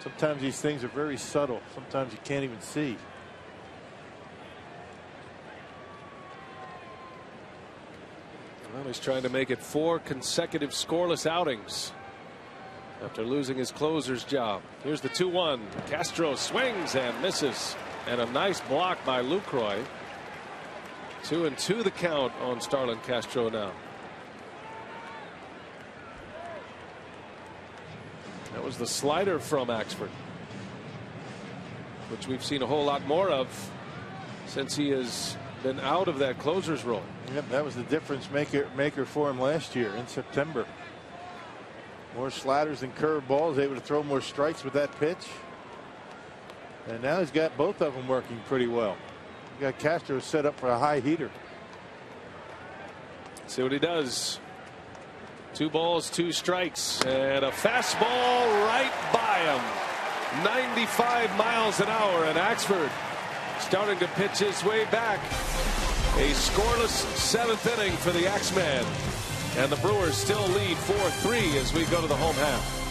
Sometimes these things are very subtle. Sometimes you can't even see. Well, he's trying to make it 4 consecutive scoreless outings. after losing his closer's job. Here's the 2-1. Castro swings and misses, and a nice block by Lucroy. 2-2 the count on Starlin Castro now. That was the slider from Axford, which we've seen a whole lot more of since he has been out of that closer's role. Yep, that was the difference maker for him last year in September. More sliders and curve balls, able to throw more strikes with that pitch. And now he's got both of them working pretty well. He got Castro set up for a high heater. See what he does. 2 balls, 2 strikes, and a fastball right by him. 95 miles an hour, and Axford starting to pitch his way back. A scoreless 7th inning for the Axeman, and the Brewers still lead 4-3 as we go to the home half.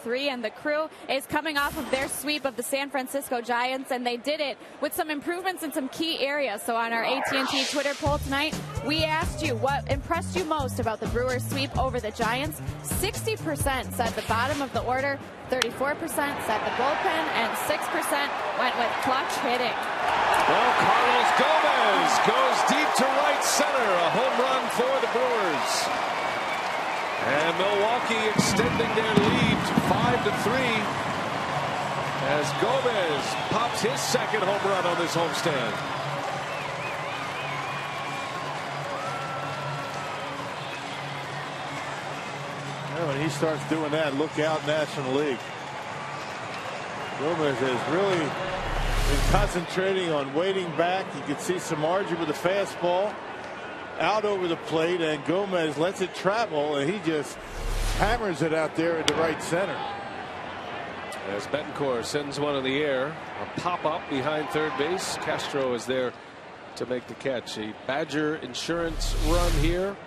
And the crew is coming off of their sweep of the San Francisco Giants, and they did it with some improvements in some key areas. So on our AT&T Twitter poll tonight, we asked you what impressed you most about the Brewers sweep over the Giants. 60% said the bottom of the order, 34% said the bullpen, and 6% went with clutch hitting. Well, Carlos Gomez goes deep to right center, a home run for the Brewers. And Milwaukee extending their lead to 5-3 as Gomez pops his second home run on this homestand. Yeah, when he starts doing that, look out, National League. Gomez has really been concentrating on waiting back. You can see Samardzija with a fastball out over the plate, and Gomez lets it travel, and he just hammers it out there into right center. As Betancourt sends one in the air, a pop-up behind third base. Castro is there to make the catch. A Badger insurance run here.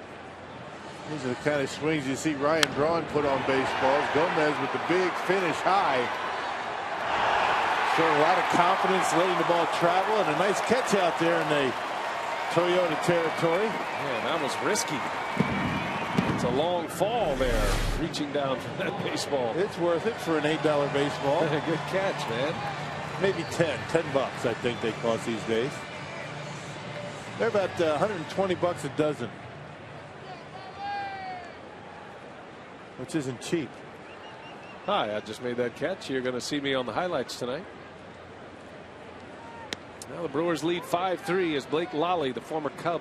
These are the kind of swings you see Ryan Braun put on baseballs. Gomez with the big finish high. Showing a lot of confidence, letting the ball travel, and a nice catch out there in the Toyota territory. Yeah, that was risky. It's a long fall there, reaching down for that baseball. It's worth it for an $8 baseball. Good catch, man. Maybe $10 I think they cost these days. They're about $120 a dozen, which isn't cheap. Hi, I just made that catch. You're going to see me on the highlights tonight. Now the Brewers lead 5-3 as Blake Lally, the former Cub,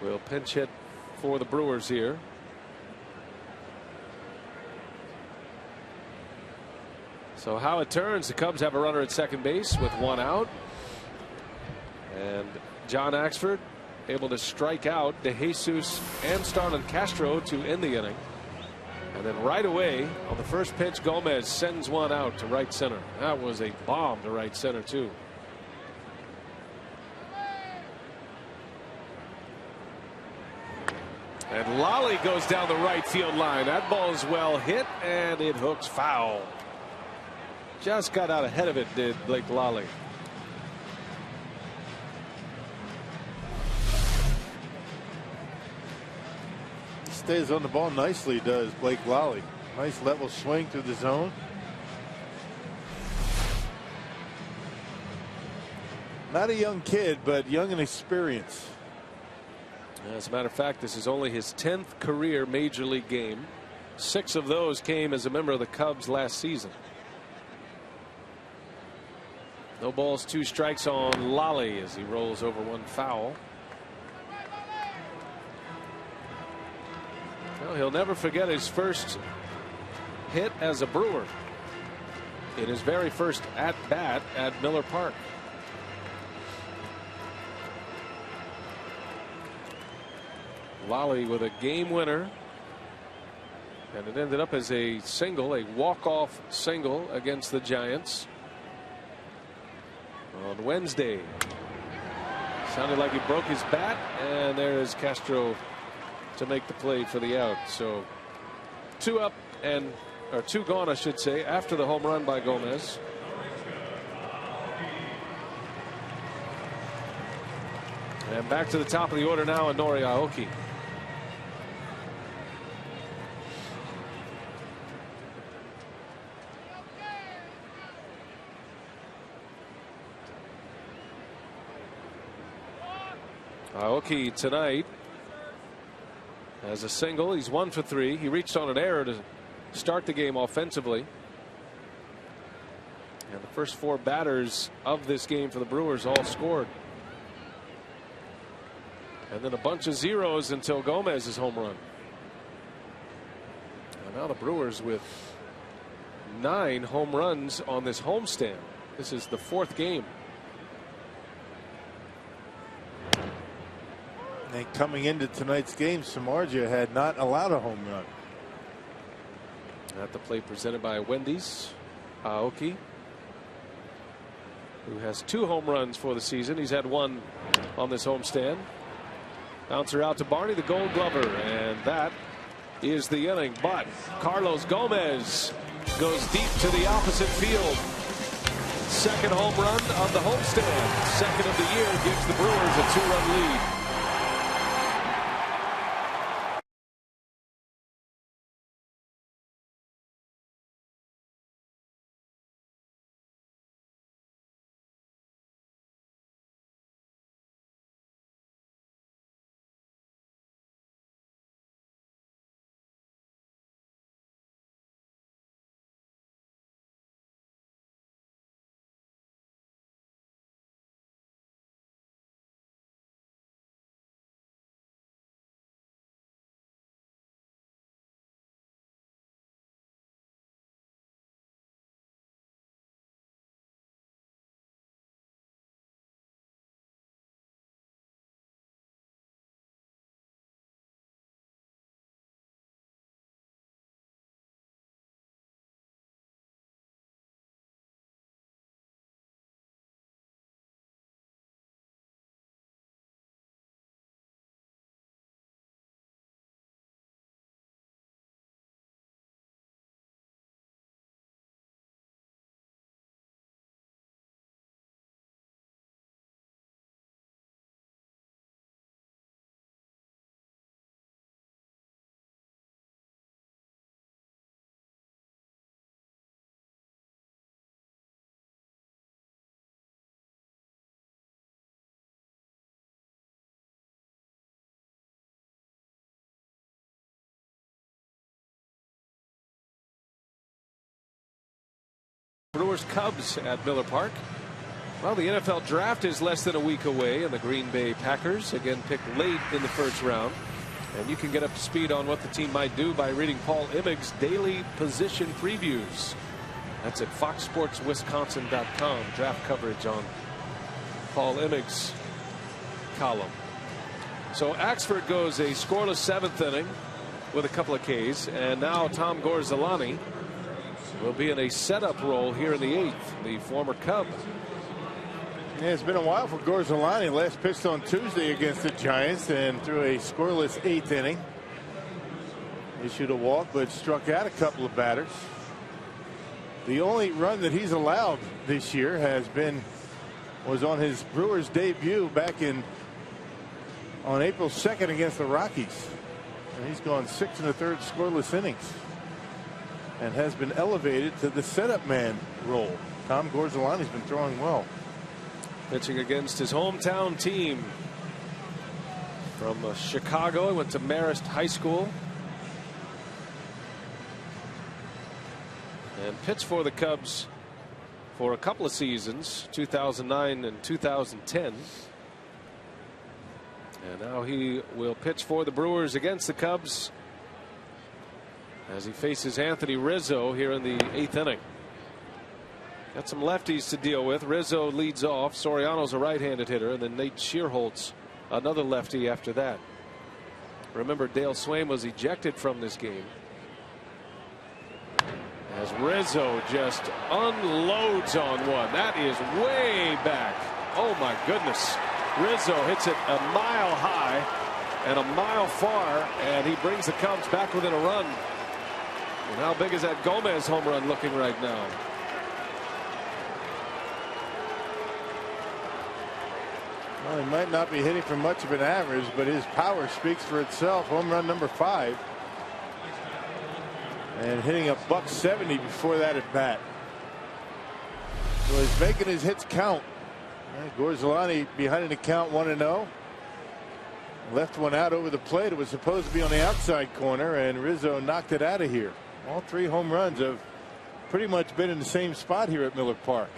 will pinch hit for the Brewers here. So how it turns, the Cubs have a runner at second base with 1 out. And John Axford able to strike out DeJesus and Starlin Castro to end the inning. And then right away on the first pitch, Gomez sends one out to right center. That was a bomb to right center too. And Lally goes down the right field line. That ball is well hit and it hooks foul. Just got out ahead of it, did Blake Lally. Stays on the ball nicely, does Blake Lally. Nice level swing through the zone. Not a young kid, but young in experience. As a matter of fact, this is only his 10th career major league game. 6 of those came as a member of the Cubs last season. No balls, 2 strikes on Lally as he rolls over one foul. Well, he'll never forget his first hit as a Brewer in his very first at bat at Miller Park. Lally with a game winner, and it ended up as a single, a walk-off single against the Giants on Wednesday. Sounded like he broke his bat, and there is Castro to make the play for the out. So 2 up and or 2 gone, I should say, after the home run by Gomez. And back to the top of the order now, and Nori Aoki. Aoki tonight has a single. He's 1 for 3. He reached on an error to start the game offensively. And the first 4 batters of this game for the Brewers all scored. And then a bunch of zeros until Gomez's home run. And now the Brewers with 9 home runs on this homestand. This is the 4th game. And coming into tonight's game, Samardzija had not allowed a home run. At the plate presented by Wendy's, Aoki, who has 2 home runs for the season. He's had 1 on this homestand. Bouncer out to Barney, the Gold Glover, and that is the inning. But Carlos Gomez goes deep to the opposite field. 2nd home run of the homestand. 2nd of the year, gives the Brewers a 2-run lead. Brewers Cubs at Miller Park. Well, the NFL draft is less than a week away, and the Green Bay Packers again picked late in the 1st round. And you can get up to speed on what the team might do by reading Paul Immig's daily position previews. That's at foxsportswisconsin.com. Draft coverage on Paul Immig's column. So Axford goes a scoreless 7th inning with a couple of Ks, and now Tom Gorzolani will be in a setup role here in the 8th. The former Cub. Yeah, it's been a while for Gorzolani. Last pitched on Tuesday against the Giants and threw a scoreless 8th inning. Issued a walk, but struck out a couple of batters. The only run that he's allowed this year was on his Brewers debut back on April 2nd against the Rockies. And he's gone 6 1/3 scoreless innings and has been elevated to the setup man role. Tom Gorzolani's been throwing well. Pitching against his hometown team from Chicago. He went to Marist High School and pitched for the Cubs for a couple of seasons, 2009 and 2010. And now he will pitch for the Brewers against the Cubs as he faces Anthony Rizzo here in the 8th inning. Got some lefties to deal with. Rizzo leads off. Soriano's a right-handed hitter, and then Nate Shearholtz, another lefty after that. Remember, Dale Swain was ejected from this game as Rizzo just unloads on one. That is way back. Oh my goodness. Rizzo hits it a mile high and a mile far, and he brings the Cubs back within a run. And how big is that Gomez home run looking right now? Well, he might not be hitting for much of an average, but his power speaks for itself. Home run number 5. And hitting a .170 before that at bat. So he's making his hits count. Gorzolani behind in the count 1-0. Left one out over the plate. It was supposed to be on the outside corner, and Rizzo knocked it out of here. All 3 home runs have pretty much been in the same spot here at Miller Park.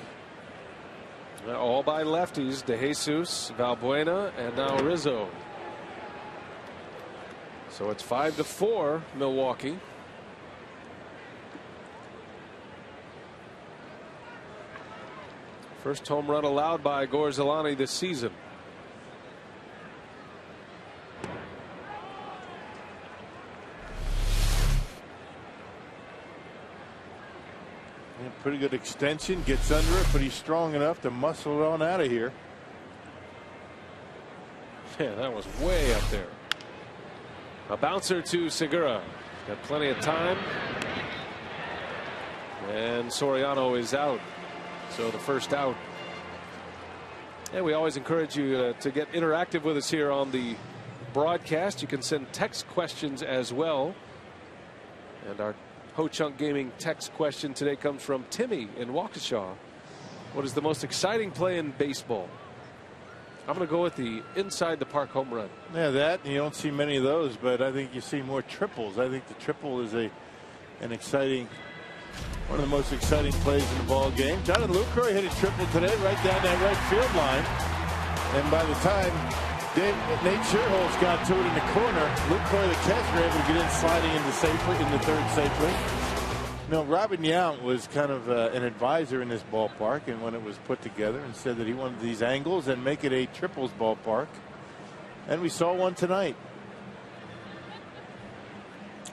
All by lefties. DeJesus, Valbuena, and now Rizzo. So it's 5-4 Milwaukee. First home run allowed by Gorzolani this season. Pretty good extension, gets under it, but he's strong enough to muscle it on out of here. Yeah, that was way up there. A bouncer to Segura. Got plenty of time. And Soriano is out. So the first out. And we always encourage you to get interactive with us here on the broadcast. You can send text questions as well. And our Ho Chunk Gaming text question today comes from Timmy in Waukesha. What is the most exciting play in baseball? I'm going to go with the inside the park home run. Yeah, that, you don't see many of those, but I think you see more triples. I think the triple is one of the most exciting plays in the ball game. Jonathan Lucroy hit a triple today right down that right field line. And by the time Nate Shearholtz got to it in the corner, Lucroy, the catcher, able to get in sliding into the third safely. You know, Robin Yount was kind of an advisor in this ballpark, and when it was put together, and said that he wanted these angles and make it a triples ballpark. And we saw one tonight.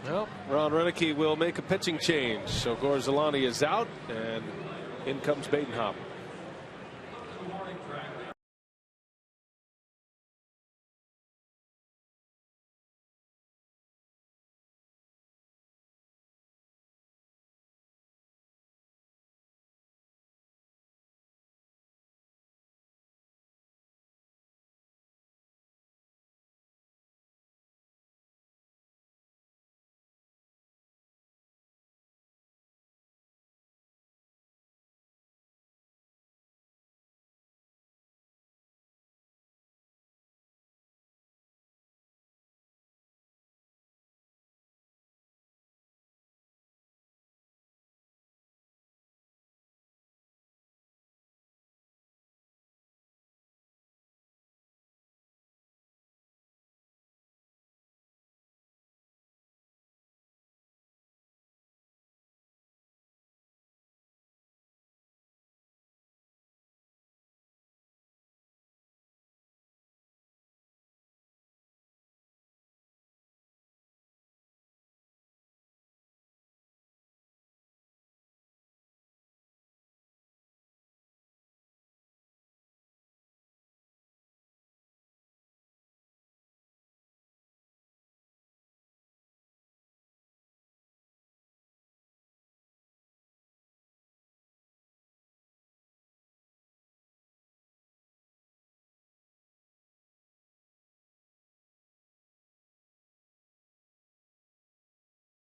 Well, Ron Renicky will make a pitching change. So Gorzolani is out, and in comes Badenhop.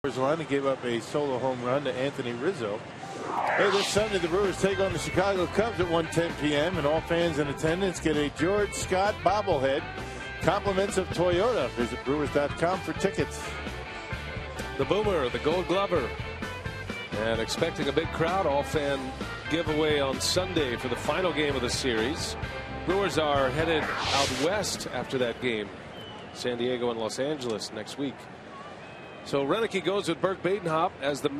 Run and gave up a solo home run to Anthony Rizzo. Hey, this Sunday the Brewers take on the Chicago Cubs at 1:10 p.m. and all fans in attendance get a George Scott bobblehead. Compliments of Toyota. Visit Brewers.com for tickets. The Boomer, the Gold Glover, and expecting a big crowd. All fan giveaway on Sunday for the final game of the series. Brewers are headed out west after that game. San Diego and Los Angeles next week. So Renicky goes with Burke Badenhop as the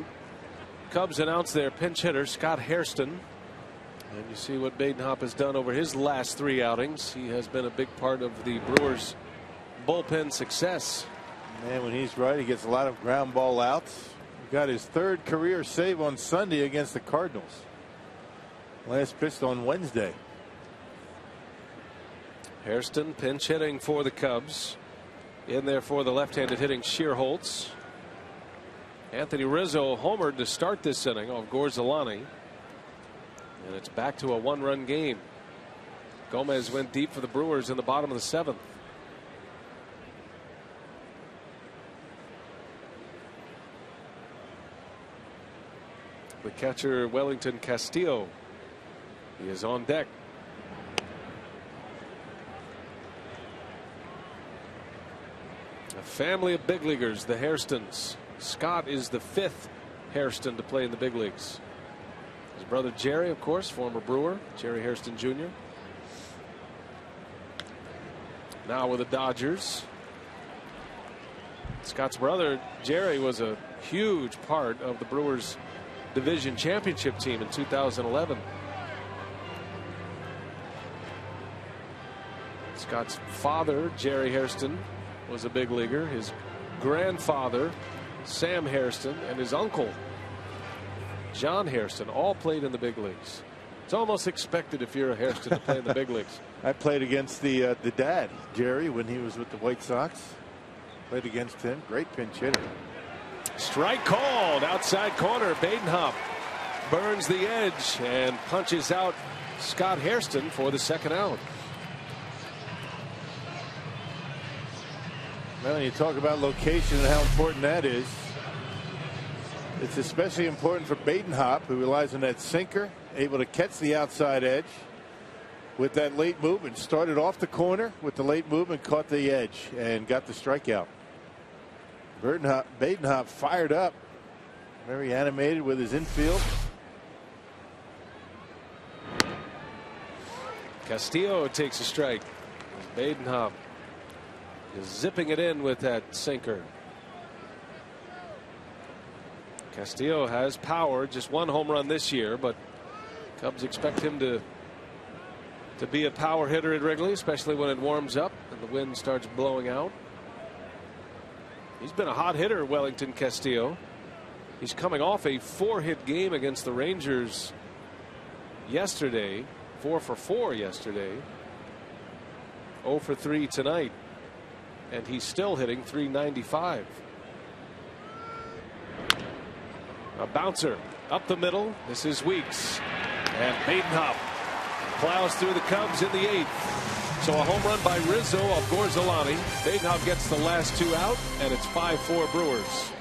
Cubs announce their pinch hitter, Scott Hairston. And you see what Badenhop has done over his last 3 outings. He has been a big part of the Brewers bullpen success. Man, when he's right, he gets a lot of ground ball outs. He got his 3rd career save on Sunday against the Cardinals. Last pitched on Wednesday. Hairston pinch hitting for the Cubs. In there for the left-handed hitting Shearholtz. Anthony Rizzo homered to start this inning off Gorzolani. And it's back to a 1-run game. Gomez went deep for the Brewers in the bottom of the 7th. The catcher Wellington Castillo. He is on deck. A family of big leaguers, the Hairstons. Scott is the 5th Hairston to play in the big leagues. His brother Jerry, of course, former Brewer, Jerry Hairston Jr. Now with the Dodgers. Scott's brother Jerry was a huge part of the Brewers division championship team in 2011. Scott's father, Jerry Hairston, was a big leaguer. His grandfather, Sam Hairston, and his uncle, John Hairston, all played in the big leagues. It's almost expected if you're a Hairston to play in the big leagues. I played against the dad, Jerry, when he was with the White Sox. Played against him. Great pinch hitter. Strike called outside corner. Badenhop burns the edge and punches out Scott Hairston for the 2nd out. Well, when you talk about location and how important that is, it's especially important for Badenhop, who relies on that sinker, able to catch the outside edge with that late movement. Started off the corner with the late movement, caught the edge, and got the strikeout. Badenhop fired up, very animated with his infield. Castillo takes a strike. Badenhop is zipping it in with that sinker. Castillo has power, just 1 home run this year, but Cubs expect him to be a power hitter at Wrigley, especially when it warms up and the wind starts blowing out. He's been a hot hitter, Wellington Castillo. He's coming off a 4-hit game against the Rangers yesterday. 4 for 4 yesterday. 0 for 3 tonight. And he's still hitting .395. A bouncer up the middle. This is Weeks. And Badenhop plows through the Cubs in the 8th. So a home run by Rizzo of Gorzolani. Badenhop gets the last 2 out, and it's 5-4 Brewers.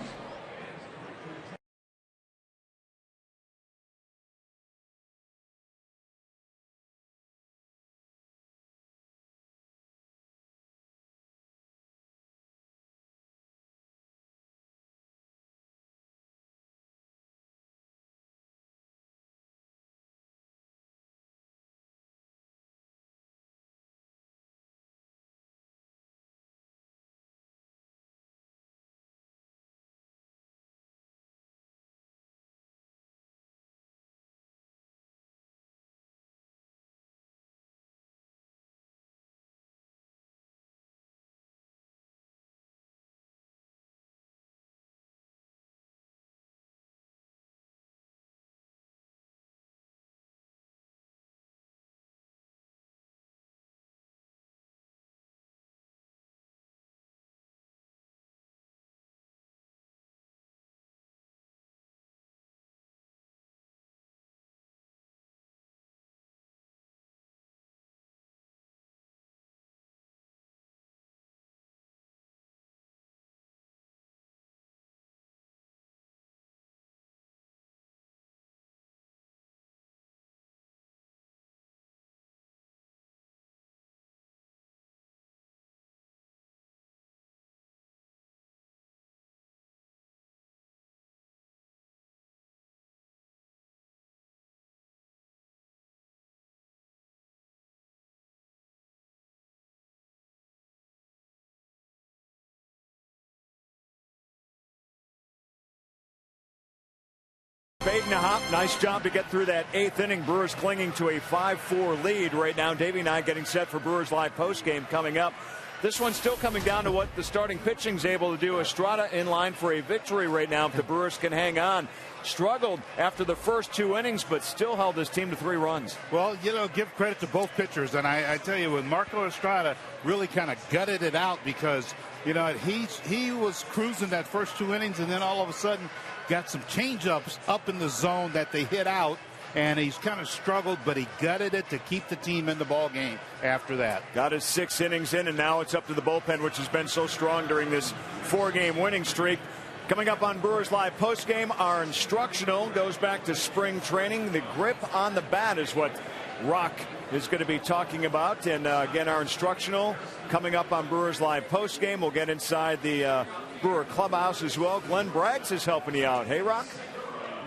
Badenhop. Nice job to get through that 8th inning. Brewers clinging to a 5-4 lead right now. Davey and I getting set for Brewers Live postgame coming up. This one's still coming down to what the starting pitching's able to do. Estrada in line for a victory right now if the Brewers can hang on. Struggled after the first 2 innings, but still held his team to 3 runs. Well, you know, give credit to both pitchers. And I tell you, when Marco Estrada really kind of gutted it out because, you know, he was cruising that first 2 innings, and then all of a sudden got some change-ups up in the zone that they hit out. And he's kind of struggled, but he gutted it to keep the team in the ball game after that. Got his 6 innings in, and now it's up to the bullpen, which has been so strong during this 4-game winning streak. Coming up on Brewers Live postgame, our instructional goes back to spring training. The grip on the bat is what Rock is going to be talking about. And again, our instructional coming up on Brewers Live postgame. We'll get inside the Brewer clubhouse as well. Glenn Braggs is helping you out. Hey, Rock?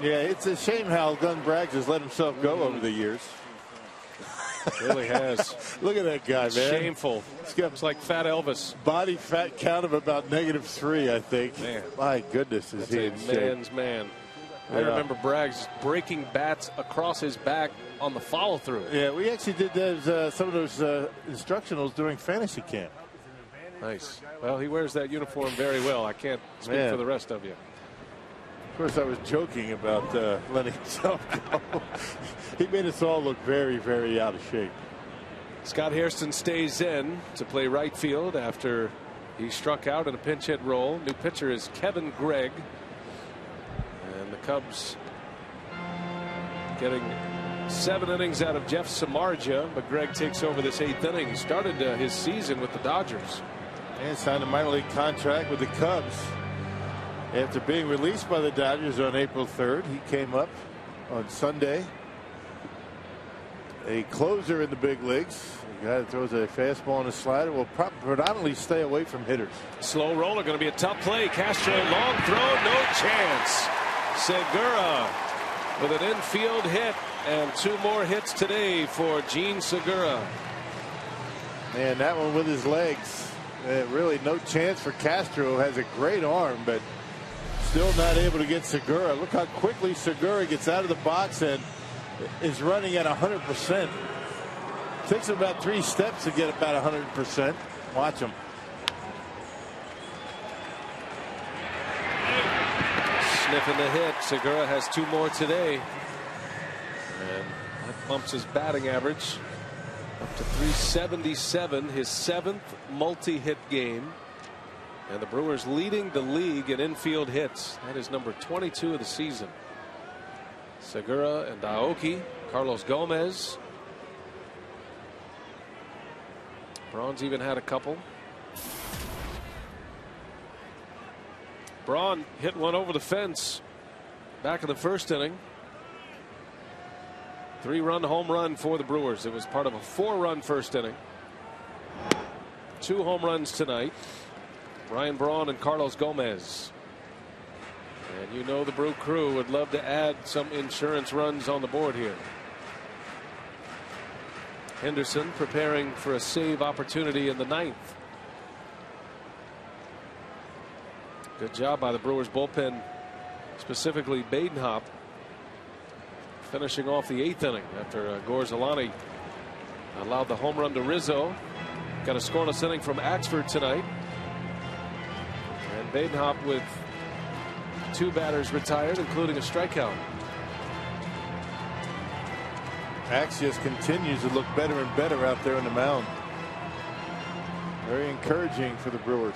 Yeah, it's a shame how Glenn Braggs has let himself go over the years. Really has. Look at that guy, man. Shameful. It's like Fat Elvis. Body fat count of about -3, I think. Man. My goodness, is he in That's a shape. man's man. I remember Braggs breaking bats across his back on the follow-through. Yeah, we actually did those, some of those instructionals during fantasy camp. Nice. Well, he wears that uniform very well. I can't speak for the rest of you. Of course, I was joking about letting himself go. He made us all look very, very out of shape. Scott Hairston stays in to play right field after he struck out in a pinch hit role. New pitcher is Kevin Gregg. And the Cubs getting 7 innings out of Jeff Samardzija, but Gregg takes over this 8th inning. He started his season with the Dodgers. And signed a minor league contract with the Cubs. After being released by the Dodgers on April 3rd, he came up on Sunday. A closer in the big leagues. A guy that throws a fastball and a slider will predominantly stay away from hitters. Slow roller, going to be a tough play. Castro, long throw, no chance. Segura with an infield hit, and 2 more hits today for Gene Segura. And that one with his legs. Really no chance for Castro. Has a great arm, but still not able to get Segura. Look how quickly Segura gets out of the box and is running at 100%. Takes him about 3 steps to get about 100%. Watch him. Sniffing the hit. Segura has 2 more today. And that bumps his batting average up to 377. His 7th multi-hit game. And the Brewers leading the league in infield hits. That is number 22 of the season. Segura and Aoki, Carlos Gomez. Braun's even had a couple. Braun hit one over the fence back in the 1st inning. 3-run home run for the Brewers. It was part of a 4-run 1st inning. 2 home runs tonight. Ryan Braun and Carlos Gomez. And you know the Brew Crew would love to add some insurance runs on the board here. Henderson preparing for a save opportunity in the 9th. Good job by the Brewers bullpen, specifically Badenhop, finishing off the 8th inning after Gorzalani allowed the home run to Rizzo. Got a scoreless inning from Axford tonight. And Badenhop with 2 batters retired, including a strikeout. Axe just continues to look better and better out there on the mound. Very encouraging for the Brewers.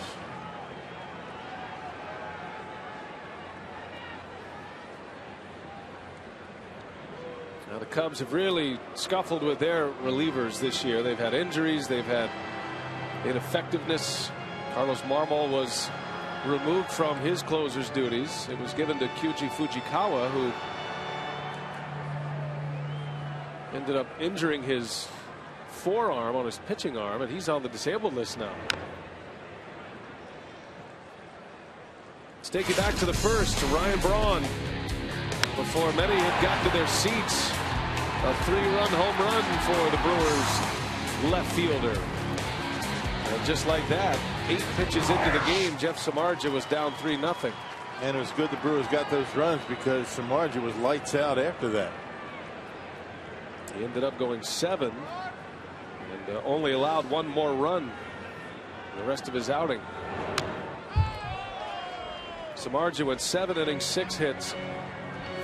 Now the Cubs have really scuffled with their relievers this year. They've had injuries, they've had ineffectiveness. Carlos Marmol was removed from his closer's duties. It was given to Kyuji Fujikawa, who ended up injuring his forearm on his pitching arm, and he's on the disabled list now. Let's take you back to the 1st to Ryan Braun. Before many had got to their seats, a 3-run home run for the Brewers left fielder. And just like that, 8 pitches into the game, Jeff Samardzija was down 3-0. And it was good the Brewers got those runs because Samardzija was lights out after that. He ended up going 7 and only allowed 1 more run the rest of his outing. Samardzija went 7 innings, 6 hits,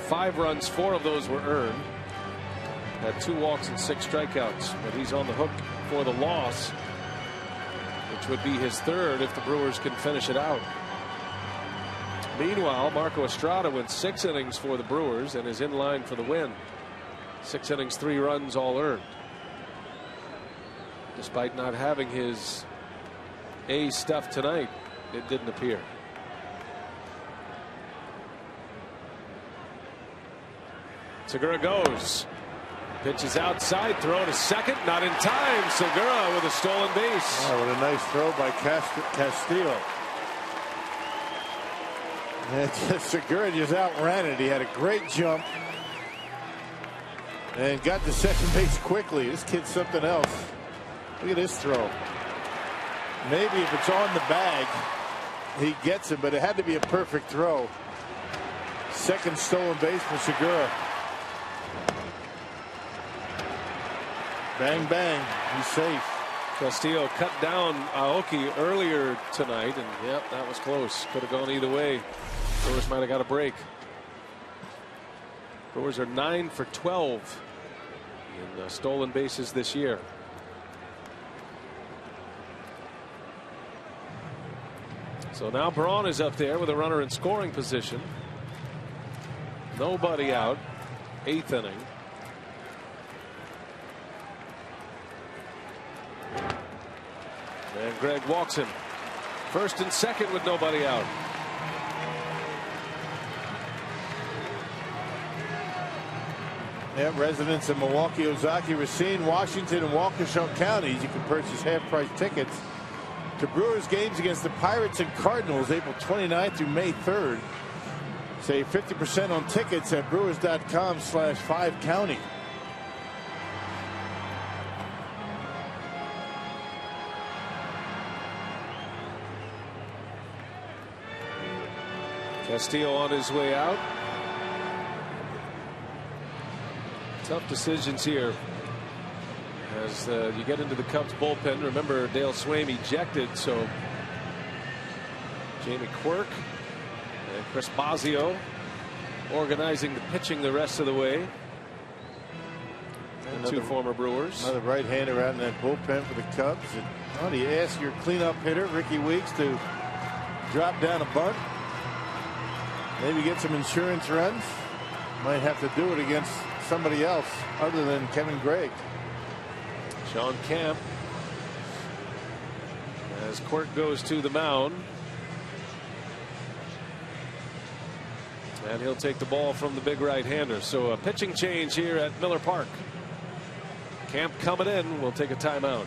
5 runs, 4 of those were earned. Had 2 walks and 6 strikeouts, but he's on the hook for the loss, which would be his 3rd if the Brewers can finish it out. Meanwhile, Marco Estrada went 6 innings for the Brewers and is in line for the win. 6 innings, 3 runs, all earned. Despite not having his A stuff tonight, it didn't appear. Segura goes. Pitch is outside, throw to second, not in time. Segura with a stolen base. Oh, what a nice throw by Castillo. And Segura just outran it. He had a great jump and got to second base quickly. This kid's something else. Look at this throw. Maybe if it's on the bag, he gets it, but it had to be a perfect throw. Second stolen base for Segura. Bang, bang. He's safe. Castillo cut down Aoki earlier tonight, and yep, that was close. Could have gone either way. Brewers might have got a break. Brewers are 9 for 12 in stolen bases this year. So now Braun is up there with a runner in scoring position. Nobody out. 8th inning. And Greg walks him. 1st and 2nd with nobody out. Yeah, residents of Milwaukee, Ozaki, Racine, Washington, and Waukesha counties, you can purchase half-price tickets to Brewers games against the Pirates and Cardinals April 29th through May 3rd. Save 50% on tickets at brewers.com/5county. Castillo on his way out. Tough decisions here as you get into the Cubs bullpen. Remember, Dale Swaim ejected, so Jamie Quirk and Chris Bosio organizing the pitching the rest of the way. And 2 former Brewers. Another right-hander out in that bullpen for the Cubs. And well, you ask your cleanup hitter Ricky Weeks to drop down a bunt. Maybe get some insurance runs. Might have to do it against somebody else other than Kevin Gregg. Sean Camp as Quirk goes to the mound. And he'll take the ball from the big right-hander. So a pitching change here at Miller Park. Camp coming in. We'll take a timeout.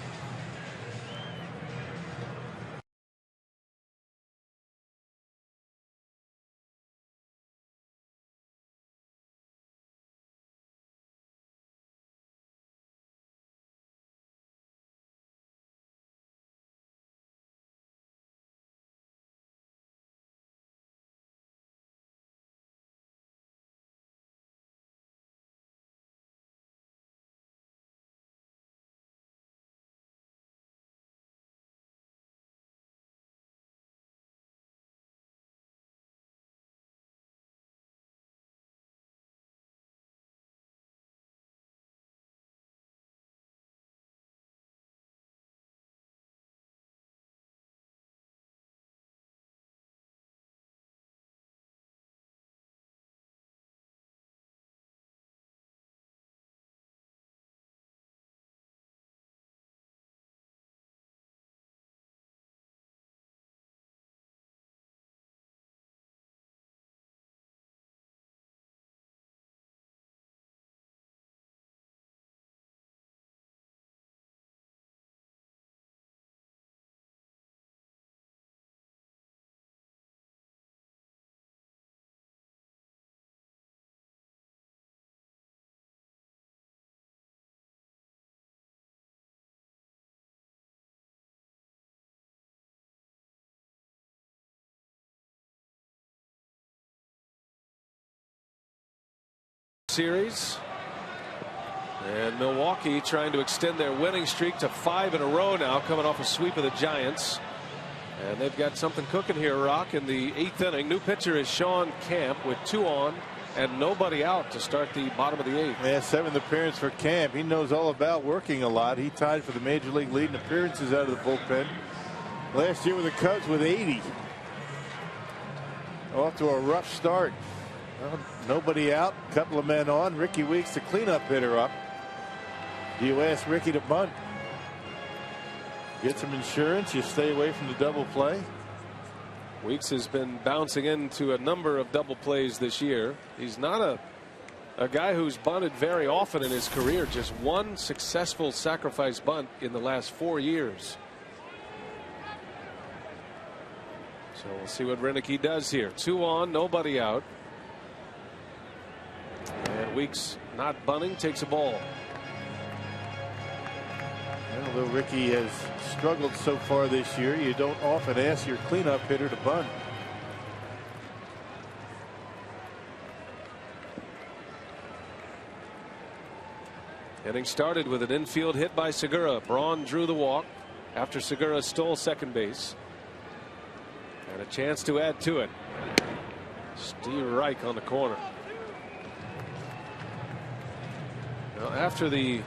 series. And Milwaukee trying to extend their winning streak to 5 in a row now, coming off a sweep of the Giants. And they've got something cooking here, Rock, in the 8th inning. New pitcher is Sean Camp with 2 on and nobody out to start the bottom of the 8th. Yeah, 7th appearance for Camp. He knows all about working a lot. He tied for the major league lead in appearances out of the bullpen last year with the Cubs with 80. Off to a rough start. Well, nobody out, a couple of men on. Ricky Weeks, the cleanup hitter, up. Do you ask Ricky to bunt? Get some insurance. You stay away from the double play. Weeks has been bouncing into a number of double plays this year. He's not a guy who's bunted very often in his career. Just one successful sacrifice bunt in the last 4 years. So we'll see what Renicky does here. 2 on, nobody out. And Weeks not bunting, takes a ball. Although Ricky has struggled so far this year, you don't often ask your cleanup hitter to bunt. Inning started with an infield hit by Segura. Braun drew the walk after Segura stole second base. And a chance to add to it. Steve Reich on the corner. Now, after the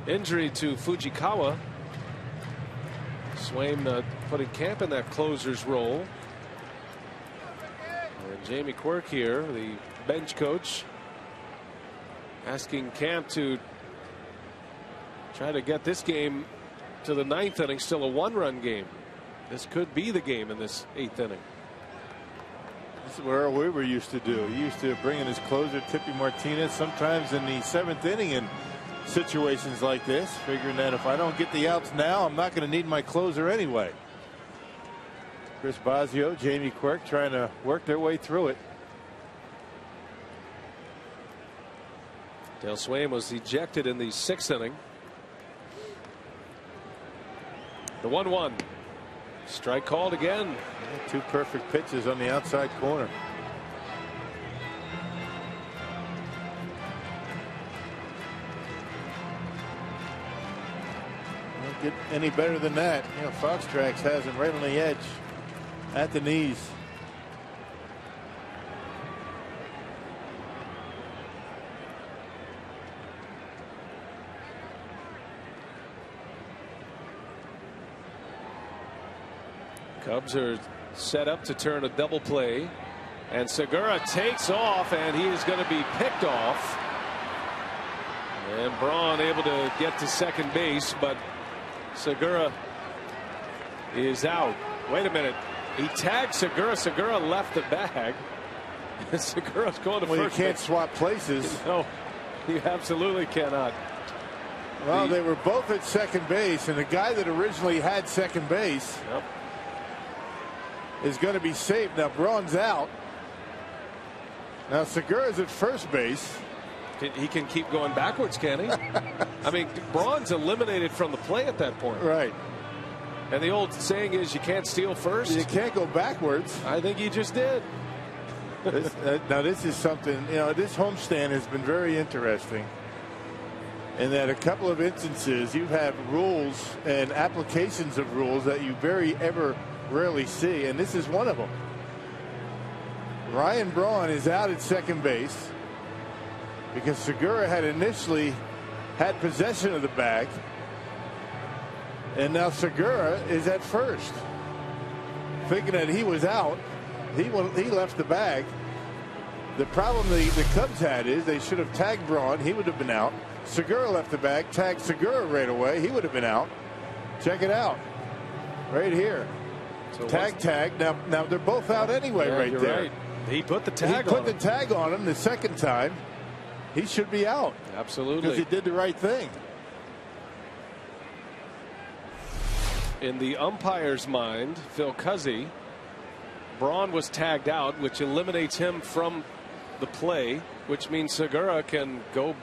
injury to Fujikawa, Swaim putting Camp in that closer's role. And Jamie Quirk here, the bench coach, asking Camp to try to get this game to the 9th inning. Still a 1-run game. This could be the game in this 8th inning. This is what Earl Weaver used to do. He used to bring in his closer, Tippy Martinez, sometimes in the 7th inning in situations like this, figuring that if I don't get the outs now, I'm not going to need my closer anyway. Chris Bosio, Jamie Quirk trying to work their way through it. Dale Swaim was ejected in the 6th inning. The 1-1. Strike called again. 2 perfect pitches on the outside corner. Won't get any better than that. You know, Fox Tracks has him right on the edge at the knees. Cubs are set up to turn a double play, and Segura takes off, and he is going to be picked off. And Braun able to get to second base, but Segura is out. Wait a minute. He tagged Segura. Segura left the bag. Segura's going to well, first. You can't swap places. No, you absolutely cannot. Well, they were both at second base, and the guy that originally had second base is going to be safe. Now Braun's out. Now Segura's at first base. He can keep going backwards, can he? I mean, Braun's eliminated from the play at that point. Right. And the old saying is you can't steal first. You can't go backwards. I think he just did. Now this is something, you know, this homestand has been very interesting in that a couple of instances you have rules and applications of rules that you rarely see, and this is one of them. Ryan Braun is out at second base because Segura had initially had possession of the bag, and now Segura is at first. Thinking that he was out, he left the bag. The problem the Cubs had is they should have tagged Braun. He would have been out. Segura left the bag, tagged Segura right away. He would have been out. Check it out. Right here. So tag. Now they're both out anyway, right there. Right. He put the tag on him. He put the tag on him the second time. He should be out. Absolutely. Because he did the right thing. In the umpire's mind, Phil Cuzzy, Braun was tagged out, which eliminates him from the play, which means Segura can go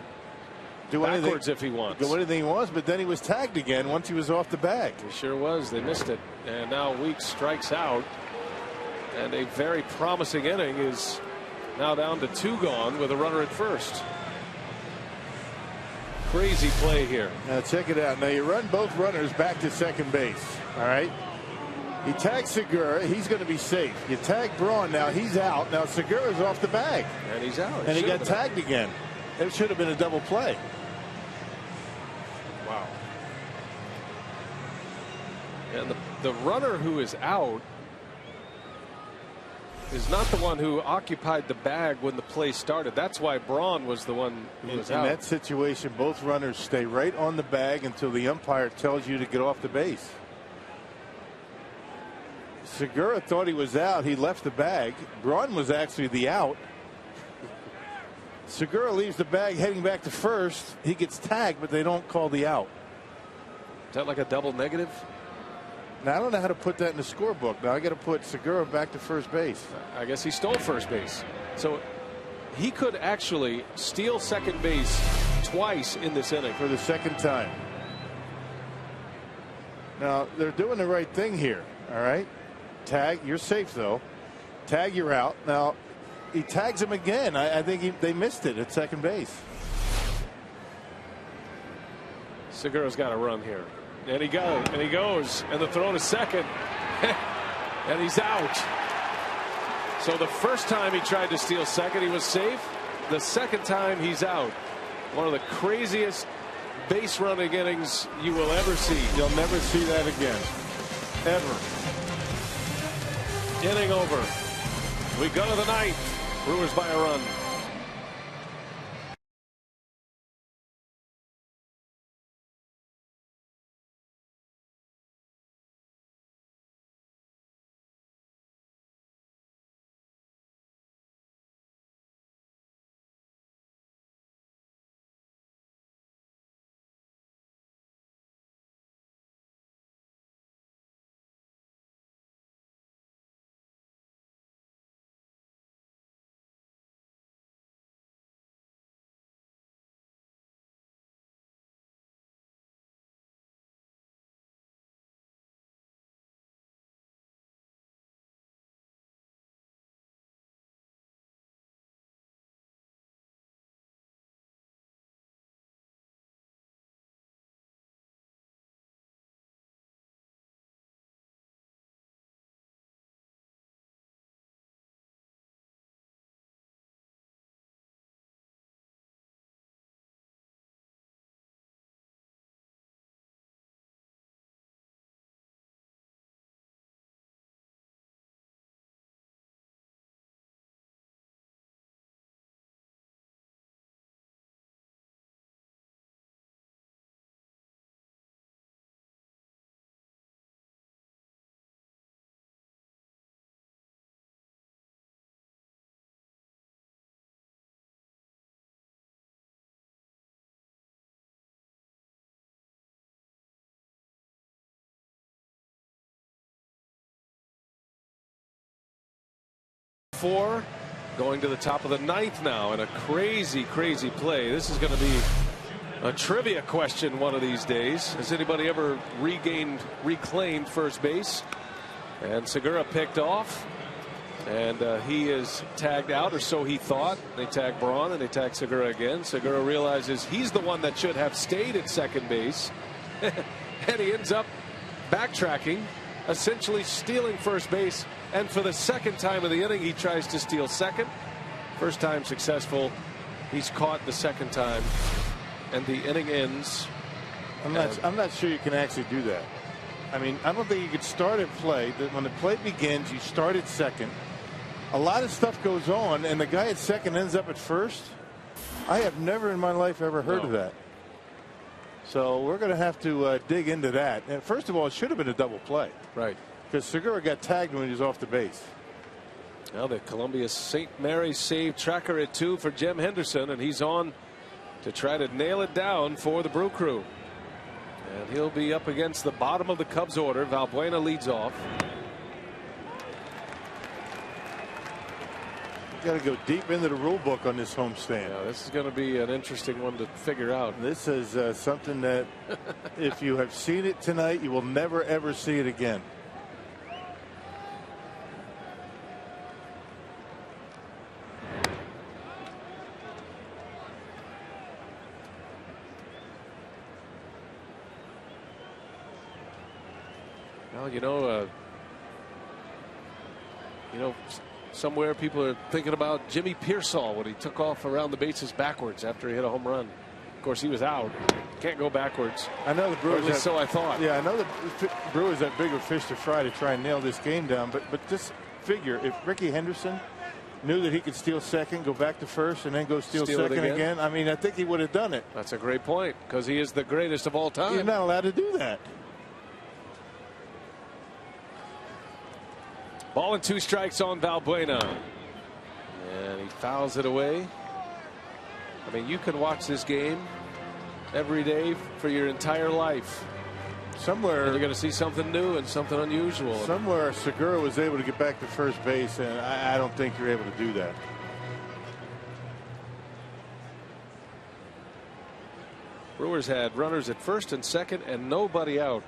backwards if he wants. Do anything he wants, but then he was tagged again once he was off the bag. He sure was. They missed it. And now Weeks strikes out. And a very promising inning is Now down to 2 gone with a runner at first. Crazy play here. Now check it out. Now you run both runners back to second base. All right. He tags Segura. He's going to be safe. You tag Braun. Now he's out. Now Segura's off the bag. And he's out. And he got tagged again. It should have been a double play. Wow. And the runner who is out is not the one who occupied the bag when the play started. That's why Braun was the one who was out. In that situation, both runners stay right on the bag until the umpire tells you to get off the base. Segura thought he was out. He left the bag. Braun was actually the out. Segura leaves the bag heading back to first. He gets tagged, but they don't call the out. Is that like a double negative? Now I don't know how to put that in the scorebook. Now I got to put Segura back to first base. I guess he stole first base. So he could actually steal second base twice in this inning. For the second time. Now they're doing the right thing here. All right. Tag, you're safe though. Tag, you're out. Now he tags him again. I think they missed it at second base. Segura's got to run here. And he goes, and the throw to second, and he's out. So the first time he tried to steal second, he was safe. The second time, he's out. One of the craziest base running innings you will ever see. You'll never see that again. Ever. Inning over. We go to the ninth. Brewers by a run. Four, going to the top of the ninth now, and a crazy play. This is going to be a trivia question one of these days. Has anybody ever reclaimed first base? And Segura picked off, and he is tagged out, or so he thought. They tag Braun, and they tag Segura again. Segura realizes he's the one that should have stayed at second base, and he ends up backtracking, essentially stealing first base. And for the second time of the inning, he tries to steal second. First time successful. He's caught the second time, and the inning ends. I'm not sure you can actually do that. I mean, I don't think you could start a play that when the play begins, you start at second. A lot of stuff goes on, and the guy at second ends up at first. I have never in my life ever heard of that. So we're going to have to dig into that. And first of all, it should have been a double play. Right. Because Segura got tagged when he was off the base. Now the Columbia St. Mary's save tracker at 2 for Jim Henderson, and he's on to try to nail it down for the Brew Crew. And he'll be up against the bottom of the Cubs order. Valbuena leads off. Got to go deep into the rule book on this homestand. Yeah, this is going to be an interesting one to figure out. This is something that if you have seen it tonight, you will never ever see it again. Well, somewhere people are thinking about Jimmy Pearsall when he took off around the bases backwards after he hit a home run. Of course, he was out. Can't go backwards. I know the Brewers. So I thought. Yeah, I know the Brewers have bigger fish to fry to try and nail this game down. But just figure, if Ricky Henderson knew that he could steal second, go back to first, and then go steal second again. I mean, I think he would have done it. That's a great point, because he is the greatest of all time. You're not allowed to do that. Ball and 2 strikes on Valbuena. And he fouls it away. I mean, you can watch this game every day for your entire life. Somewhere and you're going to see something new and something unusual. Somewhere Segura was able to get back to first base, and I don't think you're able to do that. Brewers had runners at first and second and nobody out.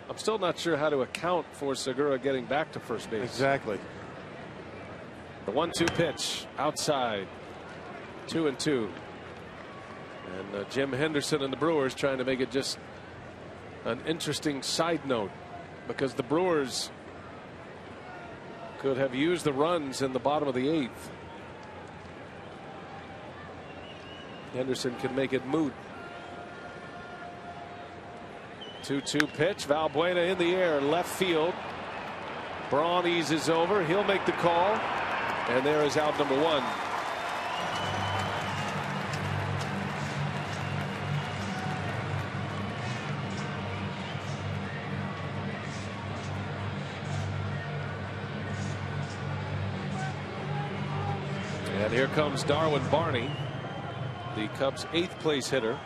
I'm still not sure how to account for Segura getting back to first base. Exactly. The 1-2 pitch outside. 2-2. And Jim Henderson and the Brewers trying to make it just an interesting side note, because the Brewers could have used the runs in the bottom of the 8th. Henderson can make it moot. 2-2 pitch. Valbuena in the air, left field. Braun eases over. He'll make the call. And there is out number 1. And here comes Darwin Barney, the Cubs' 8th place hitter.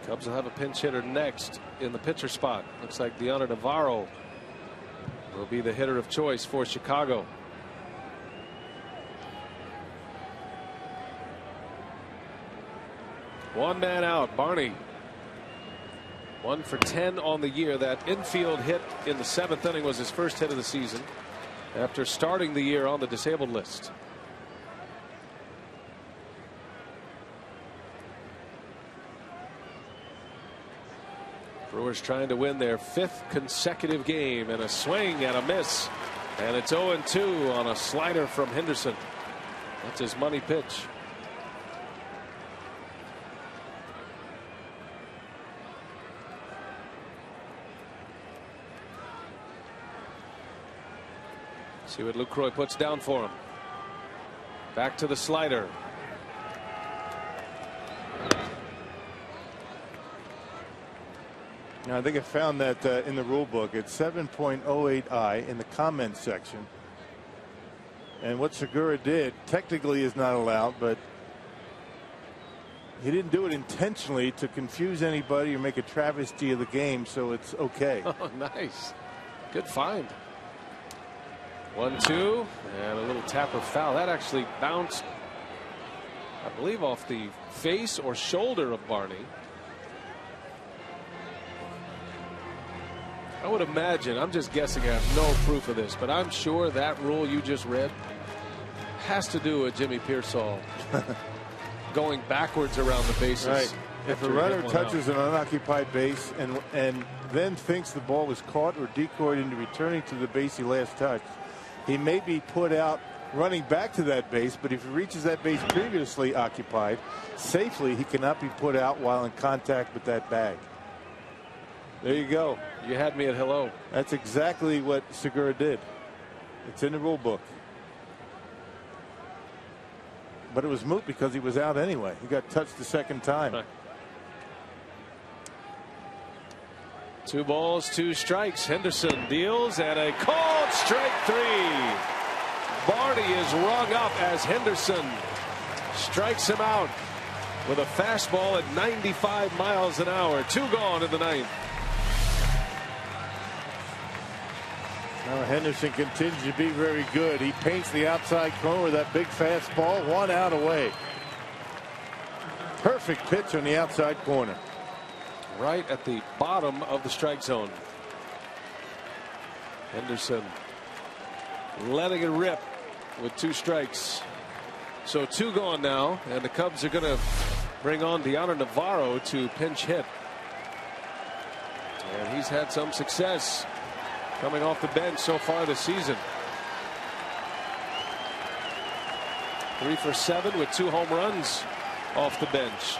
Cubs will have a pinch hitter next in the pitcher spot. Looks like Deanna Navarro will be the hitter of choice for Chicago. One man out. Barney 1 for 10 on the year. That infield hit in the 7th inning was his first hit of the season after starting the year on the disabled list. Brewers trying to win their 5th consecutive game, and a swing and a miss, and it's 0-2 on a slider from Henderson. That's his money pitch. See what Lucroy puts down for him. Back to the slider. Now, I think I found that in the rule book. It's 7.08i in the comments section. And what Segura did technically is not allowed, but he didn't do it intentionally to confuse anybody or make a travesty of the game, so it's okay. Oh, nice. Good find. 1-2 and a little tapper foul. That actually bounced, I believe, off the face or shoulder of Barney. I would imagine, I'm just guessing, I have no proof of this, but I'm sure that rule you just read has to do with Jimmy Pearsall going backwards around the bases. Right. If a runner touches an unoccupied base and then thinks the ball was caught or decoyed into returning to the base he last touched, he may be put out running back to that base, but if he reaches that base previously occupied safely, he cannot be put out while in contact with that bag. There you go. You had me at hello. That's exactly what Segura did. It's in the rule book. But it was moot because he was out anyway. He got touched the second time. Right. 2 balls, 2 strikes. Henderson deals, and a called strike 3. Barney is rung up as Henderson strikes him out with a fastball at 95 miles an hour. 2 gone in the 9th. Now Henderson continues to be very good. He paints the outside corner with that big fastball. 1 out away. Perfect pitch on the outside corner. Right at the bottom of the strike zone. Henderson letting it rip with 2 strikes. So 2 gone now, and the Cubs are going to bring on Deanna Navarro to pinch hit. he's had some success coming off the bench so far this season. 3 for 7 with 2 home runs off the bench.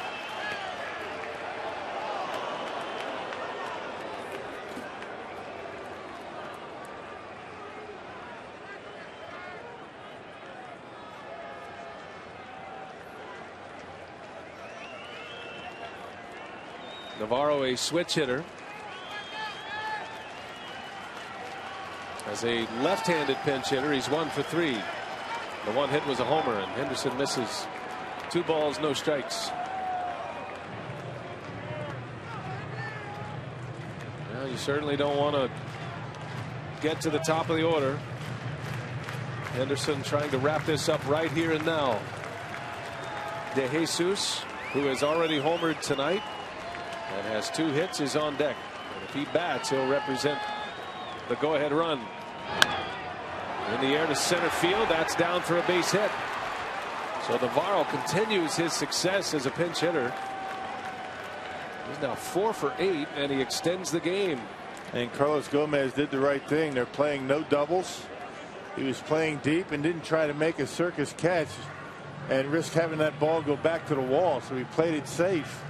Navarro, a switch hitter. As a left-handed pinch hitter, he's 1 for 3. The one hit was a homer, and Henderson misses. 2 balls, no strikes. Well, you certainly don't want to get to the top of the order. Henderson trying to wrap this up right here and now. De Jesus, who has already homered tonight and has 2 hits, is on deck. And if he bats, he'll represent the go-ahead run. In the air to center field. That's down for a base hit. So Navarro continues his success as a pinch hitter. He's now 4 for 8, and he extends the game. And Carlos Gomez did the right thing. They're playing no doubles. He was playing deep and didn't try to make a circus catch and risk having that ball go back to the wall. So he played it safe.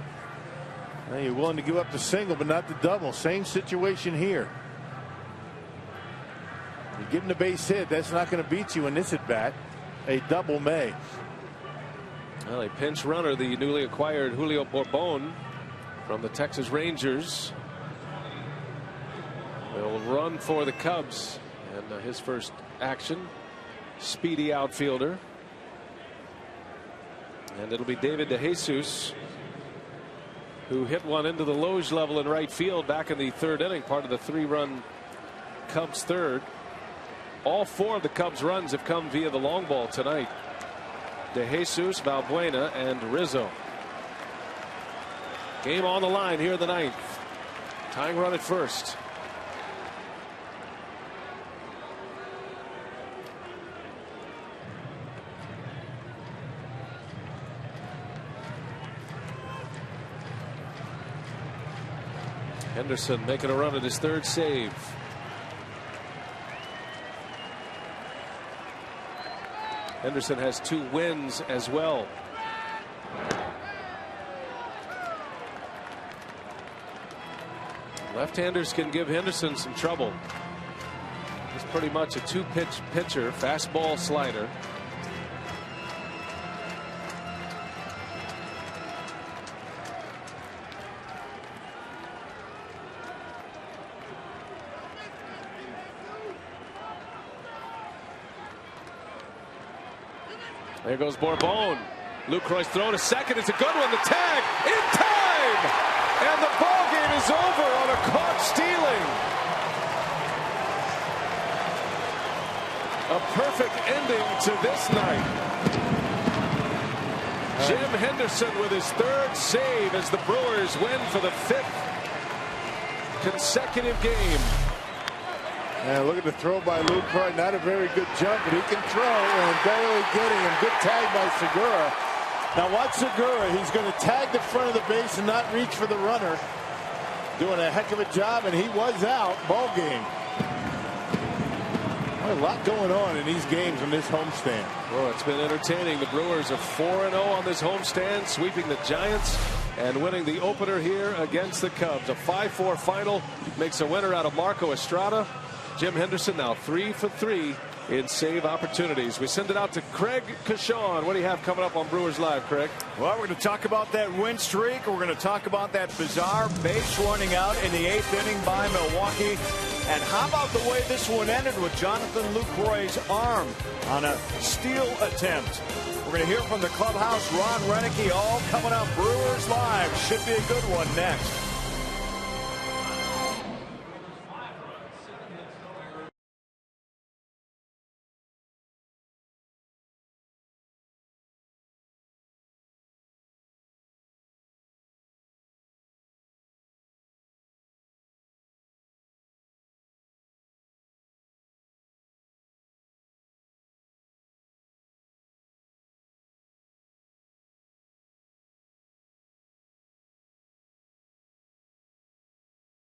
Now you're willing to give up the single, but not the double. Same situation here. You give him the base hit, that's not going to beat you in this at bat. A double may. Well, a pinch runner, the newly acquired Julio Bourbon from the Texas Rangers, will run for the Cubs. And his first action, speedy outfielder. And it'll be David De Jesus, who hit one into the Loge level in right field back in the 3rd inning, part of the 3-run Cubs 3rd. All 4 of the Cubs runs have come via the long ball tonight. De Jesus, Valbuena, and Rizzo. Game on the line here in the 9th. Tying run at first. Henderson making a run at his 3rd save. Henderson has 2 wins as well. Left-handers can give Henderson some trouble. He's pretty much a 2-pitch pitcher, fastball, slider. There goes Bourbon. Lucroy's throw to second. It's a good one. The tag in time, and the ball game is over on a caught stealing. A perfect ending to this night. Jim Henderson with his 3rd save as the Brewers win for the 5th consecutive game. And look at the throw by Lucroy. Not a very good jump, but he can throw, and barely getting him. Good tag by Segura. Now watch Segura. He's going to tag the front of the base and not reach for the runner. Doing a heck of a job, and he was out. Ball game. A lot going on in these games on this homestand. Well, it's been entertaining. The Brewers are 4-0 on this homestand, sweeping the Giants and winning the opener here against the Cubs. A 5-4 final makes a winner out of Marco Estrada. Jim Henderson now 3 for 3 in save opportunities. We send it out to Craig Cashon. What do you have coming up on Brewers Live, Craig? Well, we're going to talk about that win streak. We're going to talk about that bizarre base running out in the 8th inning by Milwaukee. And how about the way this one ended with Jonathan Lucroy's arm on a steal attempt? We're going to hear from the clubhouse, Ron Renicky, all coming up. Brewers Live should be a good one next.